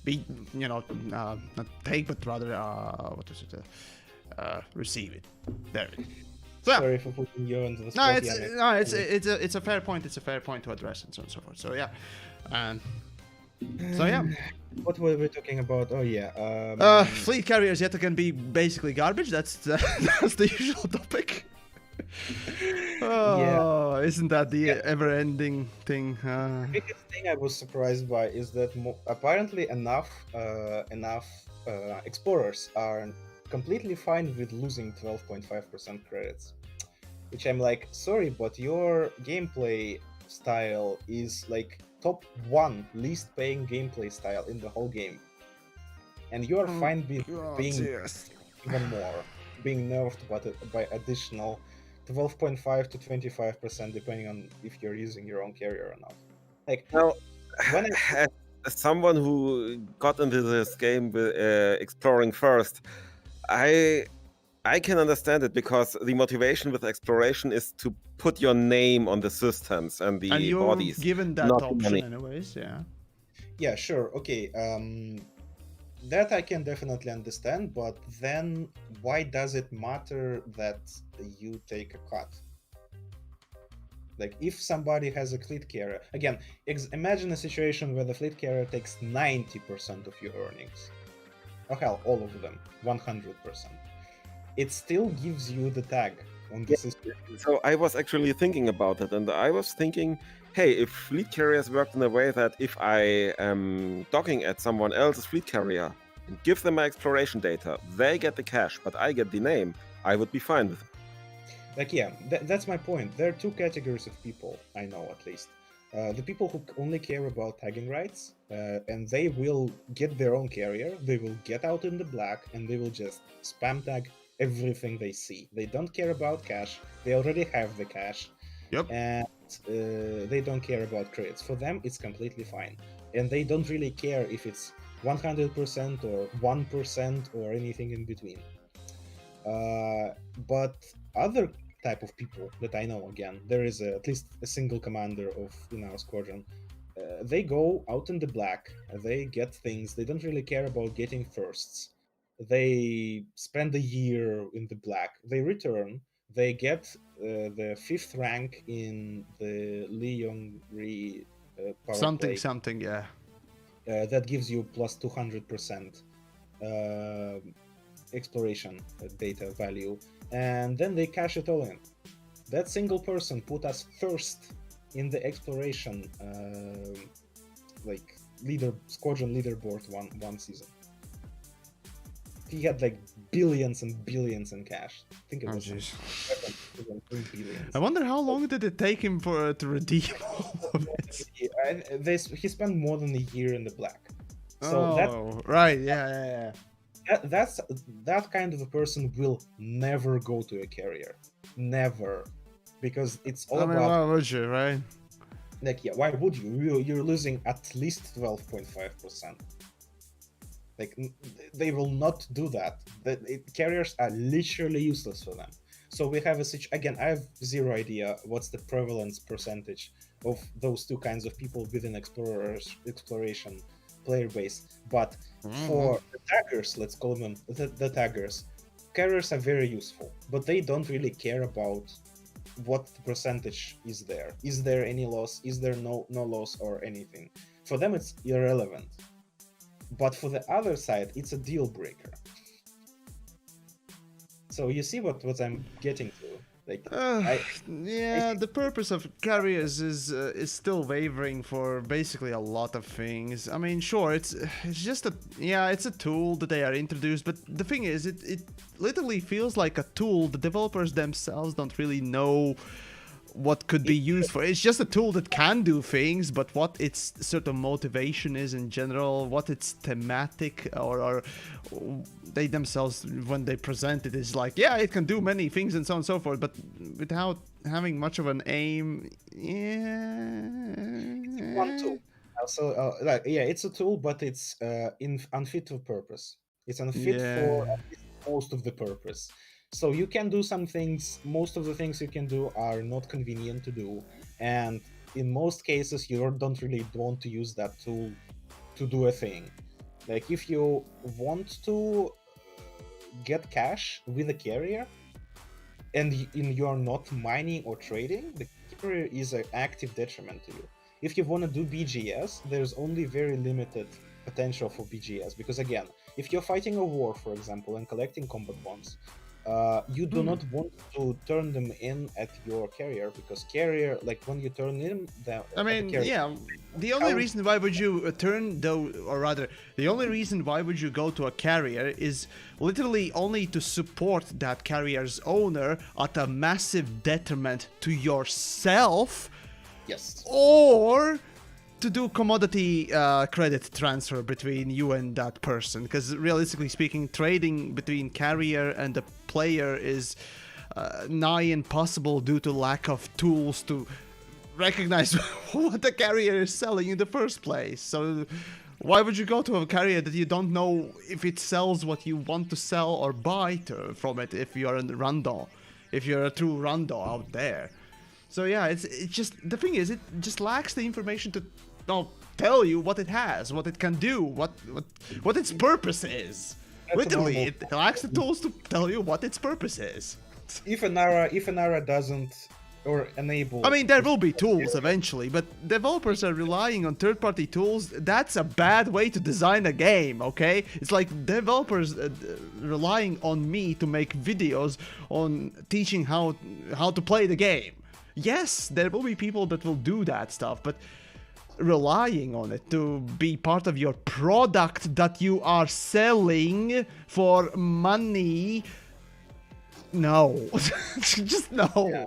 be, you know, not take, but rather, receive it. There it is. So, Sorry for putting you into the spot. It's a fair point. It's a fair point to address, and so on and so forth. So yeah, so yeah. What were we talking about? Oh yeah. Fleet carriers yet again be basically garbage. That's the usual topic. Oh, yeah. Isn't that the ever-ending thing? The biggest thing I was surprised by is that apparently enough explorers are completely fine with losing 12.5% credits. Which I'm like, sorry, but your gameplay style is like top 1 least paying gameplay style in the whole game. And you are fine being even more, being nerfed by additional 12.5 to 25%, depending on if you're using your own carrier or not. Like, well, as someone who got into this game with exploring first, I can understand it, because the motivation with exploration is to put your name on the systems and the bodies. And you're given that option anyways, yeah. Yeah, sure, okay. That I can definitely understand, but then why does it matter that you take a cut? Like, if somebody has a fleet carrier, again, imagine a situation where the fleet carrier takes 90% of your earnings. Oh hell, all of them, 100%. It still gives you the tag on the system. So I was actually thinking about it, and I was thinking, hey, if fleet carriers worked in a way that if I am docking at someone else's fleet carrier and give them my exploration data, they get the cash, but I get the name, I would be fine with it. Like, yeah, that's my point. There are 2 categories of people, I know at least. The people who only care about tagging rights, and they will get their own carrier, they will get out in the black, and they will just spam tag everything they see. They don't care about cash, they already have the cash. Yep. And they don't care about credits. For them, it's completely fine. And they don't really care if it's 100% or 1% or anything in between. But other type of people that I know, again, there is at least a single commander in our squadron. They go out in the black, they get things, they don't really care about getting firsts. They spend a year in the black, they return, they get the 5th rank in the Leon-Ri power Something, yeah. That gives you plus 200% exploration data value, and then they cash it all in. That single person put us first in the exploration squadron leaderboard one season. He had like billions and billions in cash. I think it was billions. I wonder how long did it take him to redeem all of it? He spent more than a year in the black. So right, yeah. That kind of a person will never go to a carrier, never, because it's all about. Why would you, right? Like, yeah, why would you? You're losing at least 12.5%. Like, they will not do that. Carriers are literally useless for them. So we have again, I have zero idea what's the prevalence percentage of those 2 kinds of people within exploration player base. But for the taggers, let's call them the taggers, carriers are very useful, but they don't really care about what the percentage is there. Is there any loss? Is there no loss or anything? For them, it's irrelevant. But for the other side, it's a deal breaker. So you see what I'm getting to. Like, yeah, the purpose of carriers is still wavering for basically a lot of things. I mean, sure, it's just it's a tool that they are introduced, but the thing is, it literally feels like a tool. The developers themselves don't really know what could be used for. It's just a tool that can do things, but what its sort of motivation is in general, what its thematic or they themselves, when they present it, is like, yeah, it can do many things and so on and so forth, but without having much of an aim. One tool. So it's a tool, but it's unfit for purpose. It's unfit for at least most of the purpose. So you can do some things. Most of the things you can do are not convenient to do, and in most cases, you don't really want to use that tool to do a thing. Like if you want to get cash with a carrier, and you're not mining or trading, the carrier is an active detriment to you. If you want to do BGS, there's only very limited potential for BGS, because again, if you're fighting a war, for example, and collecting combat bonds, you do not want to turn them in at your carrier, because carrier, like when you turn in the the only reason why would you the only reason why would you go to a carrier is literally only to support that carrier's owner at a massive detriment to yourself. Yes. Or to do commodity credit transfer between you and that person, because realistically speaking, trading between carrier and the player is nigh impossible due to lack of tools to recognize what the carrier is selling in the first place. So why would you go to a carrier that you don't know if it sells what you want to sell or buy from it, if you're a rando, if you're a true rando out there? So yeah, it's just, the thing is, it just lacks the information to tell you what it has, what it can do, what its purpose is. Literally, it lacks the tools to tell you what its purpose is. If an era doesn't or enable, I mean, there will be tools eventually, but developers are relying on third-party tools. That's a bad way to design a game, okay? It's like developers relying on me to make videos on teaching how to play the game. Yes, there will be people that will do that stuff, but relying on it to be part of your product that you are selling for money, no. Just no. Yeah.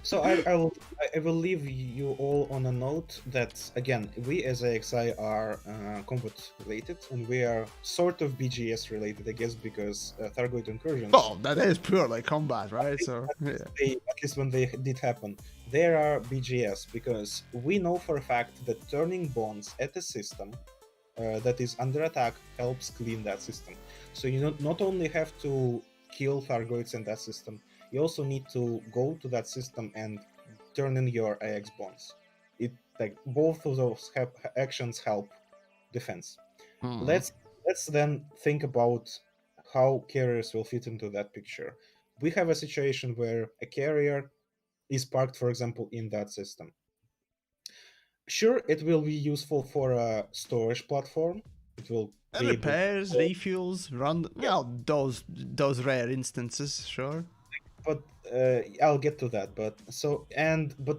So I will leave you all on a note that, again, we as AXI are combat related, and we are sort of BGS related, I guess, because Thargoid incursions. Well, that is purely combat, right? So yeah. At least when they did happen, there are BGS, because we know for a fact that turning bonds at a system that is under attack helps clean that system. So you not only have to kill Thargoids in that system, you also need to go to that system and turn in your AX bonds. It, like, both of those actions help defense. Let's then think about how carriers will fit into that picture. We have a situation where a carrier is parked, for example, in that system. Sure, it will be useful for a storage platform. It will be repairs, refuels, those rare instances, sure. But I'll get to that. But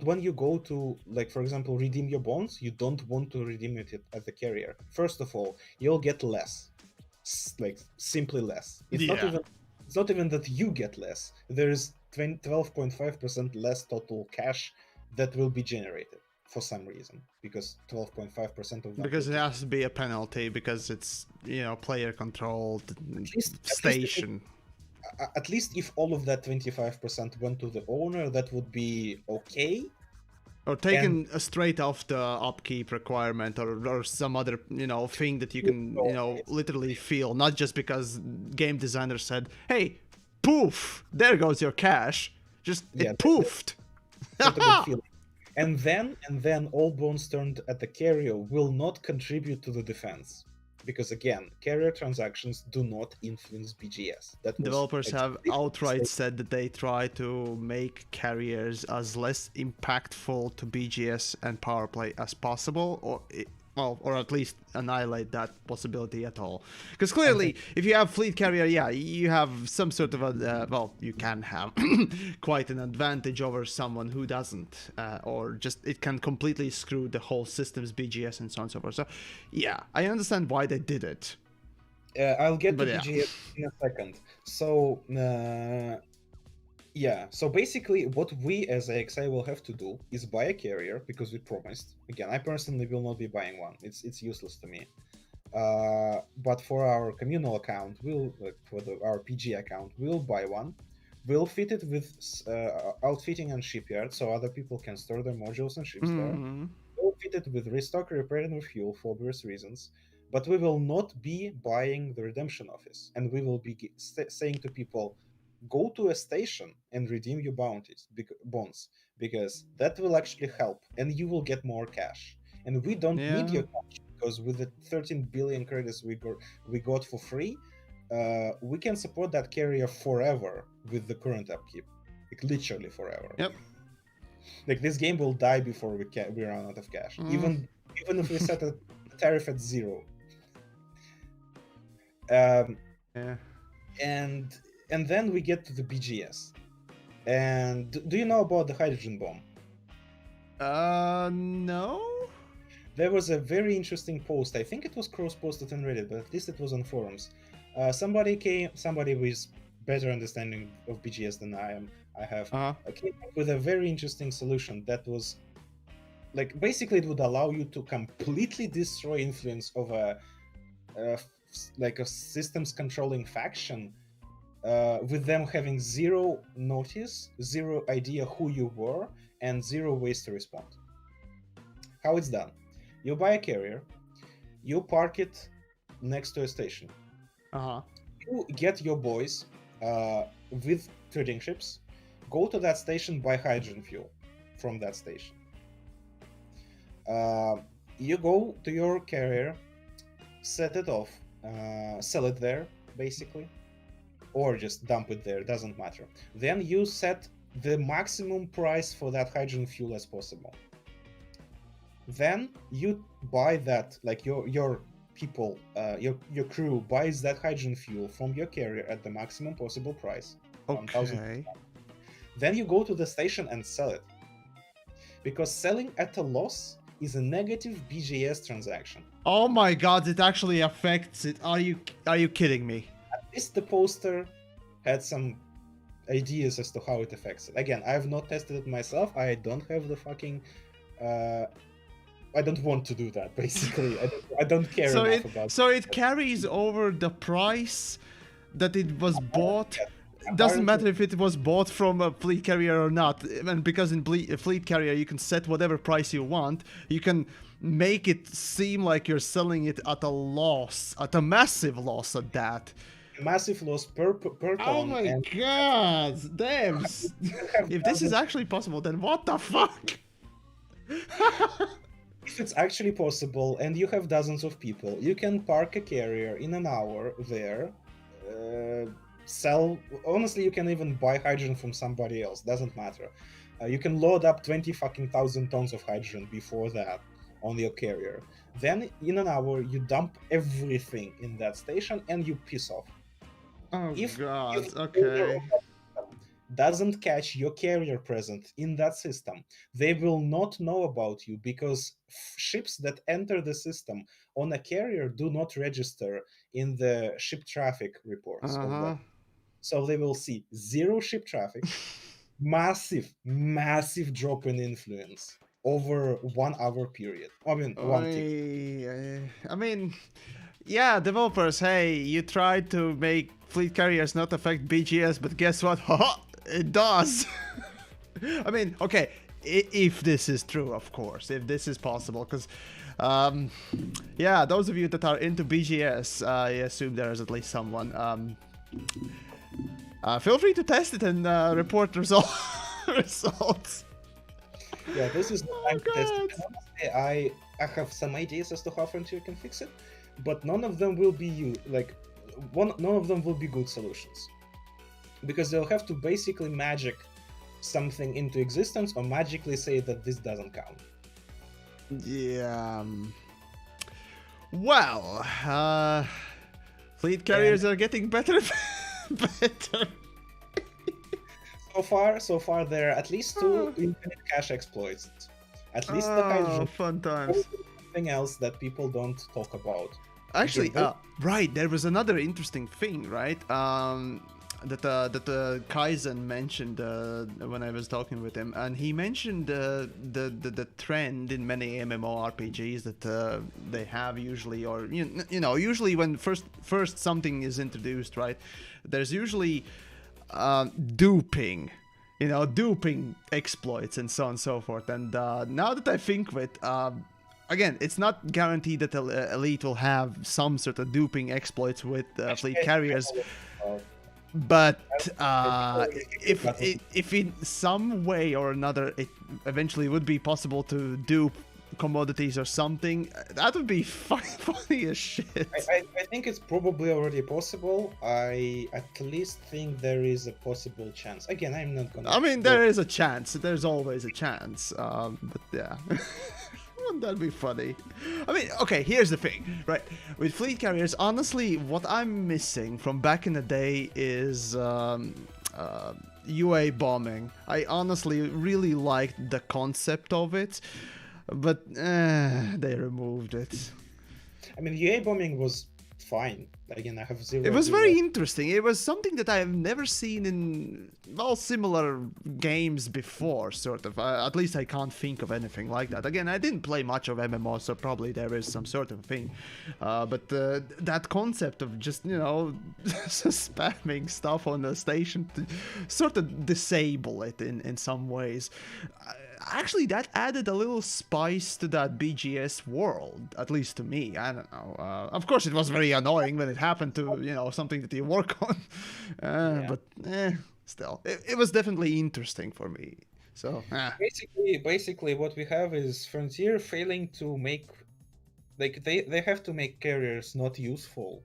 when you go to, like, for example, redeem your bonds, you don't want to redeem it at the carrier. First of all, you'll get less, like simply less. It's not even that you get less. There is 12.5% less total cash that will be generated for some reason, because 12.5% of that. Because it has to be a penalty, because it's, player controlled station. At least if all of that 25% went to the owner, that would be okay. Or taken straight off the upkeep requirement, or some other, thing that you can, literally feel. Not just because game designer said, hey, poof, there goes your cash. Just, it poofed. That's a good feeling. And then all bonds turned at the carrier will not contribute to the defense. because again, carrier transactions do not influence BGS. That was Developers have explicitly outright stated. said that they try to make carriers as less impactful to BGS and power play as possible, or at least annihilate that possibility at all. Because clearly, if you have fleet carrier, yeah, you have some sort of a, well, you can have quite an advantage over someone who doesn't, or just it can completely screw the whole system's BGS and so on and so forth. So, yeah, I understand why they did it. I'll get to But yeah. BGS in a second. So, yeah, so basically what we as AXI will have to do is buy a carrier, because we promised. Again, I personally will not be buying one. It's useless to me. But for our communal account, our PG account, we'll buy one. We'll fit it with outfitting and shipyard, so other people can store their modules and ships there. Mhm. We'll fit it with restock, repair, and refuel for obvious reasons. But we will not be buying the redemption office, and we will be saying to people, go to a station and redeem your bonds, because that will actually help, and you will get more cash. And we don't need Yeah. your cash, because with the 13 billion credits we got for free, we can support that carrier forever with the current upkeep, like literally forever. Yep. Like this game will die before we run out of cash, even if we set a tariff at 0. Yeah. And then we get to the BGS. And do you know about the hydrogen bomb? No. There was a very interesting post. I think it was cross-posted on Reddit, but at least it was on forums. Somebody with better understanding of BGS than I have, came up with a very interesting solution that was, like, basically it would allow you to completely destroy influence of a systems controlling faction, with them having 0 notice, 0 idea who you were, and 0 ways to respond. How it's done: you buy a carrier, you park it next to a station. You get your boys with trading ships, go to that station, buy hydrogen fuel from that station. You go to your carrier, set it off, sell it there, basically, or just dump it there, doesn't matter. Then you set the maximum price for that hydrogen fuel as possible. Then you buy that, like your people, your crew buys that hydrogen fuel from your carrier at the maximum possible price. Okay. Then you go to the station and sell it, because selling at a loss is a negative BGS transaction. Oh my god, it actually affects it. Are you kidding me? At least the poster had some ideas as to how it affects it. Again, I have not tested it myself. I don't have the fucking I don't want to do that, basically. I don't care enough about. So it carries over the price that it was bought. It doesn't matter if it was bought from a fleet carrier or not. And because in a fleet carrier you can set whatever price you want, you can make it seem like you're selling it at a loss, at a massive loss at that. Massive loss per ton. Oh my god, damn. If this is actually possible, then what the fuck? If it's actually possible and you have dozens of people, you can park a carrier in an hour there, sell. Honestly, you can even buy hydrogen from somebody else, doesn't matter. You can load up 20,000 tons of hydrogen before that on your carrier. Then in an hour you dump everything in that station and you piss off. Oh if okay. Doesn't catch your carrier present in that system, they will not know about you, because ships that enter the system on a carrier do not register in the ship traffic reports of that. So they will see 0 ship traffic, massive drop in influence over 1 hour period. I mean, 1 tick. I mean, yeah, developers, hey, you tried to make fleet carriers not affect BGS, but guess what? It does. I mean, okay, if this is true, of course, if this is possible, because, yeah, those of you that are into BGS, I assume there is at least someone. Feel free to test it and report results. Yeah, this is the time to test it. I have some ideas as to how Frontier can fix it. but none of them will be none of them will be good solutions, because they'll have to basically magic something into existence or magically say that this doesn't count. Yeah. Well, fleet carriers are getting better, better. So far, there are at least 2 infinite cache exploits. At least the hydrogen. Fun times. Something else that people don't talk about. Actually, right, there was another interesting thing, right? That Kaizen mentioned when I was talking with him, and he mentioned the trend in many MMORPGs that they have usually, or you know, usually when first something is introduced, right? There's usually duping. Duping exploits and so on and so forth. And now that I think of it, again, it's not guaranteed that Elite will have some sort of duping exploits with fleet carriers. But if in some way or another it eventually would be possible to dupe commodities or something, that would be funny as shit. I think it's probably already possible. I at least think there is a possible chance. Again, I'm not gonna... I mean, there is a chance. There's always a chance. But yeah. Wouldn't that be funny? I mean, okay, here's the thing, right? With fleet carriers, honestly, what I'm missing from back in the day is UA bombing. I honestly really liked the concept of it, but they removed it. I mean, UA bombing was fine. Again, I have zero... It was very interesting. It was something that I have never seen in, well, similar games before, sort of. At least I can't think of anything like that. Again, I didn't play much of MMO, so probably there is some sort of thing. But that concept of just, spamming stuff on the station to sort of disable it in some ways. Actually, that added a little spice to that BGS world, at least to me. I don't know. Of course, it was very annoying when it happened to, something that you work on. But still, it was definitely interesting for me. So, Basically, what we have is Frontier failing to make... they have to make carriers not useful,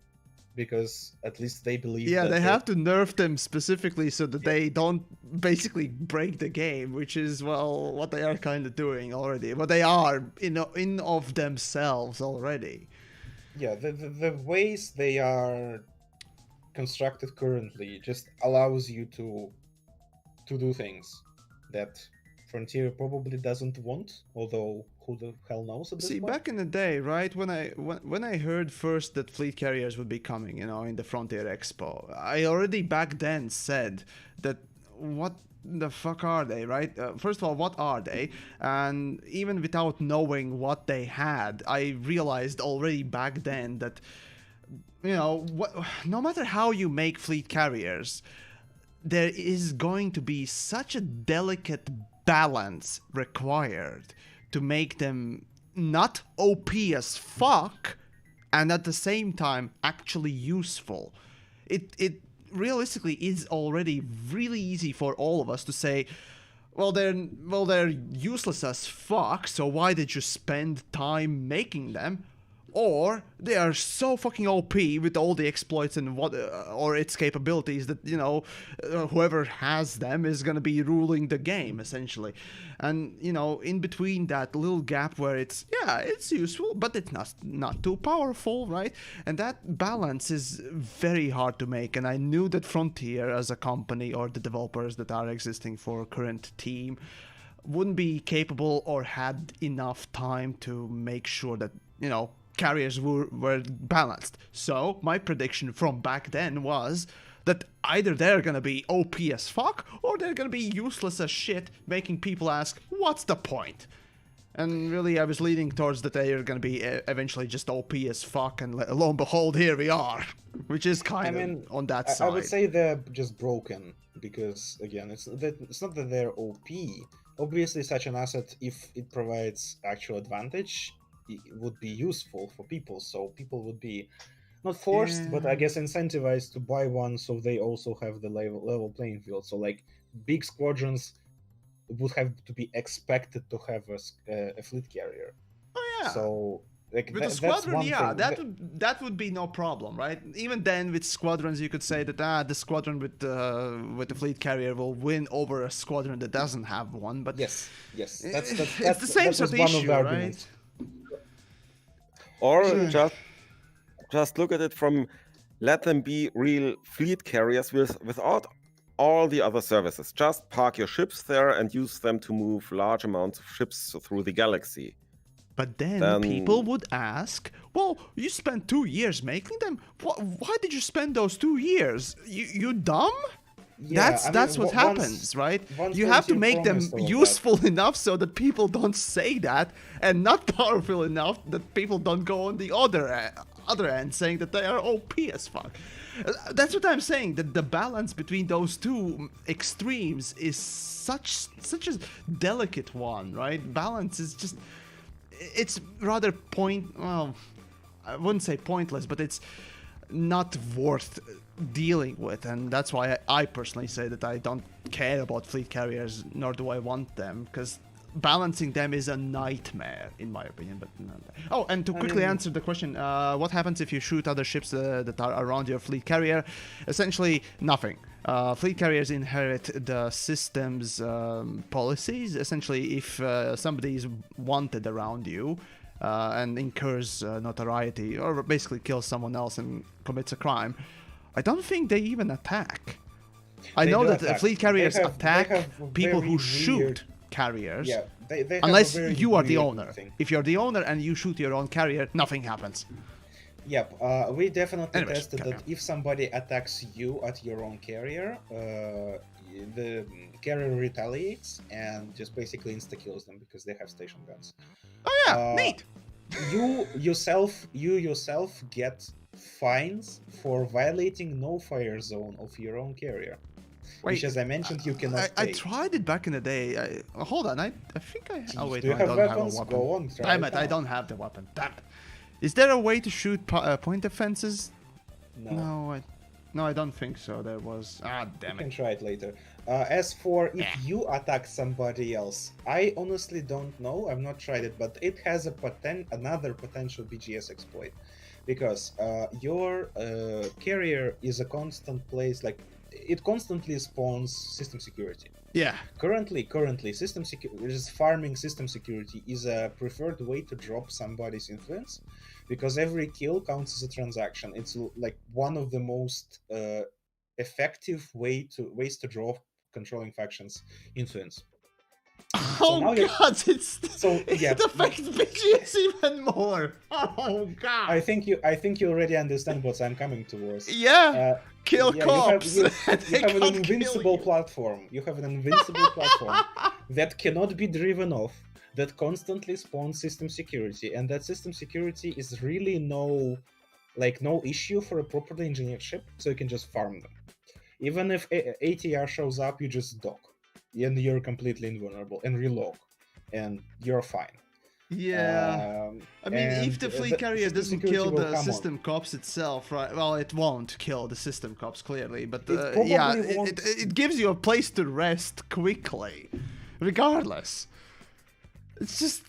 because at least they believe... Yeah, they have to nerf them specifically so that they don't basically break the game, which is, well, what they are kind of doing already. What they are in of themselves already. Yeah, the ways they are constructed currently just allows you to do things that Frontier probably doesn't want, although who the hell knows at this point? Back in the day, right, when I heard first that fleet carriers would be coming, in the Frontier Expo, I already back then said that what the fuck are they, right? First of all, what are they? And even without knowing what they had, I realized already back then that, no matter how you make fleet carriers, there is going to be such a delicate balance required to make them not OP as fuck and at the same time actually useful. It realistically is already really easy for all of us to say, well, they're useless as fuck, so why did you spend time making them? Or they are so fucking OP with all the exploits and or its capabilities that, whoever has them is gonna be ruling the game, essentially. And, in between that little gap where it's useful, but it's not too powerful, right? And that balance is very hard to make. And I knew that Frontier as a company, or the developers that are existing for current team, wouldn't be capable or had enough time to make sure that, carriers were balanced. So my prediction from back then was that either they're gonna be OP as fuck, or they're gonna be useless as shit, making people ask, what's the point? And really, I was leaning towards that they are gonna be eventually just OP as fuck, and lo and behold, here we are. Which is kind of on that side. I would say they're just broken, because, again, it's not that they're OP. Obviously, such an asset, if it provides actual advantage, it would be useful for people, so people would be not forced, but I guess incentivized to buy one, so they also have the level playing field. So, like, big squadrons would have to be expected to have a fleet carrier. Oh yeah. So Like With a that's squadron, one yeah, thing. that would be no problem, right? Even then, with squadrons, you could say that the squadron with the fleet carrier will win over a squadron that doesn't have one. But Yes, it's the same that sort was of one of issue, the right? arguments. Or Yeah. just look at it from, let them be real fleet carriers without all the other services. Just park your ships there and use them to move large amounts of ships through the galaxy. But then Then- people would ask, well, you spent 2 years making them. Why did you spend those 2 years? You dumb? Yeah, That's what once- happens, right? once You there's have to your make them promise of that. useful enough so that people don't say that, and not powerful enough that people don't go on the other end saying that they are OP as fuck. That's what I'm saying. That the balance between those two extremes is such a delicate one, right? Balance is just, it's rather well, I wouldn't say pointless, but it's not worth dealing with, and that's why I personally say that I don't care about fleet carriers, nor do I want them, because balancing them is a nightmare in my opinion. But oh, and to quickly answer the question, what happens if you shoot other ships that are around your fleet carrier? Essentially nothing. Fleet carriers inherit the system's policies. Essentially, if somebody is wanted around you and incurs notoriety, or basically kills someone else and commits a crime, I don't think they even attack. I They know do that attack. fleet carriers They attack have people very who shoot weird- carriers. Yeah, they have Unless a very you are the weird owner. thing. If you're the owner and you shoot your own carrier, nothing happens. Yep, we definitely Anyways, tested carry that on. if somebody attacks you at your own carrier, the carrier retaliates and just basically insta-kills them because they have station guns. Oh yeah, neat. You yourself get fines for violating no fire zone of your own carrier. Which, as I mentioned, you cannot I take. tried it back in the day. Hold on, I think I. Oh wait, Do you no, have I don't weapons? have a weapon. Go on, try Damn it it, I out. don't have the weapon. Damn it. Is there a way to shoot point defenses? No. No, I don't think so. There was. Ah, You damn can it. try it later. As for if Yeah. you attack somebody else, I honestly don't know. I've not tried it, but it has a another potential BGS exploit, because your carrier is a constant place. Like, it constantly spawns system security. Yeah. Currently, system security, farming system security is a preferred way to drop somebody's influence, because every kill counts as a transaction. It's like one of the most effective ways to drop controlling factions' influence. Oh now you- god, yeah, it affects BGS even more. Oh god. I think you already understand what I'm coming towards. Yeah. Kill Yeah, cops. You They have an can't invincible kill you. platform. You have an invincible platform that cannot be driven off, that constantly spawns system security, and that system security is really no issue for a properly engineered ship, so you can just farm them. Even if ATR shows up, you just dock, and you're completely invulnerable, and relog, and you're fine. Yeah. I mean, if the fleet carrier system doesn't security kill will the come on. system cops itself, right? Well, it won't kill the system cops, clearly, but It yeah, probably won't. it gives you a place to rest quickly, regardless. It's just.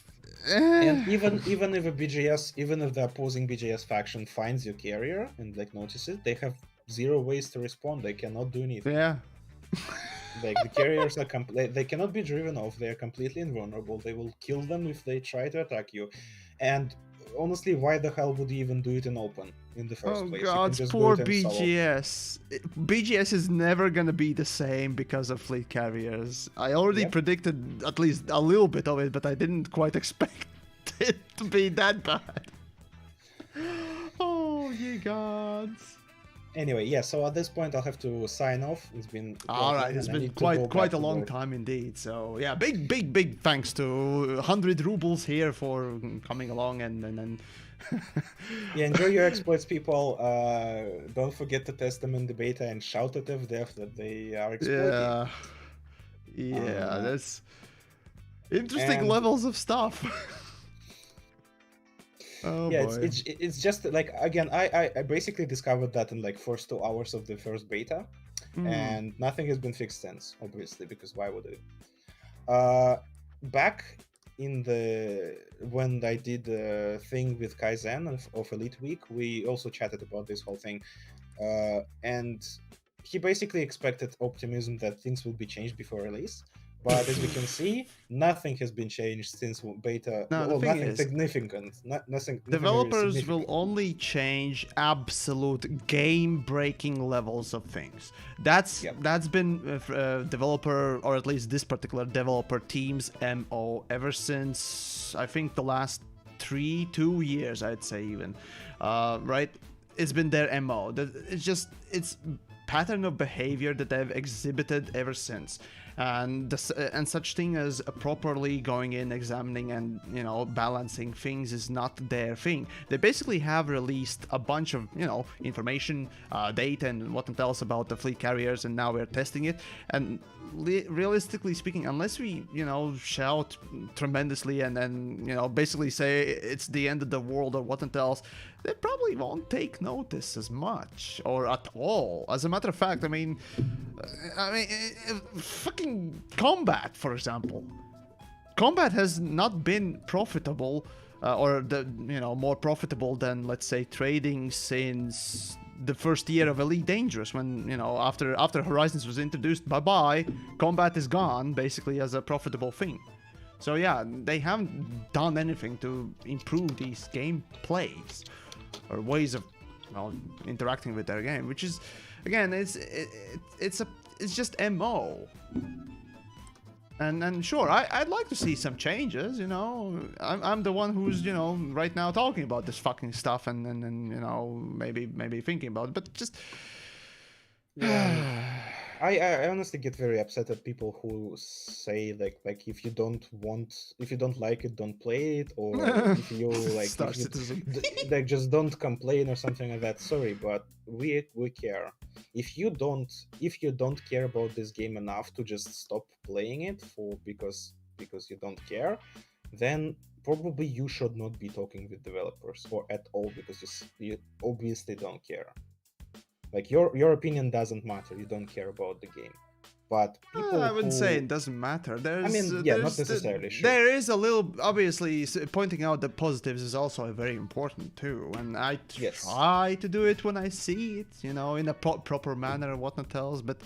And even if the opposing BGS faction finds your carrier and notices, they have 0 ways to respond. They cannot do anything. Yeah. The carriers are they cannot be driven off. They are completely invulnerable. They will kill them if they try to attack you. And honestly, why the hell would you even do it in open in the first Oh place? You god, can just do poor it in solo. BGS. BGS is never gonna be the same because of fleet carriers. I already Yep. predicted at least a little bit of it, but I didn't quite expect it to be that bad. Oh, ye gods. Anyway, yeah. So at this point, I'll have to sign off. It's been All right, it's been quite a long time indeed. So yeah, big thanks to 100 rubles here for coming along and Yeah, enjoy your exploits, people. Don't forget to test them in the beta and shout at FDF that they are exploiting. yeah, that's interesting and- levels of stuff. Oh Yeah, boy. it's just again, I basically discovered that in first 2 hours of the first beta, and nothing has been fixed since, obviously, because why would it? Back when I did the thing with Kaizen of Elite Week, we also chatted about this whole thing, and he basically expected optimism that things will be changed before release. But as we can see, nothing has been changed since beta. No, the Well, thing nothing is, significant. Nothing really developers will significant. only change absolute game-breaking levels of things. That's Yep. that's been developer, or at least this particular developer team's MO ever since I think the last 2 years, I'd say even. Right? It's been their MO. It's pattern of behavior that they've exhibited ever since. And such thing as properly going in, examining, and balancing things is not their thing. They basically have released a bunch of information, data, and what else about the fleet carriers, and now we're testing it. And realistically speaking, unless we shout tremendously and then basically say it's the end of the world or what else, they probably won't take notice as much or at all. As a matter of fact, I mean, fucking combat, for example. Combat has not been profitable, or more profitable than, let's say, trading since the first year of Elite Dangerous, when after Horizons was introduced. Bye, combat is gone basically as a profitable thing. So yeah, they haven't done anything to improve these gameplays or ways of interacting with their game, which is, again, it's just MO. And sure, I'd like to see some changes. I'm the one who's right now talking about this fucking stuff and maybe thinking about it, but just Yeah, I honestly get very upset at people who say like if you don't like it, don't play it, or if you like Star if you, Citizen. like just don't complain or something like that. Sorry, but we care. If you don't care about this game enough to just stop playing it because you don't care, then probably you should not be talking with developers or at all, because you obviously don't care. Like your opinion doesn't matter. You don't care about the game. But people I wouldn't who, say it doesn't matter. not necessarily. Sure. There is a little, obviously, pointing out the positives is also very important too, and I Yes. try to do it when I see it, in a proper manner, whatnot else. But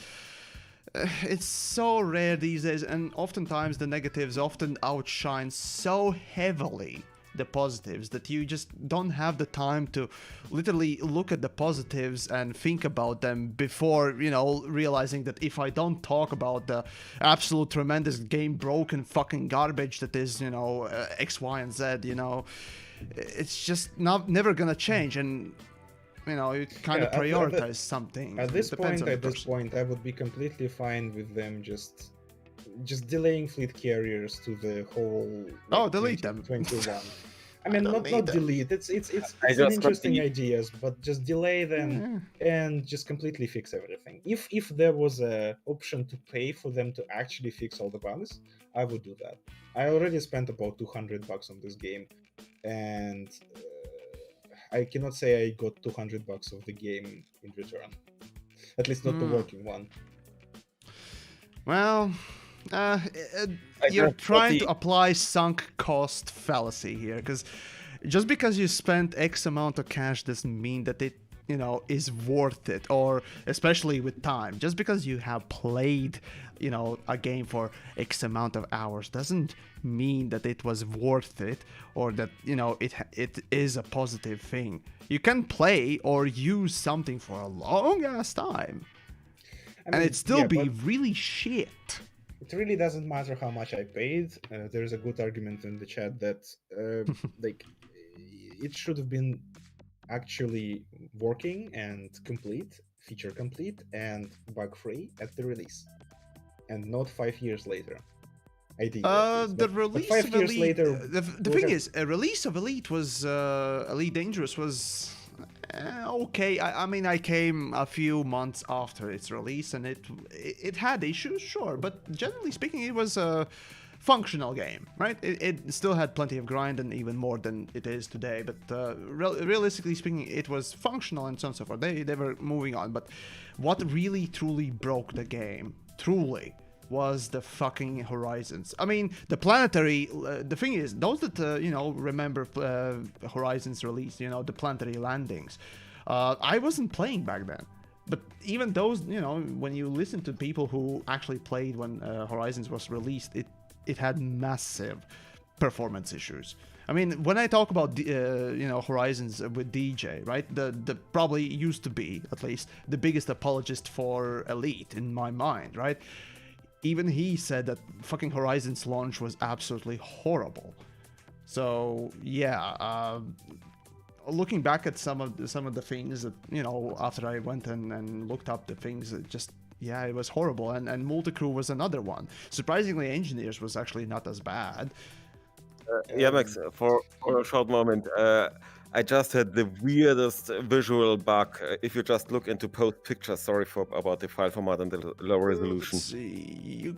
it's so rare these days, and oftentimes the negatives often outshine so heavily the positives that you just don't have the time to literally look at the positives and think about them before realizing that if I don't talk about the absolute tremendous game broken fucking garbage that is X, Y, and Z, it's just never gonna change. And you kind of prioritize something. At this point, I would be completely fine with them just delaying fleet carriers to the whole delete them. 21. I mean, not delete. It's an interesting ideas, but just delay them and just completely fix everything. If there was a option to pay for them to actually fix all the bugs, I would do that. I already spent about $200 on this game, and I cannot say I got $200 of the game in return. At least not the working one. Well, you're trying to apply sunk cost fallacy here, because just because you spent X amount of cash doesn't mean that it is worth it, or especially with time. Just because you have played a game for X amount of hours doesn't mean that it was worth it, or that it is a positive thing. You can play or use something for a long ass time, and it still be really shit. It really doesn't matter how much I paid. There's a good argument in the chat that like it should have been actually working and complete, feature complete, and bug free at the release, and not 5 years later. The release 5 of years Elite, later. the thing is, a release of Elite was Elite Dangerous was okay. I mean, I came a few months after its release, and it had issues, sure, but generally speaking, it was a functional game, right? It still had plenty of grind, and even more than it is today. But realistically speaking, it was functional and so on and so forth. They were moving on. But what really truly broke the game, truly, was the fucking Horizons. I mean, the planetary. The thing is, those that remember Horizons release, the planetary landings. I wasn't playing back then, but even those, when you listen to people who actually played when Horizons was released, it had massive performance issues. I mean, when I talk about Horizons with DJ, right? The probably used to be, at least, the biggest apologist for Elite in my mind, right? Even he said that fucking Horizons launch was absolutely horrible. So yeah, looking back at some of the things that after I went and looked up the things, it was horrible. And Multicrew was another one. Surprisingly, Engineers was actually not as bad. Yamiks, for a short moment, I just had the weirdest visual bug. If you just look into post pictures, sorry about the file format and the low resolution. Let's see.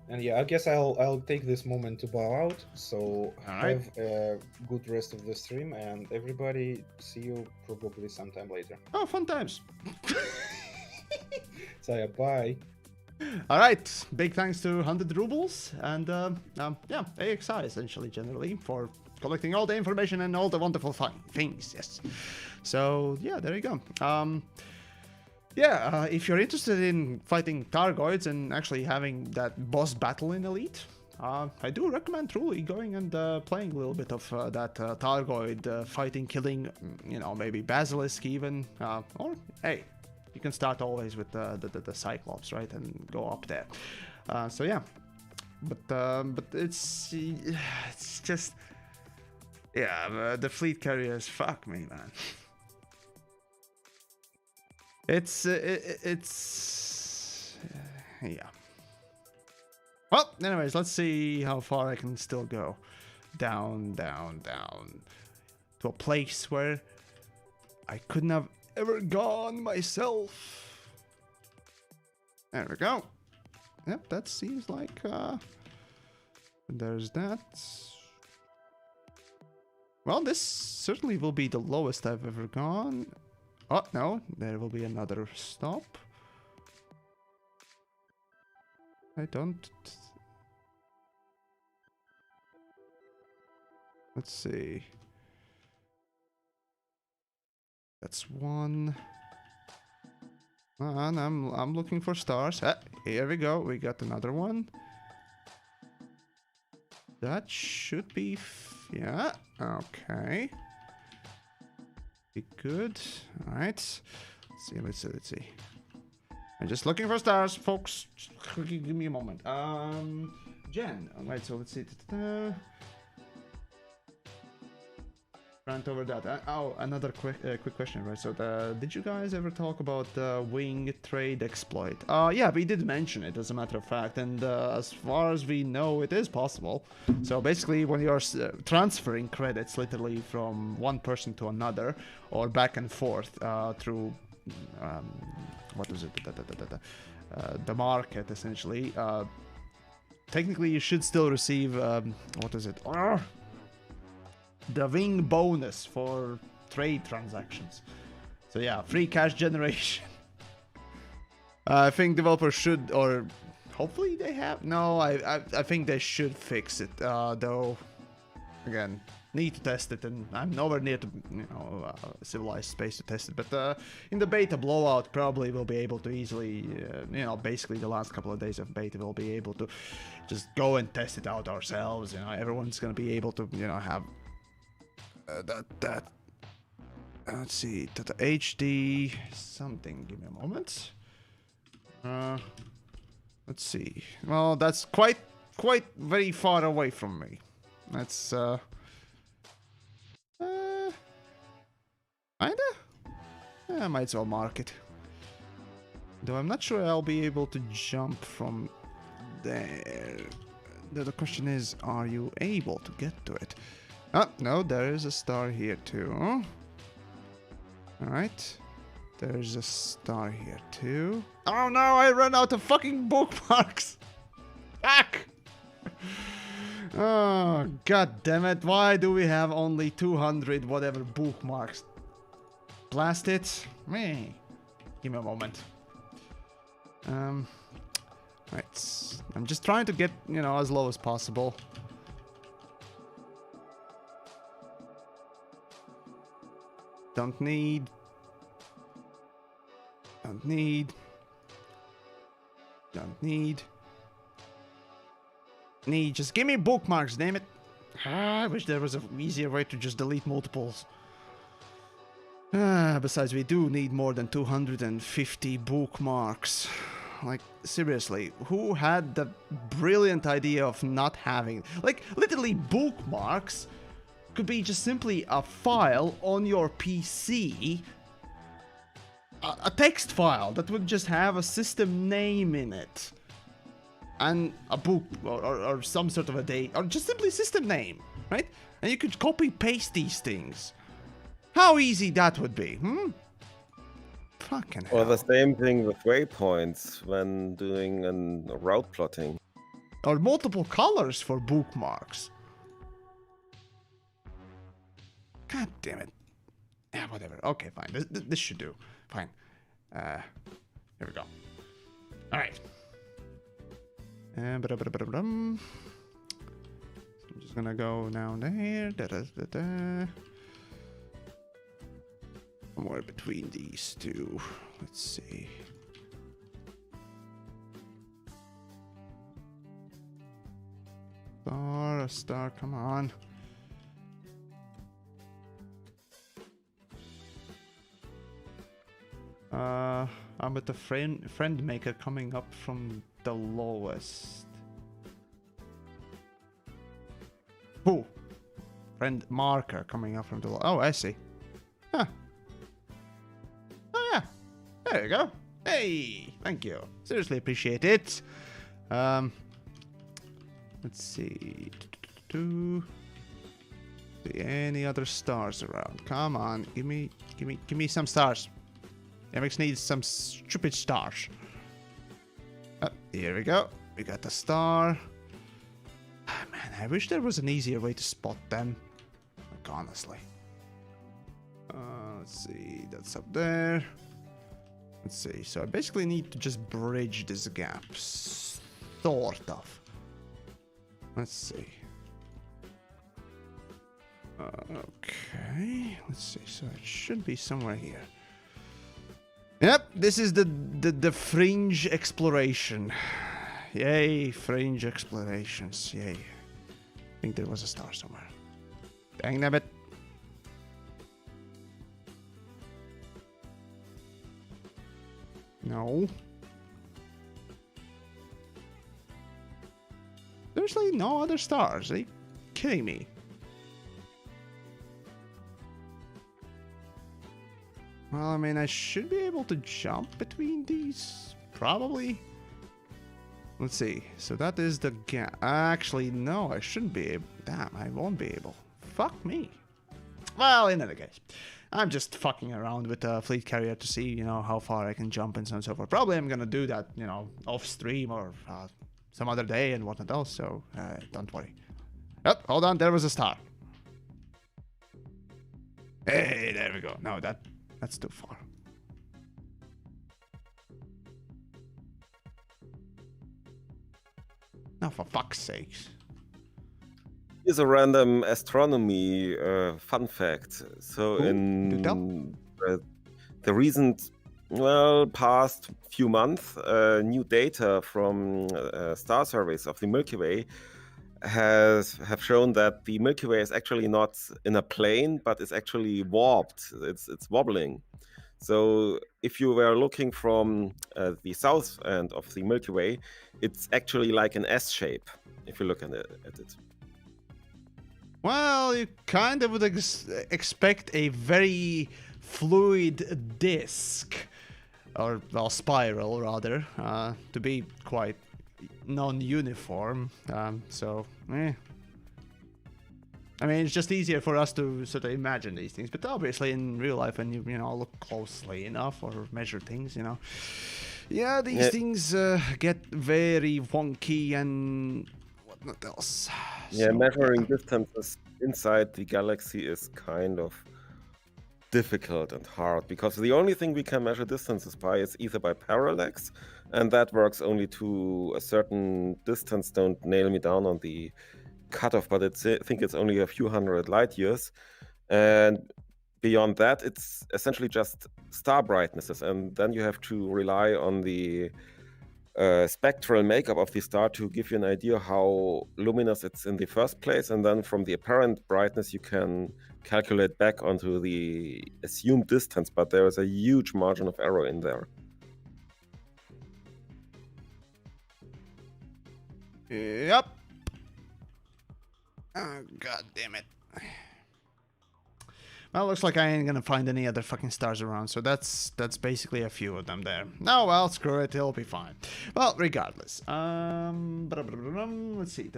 And yeah, I guess I'll take this moment to bow out. So right. have a good rest of the stream, and everybody, see you probably sometime later. Oh, fun times. So yeah, bye. All right, big thanks to 100 rubles and AXI essentially generally for collecting all the information and all the wonderful fun things. Yes. So yeah, there you go. If you're interested in fighting Targoids and actually having that boss battle in Elite, I do recommend truly going and playing a little bit of that Targoid fighting, killing, maybe Basilisk even, or hey. You can start always with the Cyclops, right, and go up there. So yeah, but it's just the fleet carriers. Fuck me, man. It's yeah. Well, anyways, let's see how far I can still go. Down to a place where I couldn't have ever gone myself. There we go. Yep, that seems like there's that. Well, this certainly will be the lowest I've ever gone. Oh no, there will be another stop. I don't. Let's see. That's one. And I'm looking for stars. Here we go. We got another one. That should be yeah. Okay. Be good. All right. Let's see. I'm just looking for stars, folks. Give me a moment. Jen. All right. So let's see. Rant over that. Another quick question, right? So, did you guys ever talk about the wing trade exploit? Yeah, we did mention it, as a matter of fact, and as far as we know, it is possible. So basically, when you're transferring credits, literally from one person to another, or back and forth through, what was it? The market, essentially. Technically, you should still receive, what is it? The wing bonus for trade transactions. So yeah, free cash generation. I think developers should, or hopefully they have. No, I think they should fix it. Though, again, need to test it, and I'm nowhere near to civilized space to test it. But in the beta blowout, probably we'll be able to easily, basically the last couple of days of beta, we'll be able to just go and test it out ourselves. Everyone's gonna be able to, have. Let's see, the HD something. Give me a moment. Let's see. Well, that's quite very far away from me. That's kinda. I might as well mark it. Though I'm not sure I'll be able to jump from there. The question is, are you able to get to it? Oh, no, there is a star here too. Alright. There's a star here too. Oh no, I ran out of fucking bookmarks! Fuck! Oh, god damn it. Why do we have only 200 whatever bookmarks? Blast it. Me. Give me a moment. Right. I'm just trying to get, you know, as low as possible. Don't need. Don't need. Don't need. Need. Just give me bookmarks, damn it. I wish there was an easier way to just delete multiples. Besides, we do need more than 250 bookmarks. Like, seriously, who had the brilliant idea of not having... Like, literally, bookmarks could be just simply a file on your PC. A text file that would just have a system name in it. And a book, or some sort of a date, or just simply system name, right? And you could copy-paste these things. How easy that would be, Fucking hell. Or the same thing with waypoints when doing route plotting. Or multiple colors for bookmarks. God damn it. Yeah, whatever. Okay, fine. This should do. Fine. Here we go. Alright. I'm just gonna go down there. Somewhere between these two. Let's see. Star, come on. I'm with the friend maker coming up from the lowest. Oh, friend marker coming up from the low. Oh, I see. Huh. Oh yeah. There you go. Hey, thank you. Seriously appreciate it. Let's see. Any other stars around? Come on, give me some stars. Yamiks needs some stupid stars. Here we go. We got the star. Man, I wish there was an easier way to spot them. Like, honestly. Let's see. That's up there. Let's see. So I basically need to just bridge this gap. Sort of. Let's see. Okay. Let's see. So it should be somewhere here. Yep, this is the fringe exploration. Yay, fringe explorations. Yay. I think there was a star somewhere. Dang nabbit. No. Seriously, no other stars. Are you kidding me? Well, I mean, I should be able to jump between these, probably. Let's see. So that is the gap. Actually, no, I shouldn't be able. Damn, I won't be able. Fuck me. Well, in any case, I'm just fucking around with a fleet carrier to see, you know, how far I can jump and so on and so forth. Probably I'm gonna do that, you know, off stream or some other day and whatnot else. So don't worry. Yep, hold on. There was a star. Hey, there we go. No, that's too far. Now, for fuck's sakes. Here's a random astronomy fun fact. So in the recent, past few months, new data from star surveys of the Milky Way have shown that the Milky Way is actually not in a plane, but it's actually warped. It's wobbling. So if you were looking from the south end of the Milky Way, it's actually like an S shape. If you look at it. Well, you kind of would expect a very fluid disk, or spiral rather, to be quite non-uniform. So, I mean, it's just easier for us to sort of imagine these things. But obviously, in real life, when you look closely enough or measure things, yeah, these things get very wonky and whatnot else. Yeah, so, measuring distances inside the galaxy is kind of difficult and hard, because the only thing we can measure distances by is either by parallax, and that works only to a certain distance. Don't nail me down on the cutoff, but I think it's only a few hundred light years. And beyond that, it's essentially just star brightnesses, and then you have to rely on the spectral makeup of the star to give you an idea how luminous it's in the first place, and then from the apparent brightness you can calculate back onto the assumed distance, but there is a huge margin of error in there. Yep. Oh, god damn it. Well, looks like I ain't gonna find any other fucking stars around, so that's basically a few of them there. No, well, screw it, it'll be fine. Well, regardless. Let's see.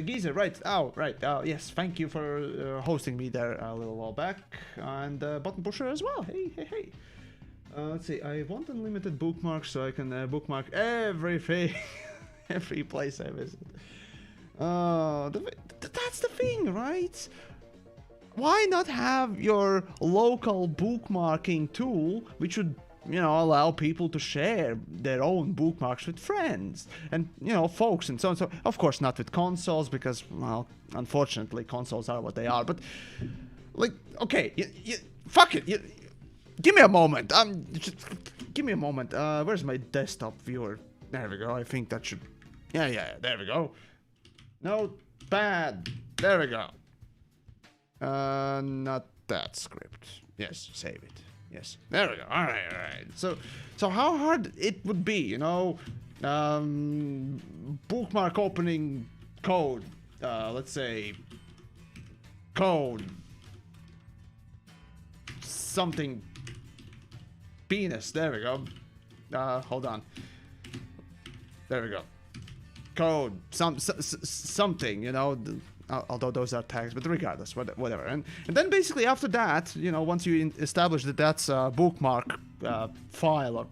Geezer, right. Oh, right. Yes, thank you for hosting me there a little while back. And Button Pusher as well. Hey. Let's see. I want unlimited bookmarks so I can bookmark everything. Every place I visit. That's the thing, right? Why not have your local bookmarking tool, which would, allow people to share their own bookmarks with friends and, folks and so on. So, of course, not with consoles because, well, unfortunately, consoles are what they are. But, like, okay, fuck it. Give me a moment. Just give me a moment. Where's my desktop viewer? There we go. I think that should. Yeah. There we go. Notepad. There we go. Not that script. Yes, save it. Yes, there we go. All right. So how hard it would be, bookmark opening code. Let's say code something penis. There we go. Hold on. There we go. Code something. Although those are tags, but regardless, whatever. And then basically after that, once you establish that that's a bookmark file or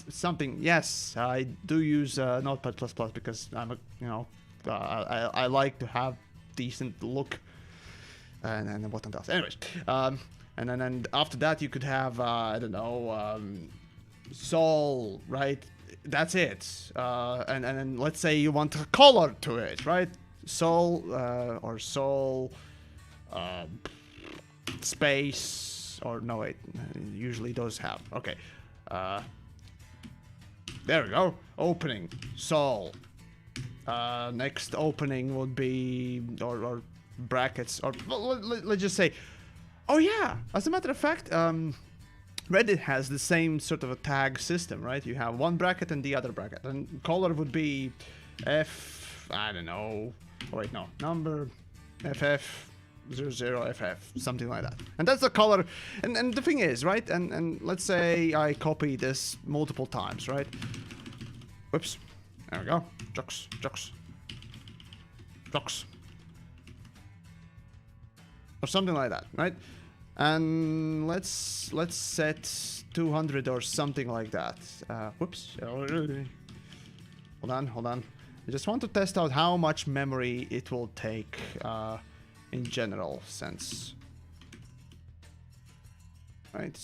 something, yes, I do use Notepad++ because I'm I like to have decent look and whatnot else. Anyways, and then after that you could have Sol, right? That's it. And then let's say you want a color to it, right? Sol or Sol space or no wait, usually those have. Okay, there we go. Opening Sol. Next opening would be or brackets or let's just say. Oh yeah, as a matter of fact, Reddit has the same sort of a tag system, right? You have one bracket and the other bracket, and color would be F. I don't know. Oh, wait, no. Number FF00FF, something like that. And that's the color. And the thing is, right? And let's say I copy this multiple times, right? Whoops. There we go. Jux. Or something like that, right? And let's set 200 or something like that. Whoops. Hold on. I just want to test out how much memory it will take in general sense. Right.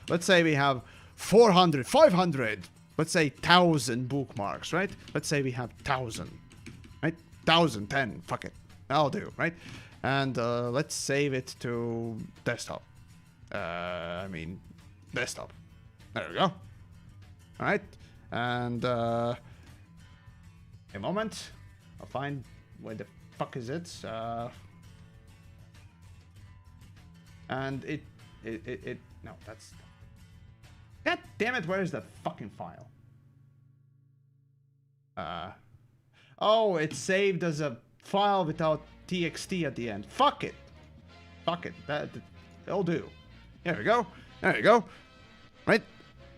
Let's say we have 400, 500, let's say 1,000 bookmarks, right? Let's say we have 1,000, right? 1,010, fuck it. That'll do, right? And let's save it to desktop. Desktop. There we go. All right. And a moment. I'll find where the fuck is it. And it no, that's. God damn it! Where is that fucking file? Oh, it's saved as a file without txt at the end. Fuck it. That'll do. There we go. Right.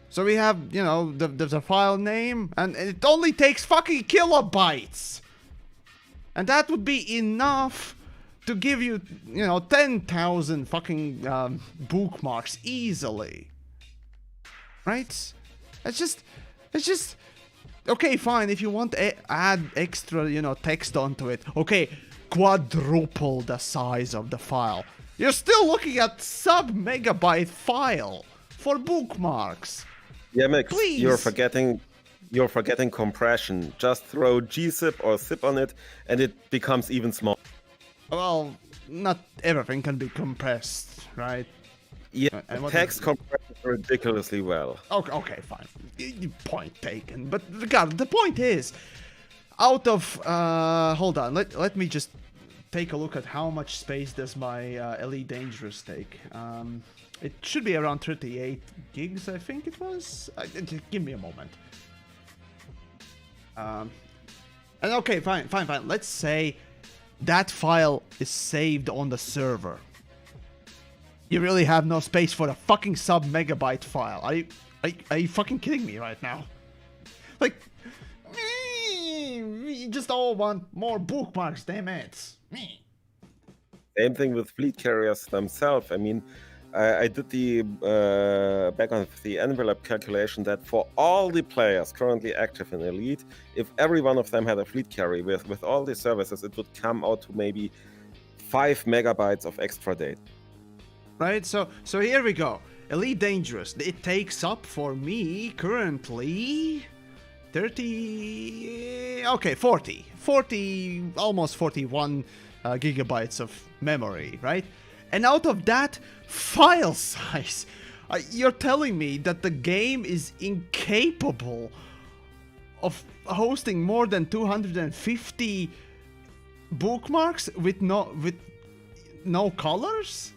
So we have, there's a file name, and it only takes fucking kilobytes. And that would be enough to give you, 10,000 fucking bookmarks easily. Right? It's just, okay, fine, if you want to add extra, text onto it, okay, quadruple the size of the file. You're still looking at sub-megabyte file for bookmarks. Yamiks, Please. You're forgetting compression. Just throw gzip or zip on it, and it becomes even smaller. Well, not everything can be compressed, right? Yeah, And what text compresses ridiculously well. Okay, fine. Point taken. But regardless, the point is, out of hold on, let me just take a look at how much space does my Elite Dangerous take. It should be around 38 gigs, I think it was. Give me a moment. And okay, fine. Let's say that file is saved on the server. You really have no space for a fucking sub-megabyte file. Are you fucking kidding me right now? Like, you just all want more bookmarks, damn it. Same thing with fleet carriers themselves. I mean, I did the back of the envelope calculation that for all the players currently active in Elite, if every one of them had a fleet carrier with all the services, it would come out to maybe 5 megabytes of extra data. Right, so here we go. Elite Dangerous. It takes up for me currently 30... Okay, 40, almost 41 gigabytes of memory, right? And out of that file size, you're telling me that the game is incapable of hosting more than 250 bookmarks with no colors?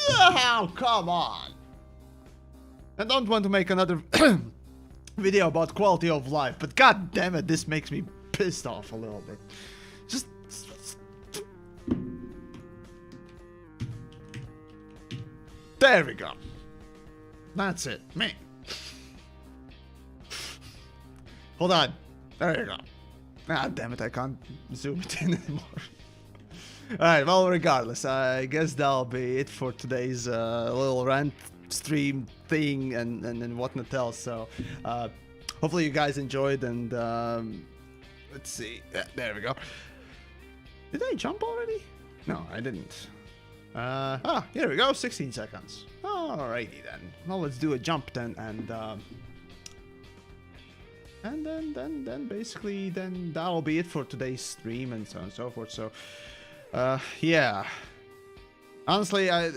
Oh, come on. I don't want to make another video about quality of life, but god damn it, this makes me pissed off a little bit. Just... There we go. That's it. Me. Hold on. There you go. Ah, damn it, I can't zoom it in anymore. Alright, well, regardless, I guess that'll be it for today's little rant stream thing and whatnot else. So, hopefully you guys enjoyed, and let's see. Yeah, there we go. Did I jump already? No, I didn't. Here we go, 16 seconds. Alrighty then. Well, let's do a jump then, and then basically then that'll be it for today's stream and so on and so forth. So yeah, honestly, I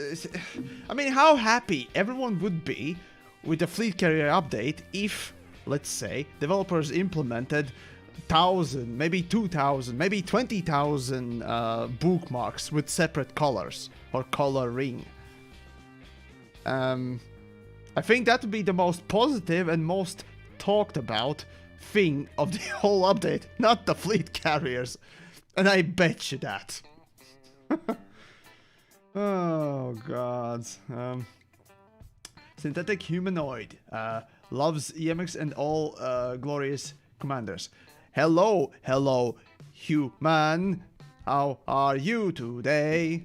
mean, how happy everyone would be with the fleet carrier update if, let's say, developers implemented 1,000, maybe 2,000, maybe 20,000 bookmarks with separate colors or coloring. I think that would be the most positive and most talked about thing of the whole update, not the fleet carriers, and I bet you that. Oh god. Synthetic humanoid loves Yamiks and all glorious commanders. Hello human, how are you today?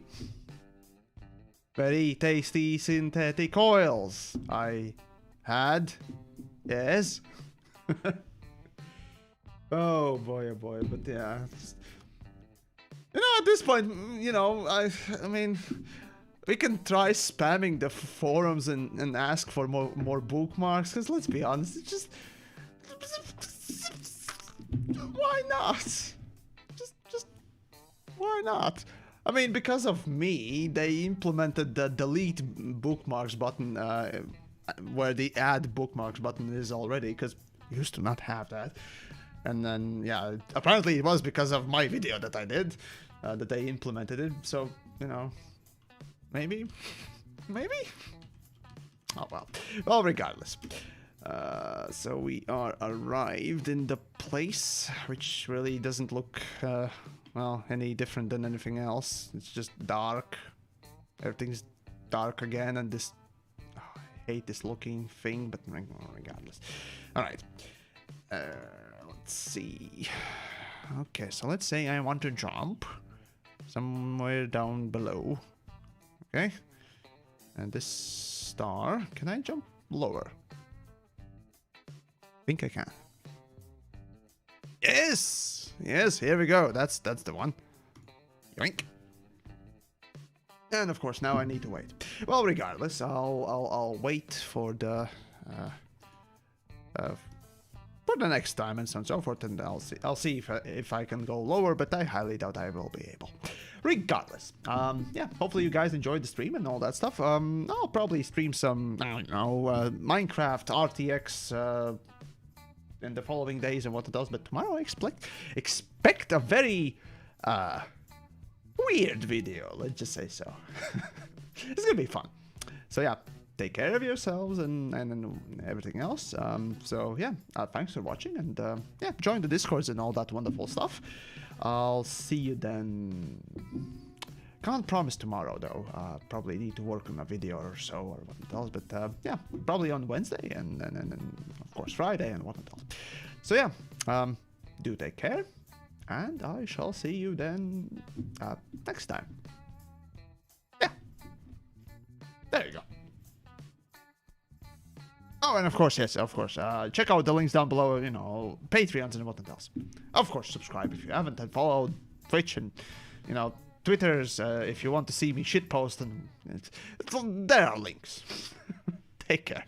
Very tasty synthetic oils I had. Yes. Oh boy, but yeah. You know, at this point, you know, I mean, we can try spamming the forums and ask for more bookmarks, because let's be honest, it's just... Why not? Just why not? I mean, because of me, they implemented the delete bookmarks button, where the add bookmarks button is already, because we used to not have that. And then, yeah, apparently it was because of my video that I did, that they implemented it. So, you know, maybe? Oh, well. Well, regardless. So we are arrived in the place, which really doesn't look, well, any different than anything else. It's just dark. Everything's dark again, and this... Oh, I hate this looking thing, but regardless. Alright. Let's see. Okay, so let's say I want to jump somewhere down below. Okay. And this star, can I jump lower? I think I can. Yes, yes, here we go. That's the one. Yoink. And of course, now I need to wait. Well, regardless, I'll wait for the next time and so on and so forth, and I'll see if I can go lower, but I highly doubt I will be able. Regardless, yeah, hopefully you guys enjoyed the stream and all that stuff. I'll probably stream some, I don't know, Minecraft, RTX, in the following days and what else, but tomorrow I expect a very, weird video, let's just say so. It's gonna be fun. So yeah, take care of yourselves and everything else. So yeah, thanks for watching, and yeah, join the discords and all that wonderful stuff. I'll see you then. Can't promise tomorrow though. Probably need to work on a video or so or what else, but yeah, probably on Wednesday and of course Friday and what else. So yeah, do take care, and I shall see you then next time. Yeah, there you go. Oh, and of course, yes, of course. Check out the links down below, you know, Patreons and what else. Of course, subscribe if you haven't, and follow Twitch and, you know, Twitters if you want to see me shitpost, and there are links. Take care.